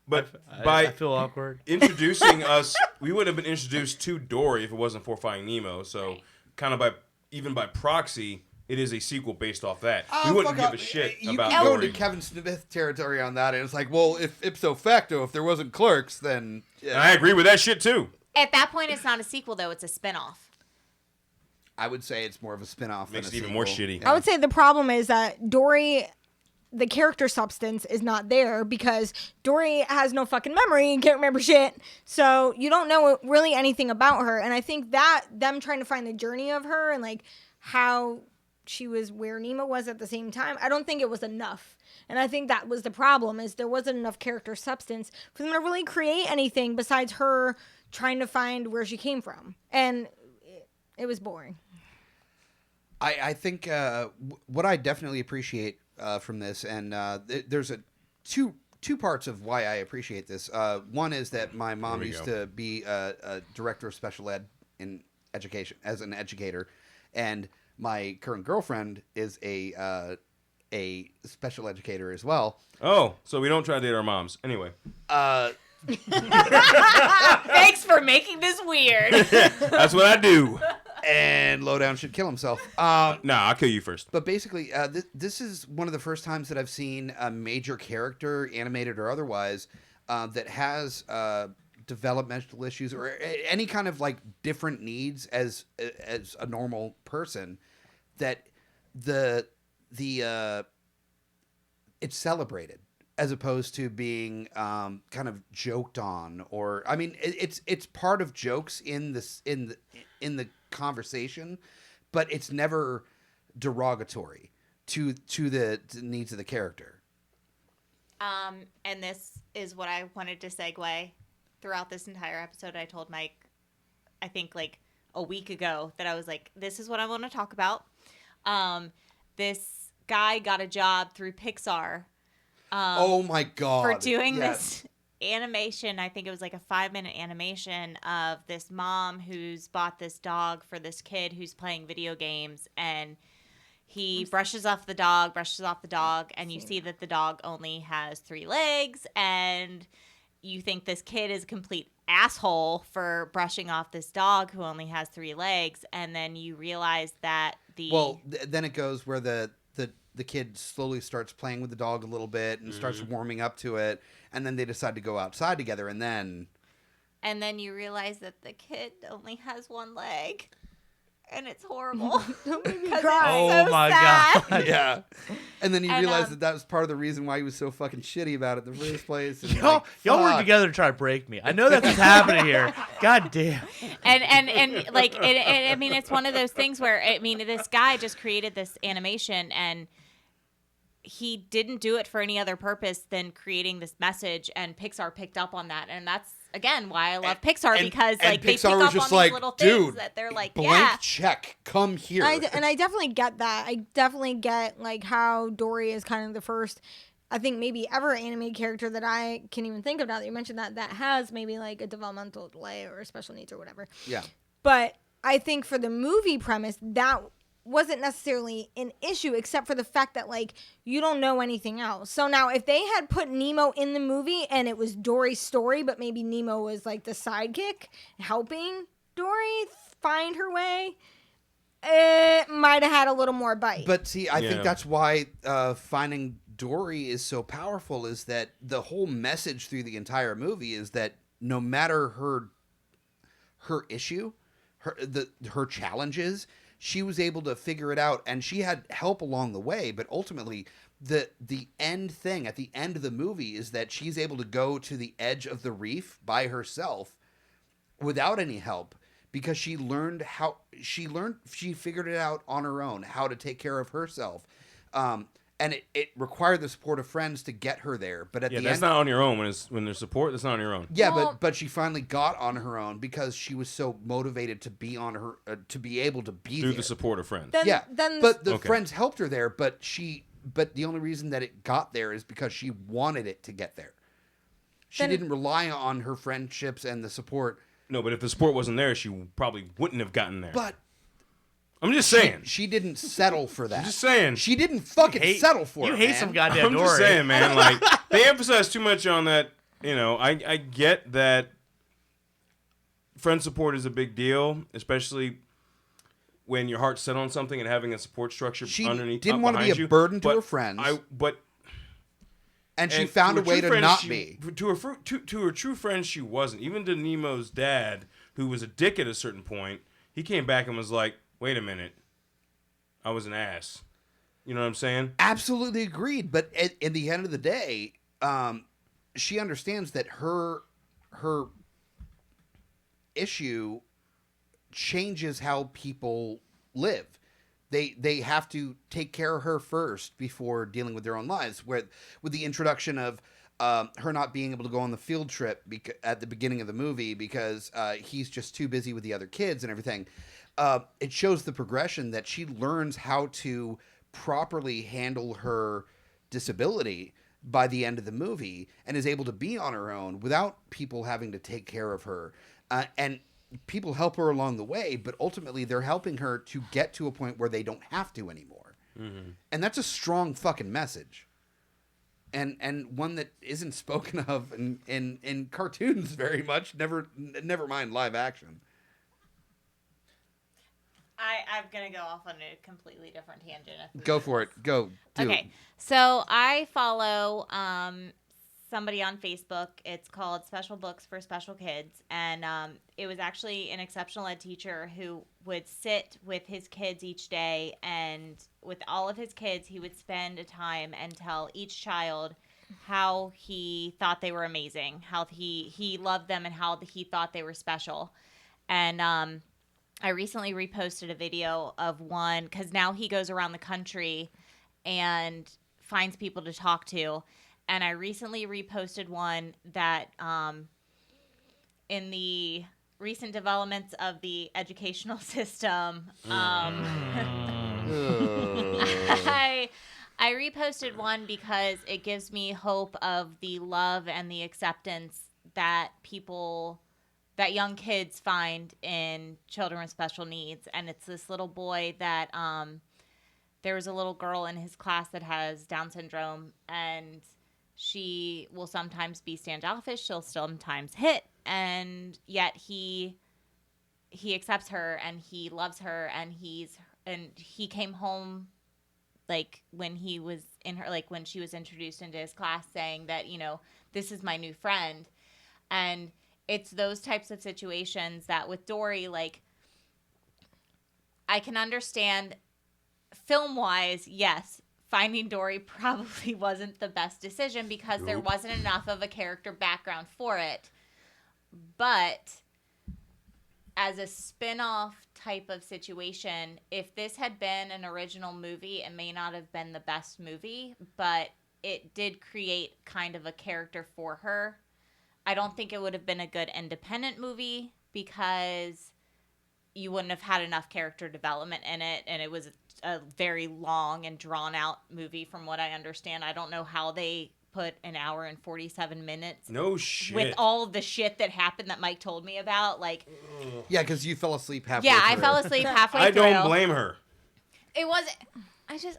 but by I feel awkward. introducing us, we would have been introduced to Dory if it wasn't for Finding Nemo. So, kind of by proxy, it is a sequel based off that. We wouldn't give a shit you about can go Dory. into Kevin Smith territory on that, and it's like, well, if ipso facto, if there wasn't Clerks, then And I agree with that shit too. At that point, it's not a sequel, though. It's a spinoff. I would say it's more of a spin-off. Makes than it a even more sequel. shitty. I would say the problem is that Dory, the character substance is not there because Dory has no fucking memory and can't remember shit. So you don't know really anything about her. And I think that them trying to find the journey of her and like how she was where Nemo was at the same time, I don't think it was enough. And I think that was the problem, is there wasn't enough character substance for them to really create anything besides her trying to find where she came from. And it was boring. I think what I definitely appreciate from this, and there's two parts of why I appreciate this. One is that my mom used to be a director of special ed in education as an educator, and my current girlfriend is a special educator as well. Oh, so we don't try to date our moms. Anyway. Thanks for making this weird. That's what I do. And Lowdown should kill himself. Nah, I'll kill you first. But basically, this is one of the first times that I've seen a major character, animated or otherwise, that has developmental issues or any kind of like different needs as a normal person. That it's celebrated as opposed to being kind of joked on, or I mean, it's part of jokes in the conversation, but it's never derogatory to the needs of the character. And this is what I wanted to segue throughout this entire episode. I told Mike, I think like a week ago, that I was like, this is what I want to talk about. This guy got a job through Pixar. Oh my God. For doing this animation. I think it was like a 5-minute animation of this mom who's bought this dog for this kid who's playing video games, and he brushes off the dog, and you see that the dog only has 3 legs, and you think this kid is a complete asshole for brushing off this dog who only has 3 legs, and then you realize that then it goes where the kid slowly starts playing with the dog a little bit and starts warming up to it, and then they decide to go outside together, and then you realize that the kid only has 1 leg. And it's horrible. God. Yeah. And then you realize that was part of the reason why he was so fucking shitty about it in the first place. And y'all work together to try to break me. I know that's what's happening here. God damn. And like, I mean, it's one of those things where, I mean, this guy just created this animation and he didn't do it for any other purpose than creating this message, and Pixar picked up on that. And that's, again, why I love Pixar, because like they pick up on these little things that they're like, blank check, come here. And I definitely get that. I definitely get like how Dory is kind of the first, I think maybe ever animated character that I can even think of now that you mentioned that has maybe like a developmental delay or special needs or whatever. Yeah. But I think for the movie premise, that wasn't necessarily an issue, except for the fact that like you don't know anything else. So now if they had put Nemo in the movie and it was Dory's story, but maybe Nemo was like the sidekick helping Dory find her way, it might have had a little more bite. But see, I think that's why Finding Dory is so powerful, is that the whole message through the entire movie is that no matter her issue, her challenges, she was able to figure it out, and she had help along the way. But ultimately, the end thing at the end of the movie is that she's able to go to the edge of the reef by herself without any help, because she figured it out on her own, how to take care of herself. And it required the support of friends to get her there. But at the end, that's not on your own. When there's support, that's not on your own. Yeah, but she finally got on her own because she was so motivated to be on her to be able to be through there. the support of friends. But the friends helped her there. But the only reason that it got there is because she wanted it to get there. She didn't rely on her friendships and the support. No, but if the support wasn't there, she probably wouldn't have gotten there. But I'm just saying. She didn't settle for that. I'm just saying. She didn't fucking settle for it. You hate some goddamn I'm Dory. just saying, man. Like, they emphasize too much on that. You know, I get that friend support is a big deal, especially when your heart's set on something and having a support structure underneath. She didn't want to be a burden to her friends. And she found a way to not be. To her true friends, she wasn't. Even to Nemo's dad, who was a dick at a certain point, he came back and was like, wait a minute, I was an ass. You know what I'm saying? Absolutely agreed. But at the end of the day, she understands that her issue changes how people live. They have to take care of her first before dealing with their own lives. With the introduction of her not being able to go on the field trip at the beginning of the movie because he's just too busy with the other kids and everything. It shows the progression that she learns how to properly handle her disability by the end of the movie and is able to be on her own without people having to take care of her. And people help her along the way, but ultimately they're helping her to get to a point where they don't have to anymore. Mm-hmm. And that's a strong fucking message. And one that isn't spoken of in cartoons very much, never mind live action. I'm going to go off on a completely different tangent. Go for it. Go. Okay. So I follow somebody on Facebook. It's called Special Books for Special Kids. And it was actually an exceptional ed teacher who would sit with his kids each day. And with all of his kids, he would spend a time and tell each child how he thought they were amazing, how he loved them, and how he thought they were special. And I recently reposted a video of one because now he goes around the country and finds people to talk to. And I recently reposted one that in the recent developments of the educational system, I reposted one because it gives me hope of the love and the acceptance that young kids find in children with special needs. And it's this little boy that there was a little girl in his class that has Down syndrome, and She will sometimes be standoffish. She'll sometimes hit, and yet he accepts her and he loves her, and he came home like when he was in her, like when she was introduced into his class, saying that, you know, this is my new friend. And it's those types of situations that with Dory, like, I can understand film wise, yes, Finding Dory probably wasn't the best decision because there wasn't enough of a character background for it. But as a spin-off type of situation, if this had been an original movie, it may not have been the best movie, but it did create kind of a character for her. I don't think it would have been a good independent movie because you wouldn't have had enough character development in it, and it was a very long and drawn-out movie from what I understand. I don't know how they put an hour and 47 minutes. No shit. With all of the shit that happened that Mike told me about. Like, Yeah, because you fell asleep halfway yeah, through. I fell asleep halfway I through. don't blame her. It wasn't...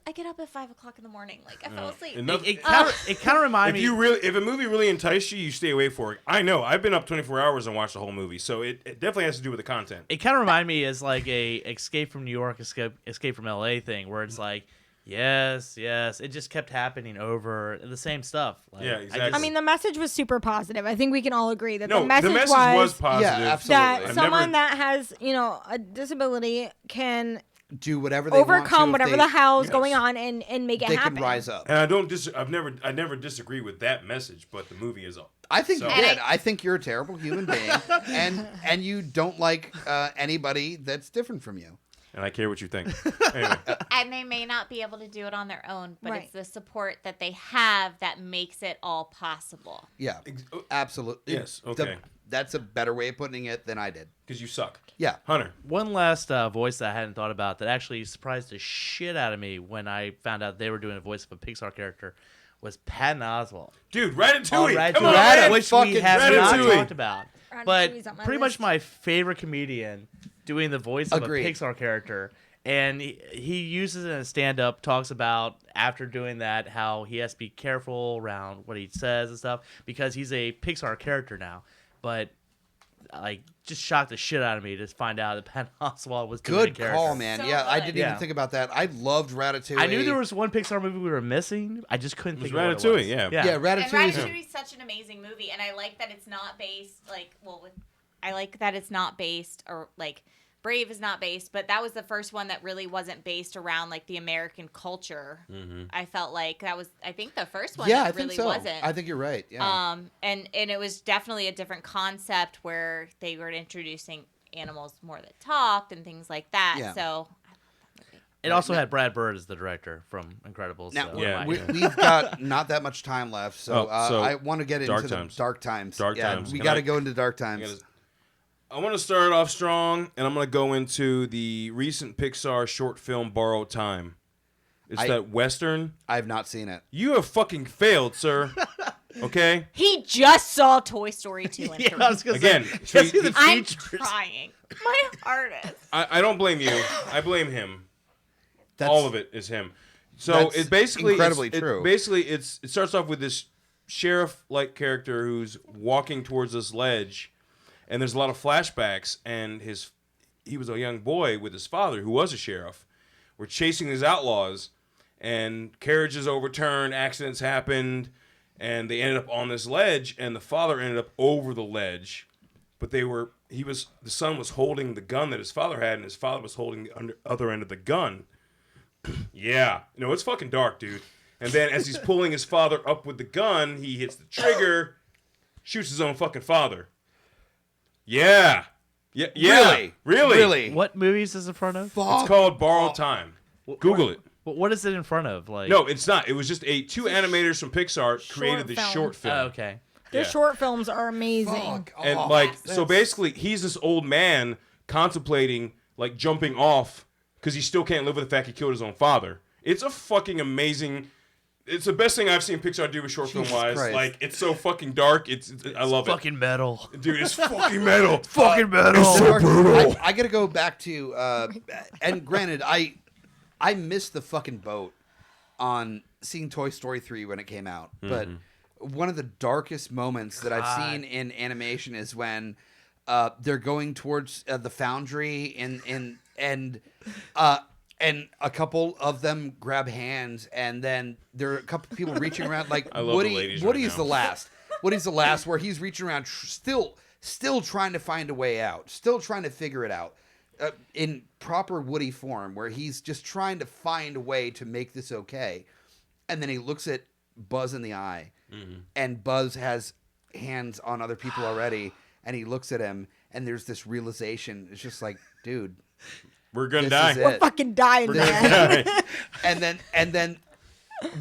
I get up at 5 o'clock in the morning. Like, I fell asleep. It kind of reminds me. If a movie really enticed you, you stay away for it. I know. I've been up 24 hours and watched the whole movie, so it definitely has to do with the content. It kind of reminded me as like a Escape from New York, Escape from LA thing, where it's like, yes, it just kept happening over the same stuff. Like, Yeah, exactly. I mean, the message was super positive. I think we can all agree that No, the message was positive. Yeah, absolutely. that I've someone never- that has, you know, a disability can Do whatever they want to. overcome if whatever they- the hell's Yes. going on and make it They happen. can rise up. And I never disagree with that message, but the movie is up. I think So- you did. I think you're a terrible human being, and you don't like anybody that's different from you. And I care what you think. Anyway. And they may not be able to do it on their own, but Right. it's the support that they have that makes it all possible. Yeah, absolutely. Yes, okay. That's a better way of putting it than I did. Because you suck. Yeah. Hunter. One last voice that I hadn't thought about that actually surprised the shit out of me when I found out they were doing a voice of a Pixar character was Patton Oswalt. Dude, Ratatouille. Ratatouille, Come on, man. which we have not Ratatouille. talked about. Ratatouille's But on my pretty list. much my favorite comedian doing the voice of Agreed. a Pixar character. And he uses it in a stand-up, talks about after doing that how he has to be careful around what he says and stuff because he's a Pixar character now. But like, just shocked the shit out of me to find out that Patton Oswalt was doing a Good character. call, man. So yeah, I good. didn't Yeah. even think about that. I loved Ratatouille. I knew there was one Pixar movie we were missing. I just couldn't It was think of what it Ratatouille, was. yeah. Yeah, And Ratatouille. Ratatouille is such an amazing movie, and I like that it's not based I like that it's not based, or like Brave is not based, but that was the first one that really wasn't based around like the American culture. Mm-hmm. I felt like that was, I think, the first one Yeah, that I think really so. wasn't. I think you're right. Yeah. And it was definitely a different concept where they were introducing animals more that talked and things like that. Yeah. So It also had Brad Bird as the director from Incredibles. Now, so Yeah. we've got not that much time left, so, so I want to get Dark into Times. the dark times. Dark yeah, Times. We Can got I- to go into dark times. I want to start off strong, and I'm going to go into the recent Pixar short film Borrowed Time. It's that Western. I have not seen it. You have fucking failed, sir. Okay? he just saw Toy Story 2 and 3. Yeah, I was gonna Again, say, so see the I'm features. crying. My heart is. I don't blame you. I blame him. That's, All of it is him. So That's it basically incredibly it true. starts off with this sheriff-like character who's walking towards this ledge, and there's a lot of flashbacks. And he was a young boy with his father, who was a sheriff. We're chasing these outlaws, and carriages overturned, accidents happened, and they ended up on this ledge. And the father ended up over the ledge, but the son was holding the gun that his father had, and his father was holding the other end of the gun. Yeah. No, it's fucking dark, dude. And then as he's pulling his father up with the gun, he hits the trigger, shoots his own fucking father. Yeah. Yeah. Really? What movie is this in front of? It's called Borrowed Time. Google it. What is it in front of? Like, No, it's not. It was just two animators from Pixar created this film. short film. Oh, okay. Their Yeah. short films are amazing. Fuck. And Oh, like, so basically, he's this old man contemplating like jumping off because he still can't live with the fact he killed his own father. It's a fucking amazing. It's the best thing I've seen Pixar do with short film wise. Christ. Like, it's so fucking dark. I love it, Fucking metal. dude. It's fucking metal. Fucking metal. I got to go back to, and granted, I missed the fucking boat on seeing Toy Story 3 when it came out, but one of the darkest moments that I've seen in animation is when they're going towards the foundry and a couple of them grab hands, and then there are a couple people reaching around like I love the ladies Woody's right the now. last. Woody's the last where he's reaching around still trying to find a way out, still trying to figure it out. In proper Woody form, where he's just trying to find a way to make this okay. And then he looks at Buzz in the eye, and Buzz has hands on other people already, and he looks at him, and there's this realization. It's just like, dude, We're gonna this die. is We're it. fucking dying, man. And then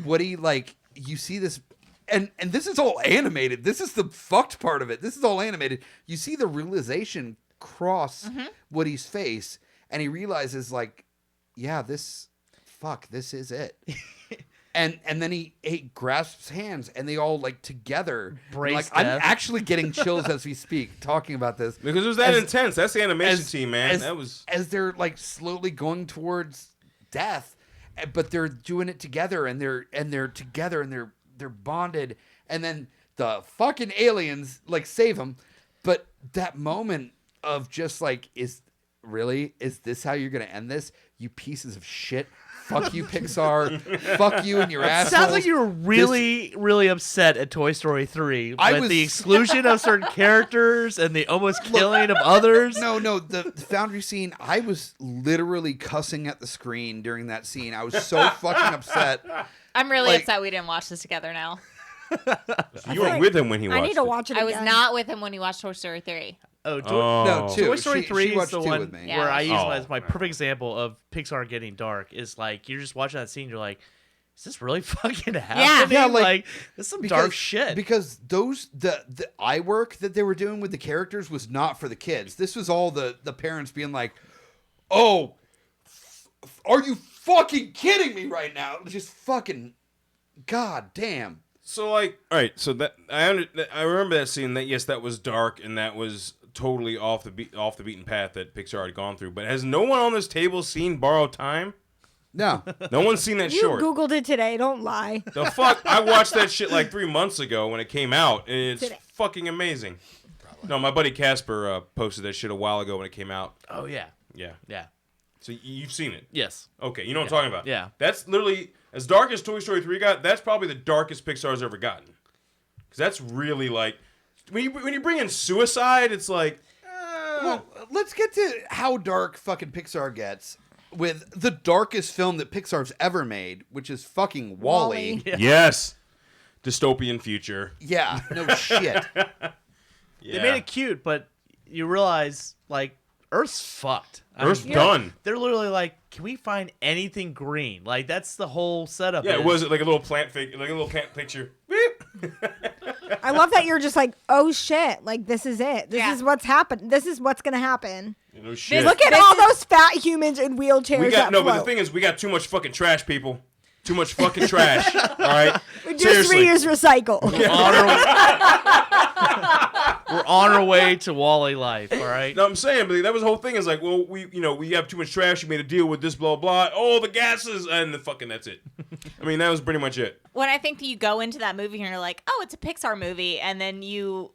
Woody, like, you see this, and this is all animated. This is the fucked part of it. This is all animated. You see the realization cross Woody's face, and he realizes, like, yeah, this is it. and then he grasps hands, and they all, like, together. Brace Like, I'm death. actually getting chills as we speak talking about this. Because it was that As- intense. That's the animation team, man. That was as they're, like, slowly going towards death, but they're doing it together, and they're together, and they're bonded, and then the fucking aliens, like, save them. But that moment of just like, is this how you're gonna end this, you pieces of shit? Fuck you, Pixar. Fuck you and your assholes. Sounds like you were really upset at Toy Story 3 I with was- the exclusion of certain characters and the almost killing of others. No, the foundry scene, I was literally cussing at the screen during that scene. I was so fucking upset. I'm really Like- upset we didn't watch this together now. you were with him when he watched I need to it. watch it I was again. not with him when he watched Toy Story 3. Oh, No, two. Toy Story She 3 is watched the two one with me. Yeah. where I use Oh. as my perfect example of Pixar getting dark. Is like you're just watching that scene, you're like, is this really fucking happening? Yeah, like, like this is some dark shit. Because the eye work that they were doing with the characters was not for the kids. This was all the parents being like, "Oh, are you fucking kidding me right now?" Just fucking, god damn. So like, all right. So that I remember that scene. That yes, that was dark, and that was totally off the beaten path that Pixar had gone through. But has no one on this table seen Borrowed Time? No. No one's seen that You short. Googled it today. Don't lie. The fuck! I watched that shit like 3 months ago when it came out, and it's Today. fucking amazing. No, my buddy Casper posted that shit a while ago when it came out. Oh yeah, Yeah. yeah, So you've seen it? yes. Okay, you know what I'm talking about. Yeah. That's literally, as dark as Toy Story 3 got, that's probably the darkest Pixar's ever gotten. Because that's really like, when you bring in suicide, it's like, Well, let's get to how dark fucking Pixar gets with the darkest film that Pixar's ever made, which is fucking Wall-E. Wall-E. yes, dystopian future. Yeah, no shit. Yeah. They made it cute, but you realize like Earth's fucked. I Earth's mean, done. They're literally like, can we find anything green? Like that's the whole setup. Yeah, is. it was like a little plant fig, like a little plant picture. Beep. I love that you're just like, oh shit, like this is it. This Yeah. is what's happened. This is what's gonna happen. You know, shit. Look at all those fat humans in wheelchairs. we got that no, but the float. thing is, we got too much fucking trash, people. Too much fucking trash. All right. Just Seriously. reuse, recycle. We're on our way to Wall-E life. All right. No, I'm saying, but that was the whole thing. Is like, well, we have too much trash. We made a deal with this, blah blah. Oh, the gases, and the fucking that's it. I mean, that was pretty much it. When I think that you go into that movie and you're like, oh, it's a Pixar movie, and then you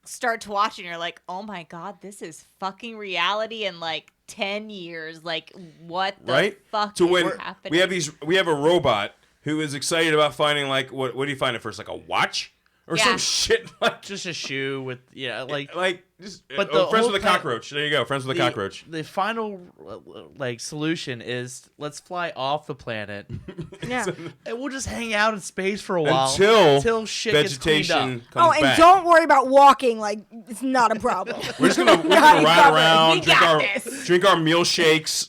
start to watch it and you're like, oh my god, this is fucking reality in like 10 years. Like, what the Right? fuck So is when happening? we have a robot who is excited about finding like what do you find it first? Like a watch or Yeah. some shit like Just a shoe with like just But oh, the friends whole with a cockroach. There you go, friends with a cockroach. The final like solution is let's fly off the planet Yeah. and we'll just hang out in space for a while Until shit gets cleaned vegetation up. comes Oh, and back. don't worry about walking. Like it's not a problem. We're just gonna Got ride covered. around, We drink got our this. drink our meal shakes.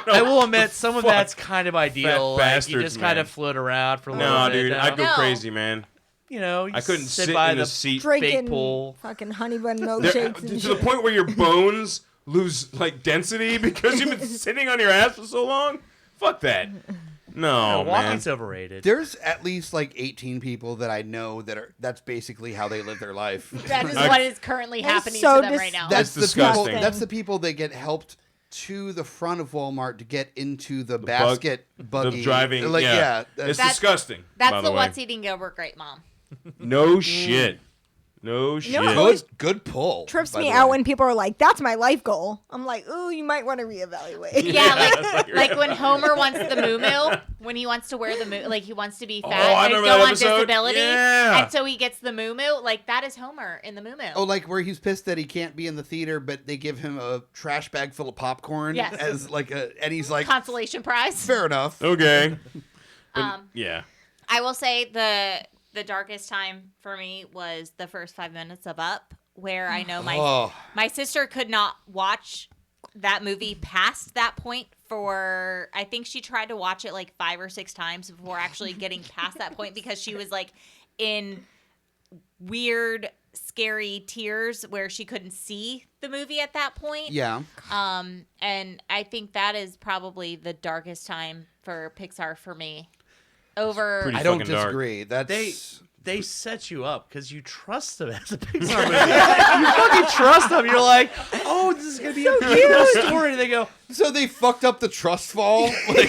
I will admit some of Fuck. that's kind of ideal. Fat Like, you bastards, just kind man. of float around for a little No, bit. dude, I'd go No. crazy, man. You know, you I couldn't sit sit by in the a seat. Drinking pool. fucking honey bun There- milkshakes to and the shit. point where your bones lose like density because you've been sitting on your ass for so long. Fuck that. No, man. Walking's overrated. There's at least like 18 people that I know that's basically how they live their life. that is I- what is currently That's happening so to them right now. That's That's the people. disgusting. That's the people that get helped to the front of Walmart to get into the basket buggy. The driving, Like, yeah. that's- It's disgusting. That's by the way. What's Eating Gilbert Grape mom. No shit. No shit. Good pull. Trips by me the out way. when people are like, "That's my life goal." I'm like, "Ooh, you might want to reevaluate." Yeah, like when Homer wants the moo-moo, when he wants to wear the moo, like he wants to be fat, I but he's remember still that on episode. disability, Yeah. and so he gets the moo-moo. Like that is Homer in the moo-moo. Oh, like where he's pissed that he can't be in the theater, but they give him a trash bag full of popcorn Yes. as like and he's like, Consolation prize. fair enough. Okay. Yeah. I will say the darkest time for me was the first 5 minutes of Up, where I know my sister could not watch that movie past that point for, I think she tried to watch it like 5 or 6 times before actually getting past that point, because she was like in weird, scary tears where she couldn't see the movie at that point. Yeah. And I think that is probably the darkest time for Pixar for me. Over, Pretty I don't fucking dark. disagree. That's They set you up because you trust them as a Pixar movie. You fucking trust them. You're like, oh, this is gonna be a beautiful story. And they go, so they fucked up the trust fall. Like,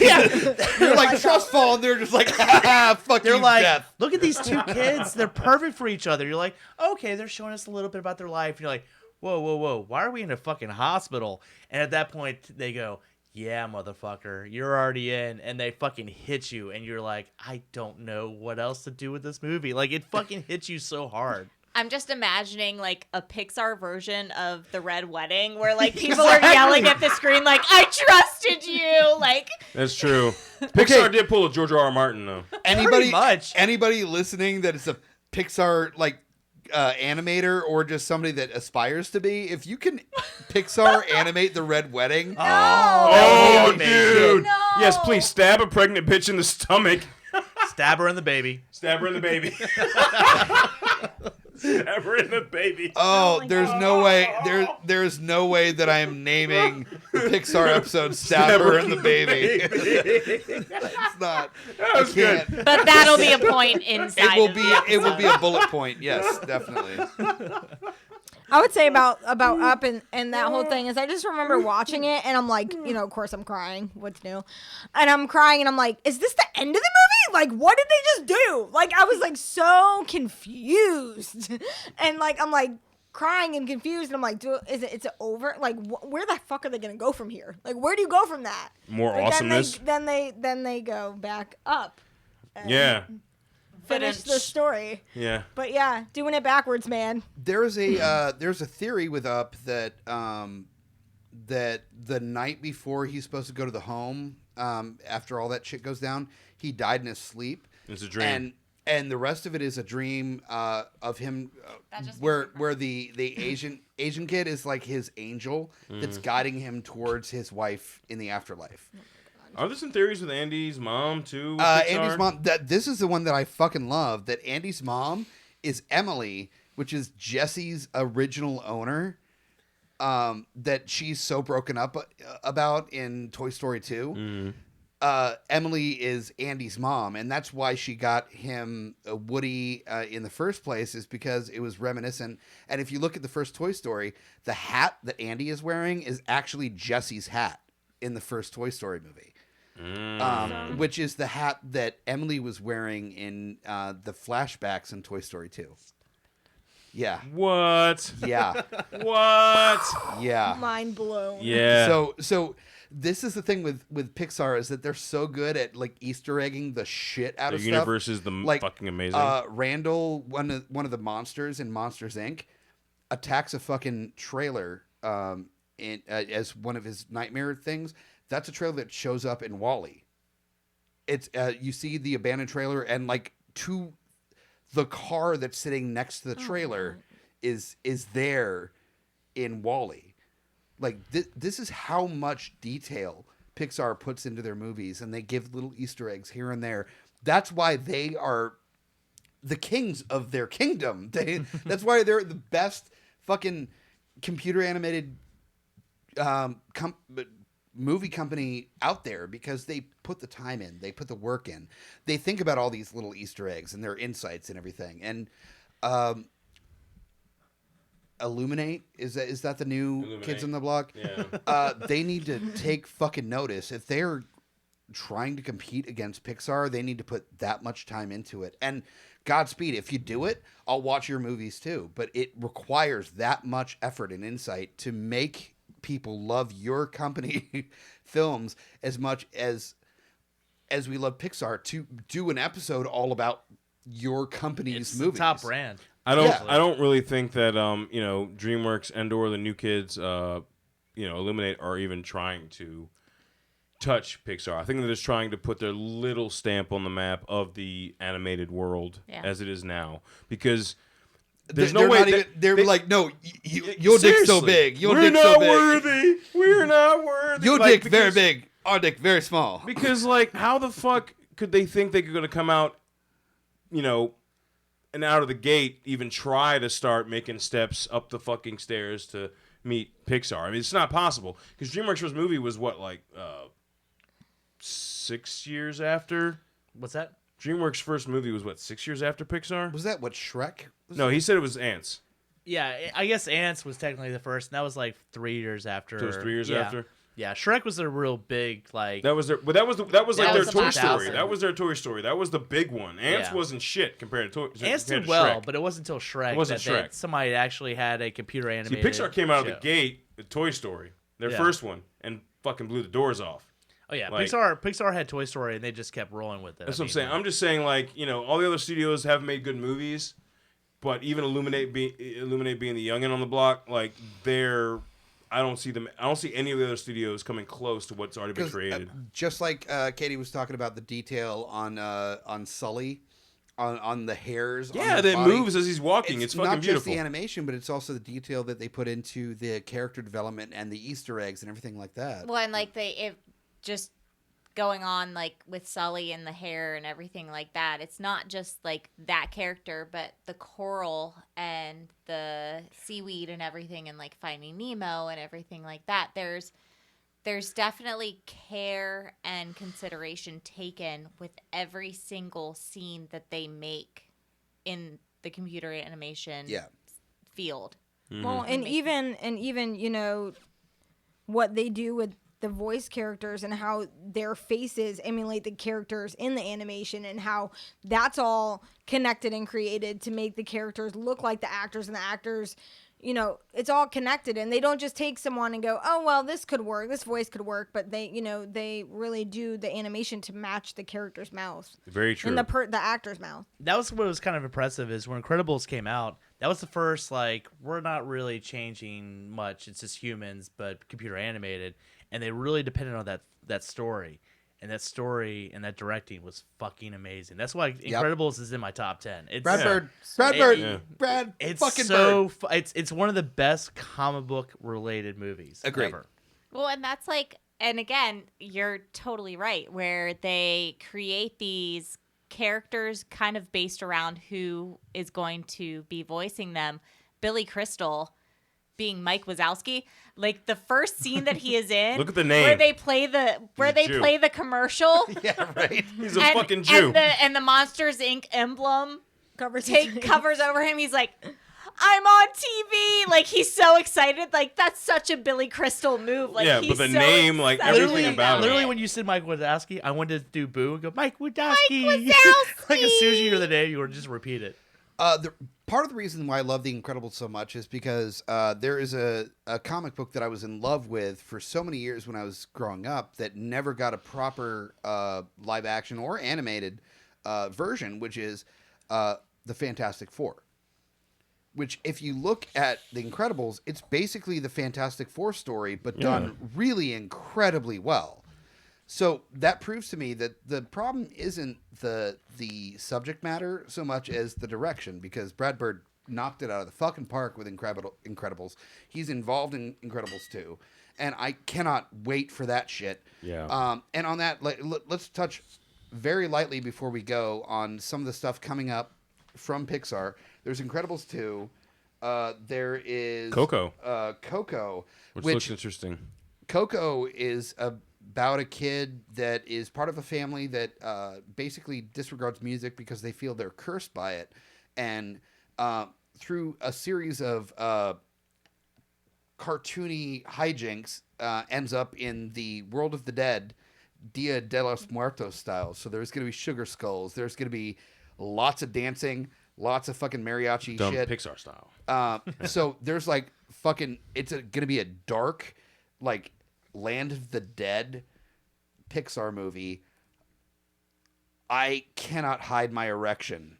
you're like trust fall, and they're just like, fuck they're you, like, death. look at these two kids. They're perfect for each other. You're like, okay, they're showing us a little bit about their life. And you're like, whoa, why are we in a fucking hospital? And at that point, they go, yeah, motherfucker, you're already in, and they fucking hit you, and you're like, I don't know what else to do with this movie. Like, it fucking hits you so hard. I'm just imagining like a Pixar version of The Red Wedding, where like people are yelling at the screen like, I trusted you. Like, That's true. Pixar did pull a George R.R. Martin though. Anybody listening that is a Pixar like animator or just somebody that aspires to be, if you can Pixar animate The Red Wedding, Oh, No. dude. No. Yes, please stab a pregnant bitch in the stomach. Stab her in the baby. Stab her in the baby. Stab her in the baby. there's no way there's no way that I am naming the Pixar episode Stab Her in the Baby. That's not. That was good. but that'll be a point inside. It will be a bullet point. Yes, definitely. I would say about Up and that whole thing is I just remember watching it and I'm like, of course I'm crying. What's new? And I'm crying and I'm like, is this the end of the movie? Like, what did they just do? Like, I was like so confused. And like, I'm like crying and confused. And I'm like, is it over? Like, where the fuck are they going to go from here? Like, where do you go from that? More like, awesomeness. Then they go back up. And Yeah. finish the story. Yeah. But yeah, doing it backwards, man. There's a theory with Up that that the night before he's supposed to go to the home, after all that shit goes down, he died in his sleep. It's a dream. And the rest of it is a dream of him, where the Asian kid is like his angel that's guiding him towards his wife in the afterlife. Are there some theories with Andy's mom too? with Andy's Pixar? mom. This is the one that I fucking love. That Andy's mom is Emily, which is Jesse's original owner. That she's so broken up about in Toy Story 2. Emily is Andy's mom, and that's why she got him a Woody in the first place, is because it was reminiscent. And if you look at the first Toy Story, the hat that Andy is wearing is actually Jesse's hat in the first Toy Story movie. Which is the hat that Emily was wearing in the flashbacks in Toy Story 2. Yeah. What? Yeah. What? Yeah. Mind blown. Yeah. So this is the thing with Pixar, is that they're so good at like Easter egging the shit out The of stuff. universe is fucking amazing. Randall, one of the monsters in Monsters Inc., attacks a fucking trailer as one of his nightmare things. That's a trailer that shows up in WALL-E. It's you see the abandoned trailer, and like the car that's sitting next to the trailer is there in WALL-E. Like this is how much detail Pixar puts into their movies, and they give little Easter eggs here and there. That's why they are the kings of their kingdom. That's why they're the best fucking computer animated movie company out there, because they put the time in, they put the work in, they think about all these little Easter eggs and their insights and everything. And Illuminate, is that the new Kids on the Block? Yeah. They need to take fucking notice. If they're trying to compete against Pixar, they need to put that much time into it. And Godspeed. If you do it, I'll watch your movies too. But it requires that much effort and insight to make people love your company films as much as we love Pixar, to do an episode all about your company's It's movies. the top brand. I don't really think that DreamWorks and or the new kids Illuminate are even trying to touch Pixar. I think they're just trying to put their little stamp on the map of the animated world as it is now, because there's no way they're like, no, your dick's so big. Your dick's so big. Worthy. We're not worthy. Your dick's very big. Our dick very small. Because how the fuck could they think they're going to come out, and out of the gate even try to start making steps up the fucking stairs to meet Pixar? I mean, it's not possible, because DreamWorks' first movie was 6 years after? What's that? DreamWorks' first movie was 6 years after Pixar? Was that what Shrek? No, he said it was Ants. Yeah, I guess Ants was technically the first, and that was 3 years after. So it was 3 years after? Yeah, Shrek was a real big That was their, but that was their was Toy 2000. Story. That was their Toy Story. That was the big one. Ants wasn't shit compared to Ants compared did to well, Shrek. but it wasn't until Shrek. It wasn't that Shrek. Somebody actually had a computer See, animated. Pixar came out of show. the gate with Toy Story, their first one, and fucking blew the doors off. Oh yeah, Pixar had Toy Story, and they just kept rolling with it. That's what I'm saying. I'm just saying, all the other studios have made good movies, but even Illuminate being the youngin on the block, I don't see any of the other studios coming close to what's already been created. Just like Katie was talking about the detail on Sully, on the hairs. Yeah, on his that body. moves as he's walking. It's fucking not beautiful. Just the animation, but it's also the detail that they put into the character development and the Easter eggs and everything like that. Well, and it just going on with Sully and the hair and everything like that. It's not just that character, but the coral and the seaweed and everything, and Finding Nemo and everything like that. There's definitely care and consideration taken with every single scene that they make in the computer animation field. Mm-hmm. Well, and even what they do with the voice characters and how their faces emulate the characters in the animation, and how that's all connected and created to make the characters look like the actors, and the actors, it's all connected, and they don't just take someone and go, oh, well, this could work, this voice could work, but they really do the animation to match the character's mouth. Very true. And the actor's mouth. That was what was kind of impressive, is when Incredibles came out, that was the first, we're not really changing much, it's just humans, but computer animated. And they really depended on that story. And that story and that directing was fucking amazing. That's why Incredibles is in my top 10. It's, Brad Bird. It's fucking so Bird. It's one of the best comic book related movies ever. Well, and that's and again, you're totally right, where they create these characters kind of based around who is going to be voicing them. Billy Crystal being Mike Wazowski, the first scene that he is in, look at the name, where they play the commercial. Yeah, right. He's a fucking Jew. And the Monsters Inc. emblem Covers over him. He's like, I'm on TV. He's so excited. That's such a Billy Crystal move. He's but the so name, everything about it. Literally, when you said Mike Wazowski, I wanted to do boo and go, Mike Wazowski. Mike Wazowski. As soon as you hear the name, you would just repeat it. Part of the reason why I love The Incredibles so much is because there is a comic book that I was in love with for so many years when I was growing up that never got a proper live action or animated version, which is The Fantastic Four. Which, if you look at The Incredibles, it's basically the Fantastic Four story, but done really incredibly well. So that proves to me that the problem isn't the subject matter so much as the direction, because Brad Bird knocked it out of the fucking park with Incredibles. He's involved in Incredibles 2, and I cannot wait for that shit. Yeah. And on that, let's touch very lightly before we go on some of the stuff coming up from Pixar. There's Incredibles 2. There is Coco. Coco, which looks interesting. Coco is about a kid that is part of a family that basically disregards music because they feel they're cursed by it. And through a series of cartoony hijinks, ends up in the world of the dead, Dia de los Muertos style. So there's going to be sugar skulls. There's going to be lots of dancing, lots of fucking mariachi Dumb shit. Pixar style. So there's like fucking, it's going to be a dark, like Land of the Dead Pixar movie. I cannot hide my erection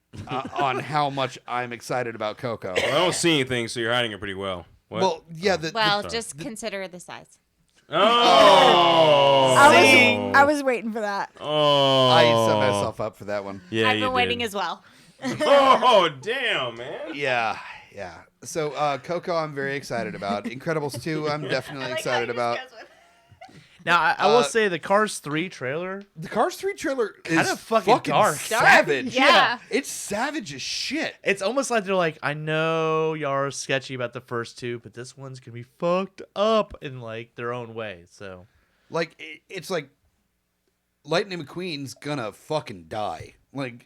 on how much I'm excited about Coco. Well, I don't see anything, so you're hiding it pretty well. What? Well, yeah. Just consider the size. Oh! I was waiting for that. Oh! I set myself up for that one. Yeah, I've you been waiting did. as well. Oh, damn, man. Yeah. So Coco, I'm very excited about. Incredibles 2, I'm definitely excited about. Now, I will say the Cars 3 trailer. The Cars 3 trailer is Kinda fucking dark. savage. Yeah. It's savage as shit. It's almost like they're like, I know y'all are sketchy about the first two, but this one's gonna be fucked up in like their own way. So, Like it's like Lightning McQueen's gonna fucking die. Like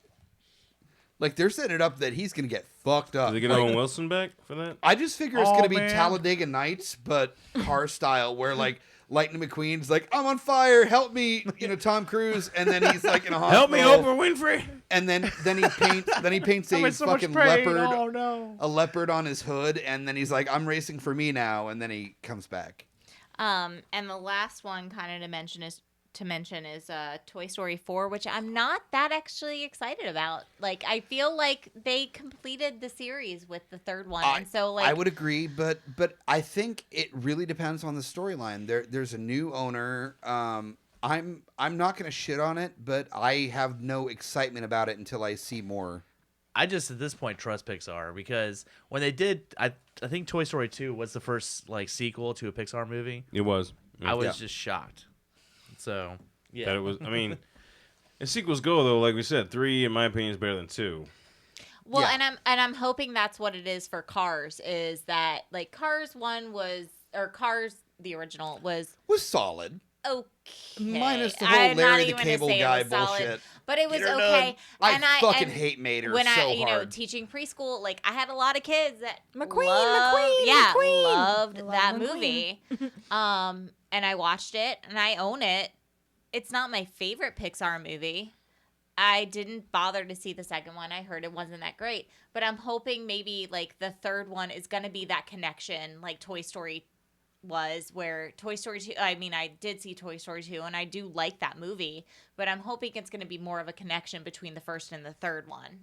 they're setting it up that he's gonna get fucked up. Did they get Like, Owen Wilson back for that? I just figure it's Oh, gonna be man. Talladega Nights, but car style, where like Lightning McQueen's like, I'm on fire, help me, Tom Cruise, and then he's like in a hospital. Help me, Oprah Winfrey. And then he paints I'm a in so much fucking pain. leopard, Oh no. a leopard on his hood, and then he's like, I'm racing for me now, and then he comes back. And the last one kind of to mention is Toy Story 4, which I'm not that actually excited about. Like, I feel like they completed the series with the third one, and so like I would agree, but I think it really depends on the storyline. There's a new owner. I'm not gonna shit on it, but I have no excitement about it until I see more. I just at this point trust Pixar because when they did, I think Toy Story 2 was the first like sequel to a Pixar movie. It was. I was just shocked. So yeah, That it was. I mean, as sequels go, though, like we said, 3, in my opinion, is better than 2. Well, Yeah. and I'm hoping that's what it is for Cars, is that like Cars 1 was, or Cars the original was solid. okay. Minus the whole I'm not Larry the even gonna Cable say it guy was solid, bullshit. but it was Get her okay. done. And I fucking and hate Mater when so I hard. teaching preschool, like I had a lot of kids that McQueen, loved Love that McQueen. movie. And I watched it and I own it. It's not my favorite Pixar movie. I didn't bother to see the second one. I heard it wasn't that great. But I'm hoping maybe like the third one is going to be that connection like Toy Story was, where Toy Story 2, I mean, I did see Toy Story 2 and I do like that movie, but I'm hoping it's going to be more of a connection between the first and the third one.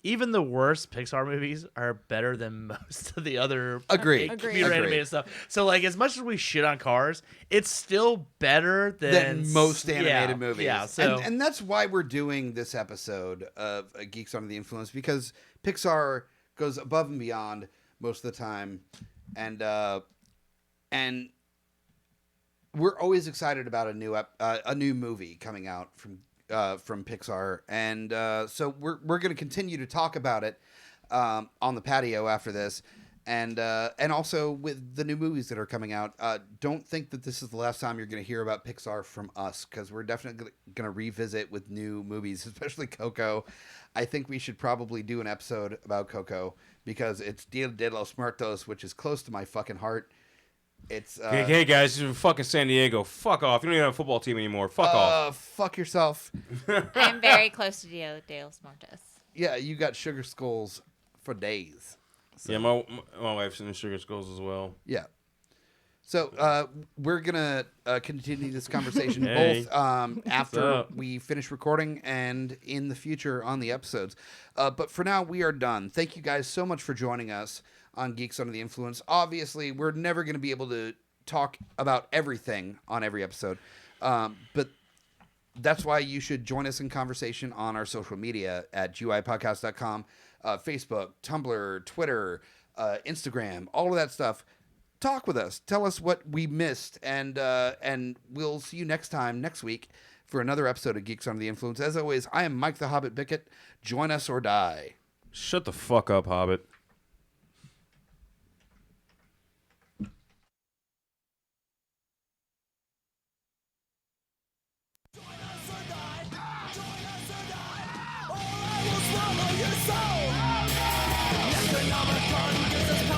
even the worst Pixar movies are better than most of the other Agreed. computer Agreed. animated stuff. So like as much as we shit on Cars, it's still better than most animated yeah, movies. Yeah, so and that's why we're doing this episode of Geeks Under the Influence, because Pixar goes above and beyond most of the time, and we're always excited about a new movie coming out from Pixar, and so we're going to continue to talk about it on the patio after this, and also with the new movies that are coming out. Don't think that this is the last time you're going to hear about Pixar from us, because we're definitely going to revisit with new movies, especially Coco. I think we should probably do an episode about Coco, because it's Dia de los Muertos, which is close to my fucking heart. It's hey guys, this is fucking San Diego. Fuck off. You don't even have a football team anymore. Fuck off. Fuck yourself. I'm very close to Dia de los Muertos. Yeah, you got sugar skulls for days. Yeah, my wife's in the Sugar Skulls as well. Yeah. So we're gonna continue this conversation Hey. both after up? we finish recording and in the future on the episodes. But for now, we are done. Thank you guys so much for joining us on Geeks Under the Influence. Obviously, we're never going to be able to talk about everything on every episode, but that's why you should join us in conversation on our social media at GUIPodcast.com, Facebook, Tumblr, Twitter, Instagram, all of that stuff. Talk with us. Tell us what we missed, and we'll see you next week for another episode of Geeks Under the Influence. As always, I am Mike the Hobbit Bickett. Join us or die. Shut the fuck up, Hobbit. Swallow your soul. Economic gun, this is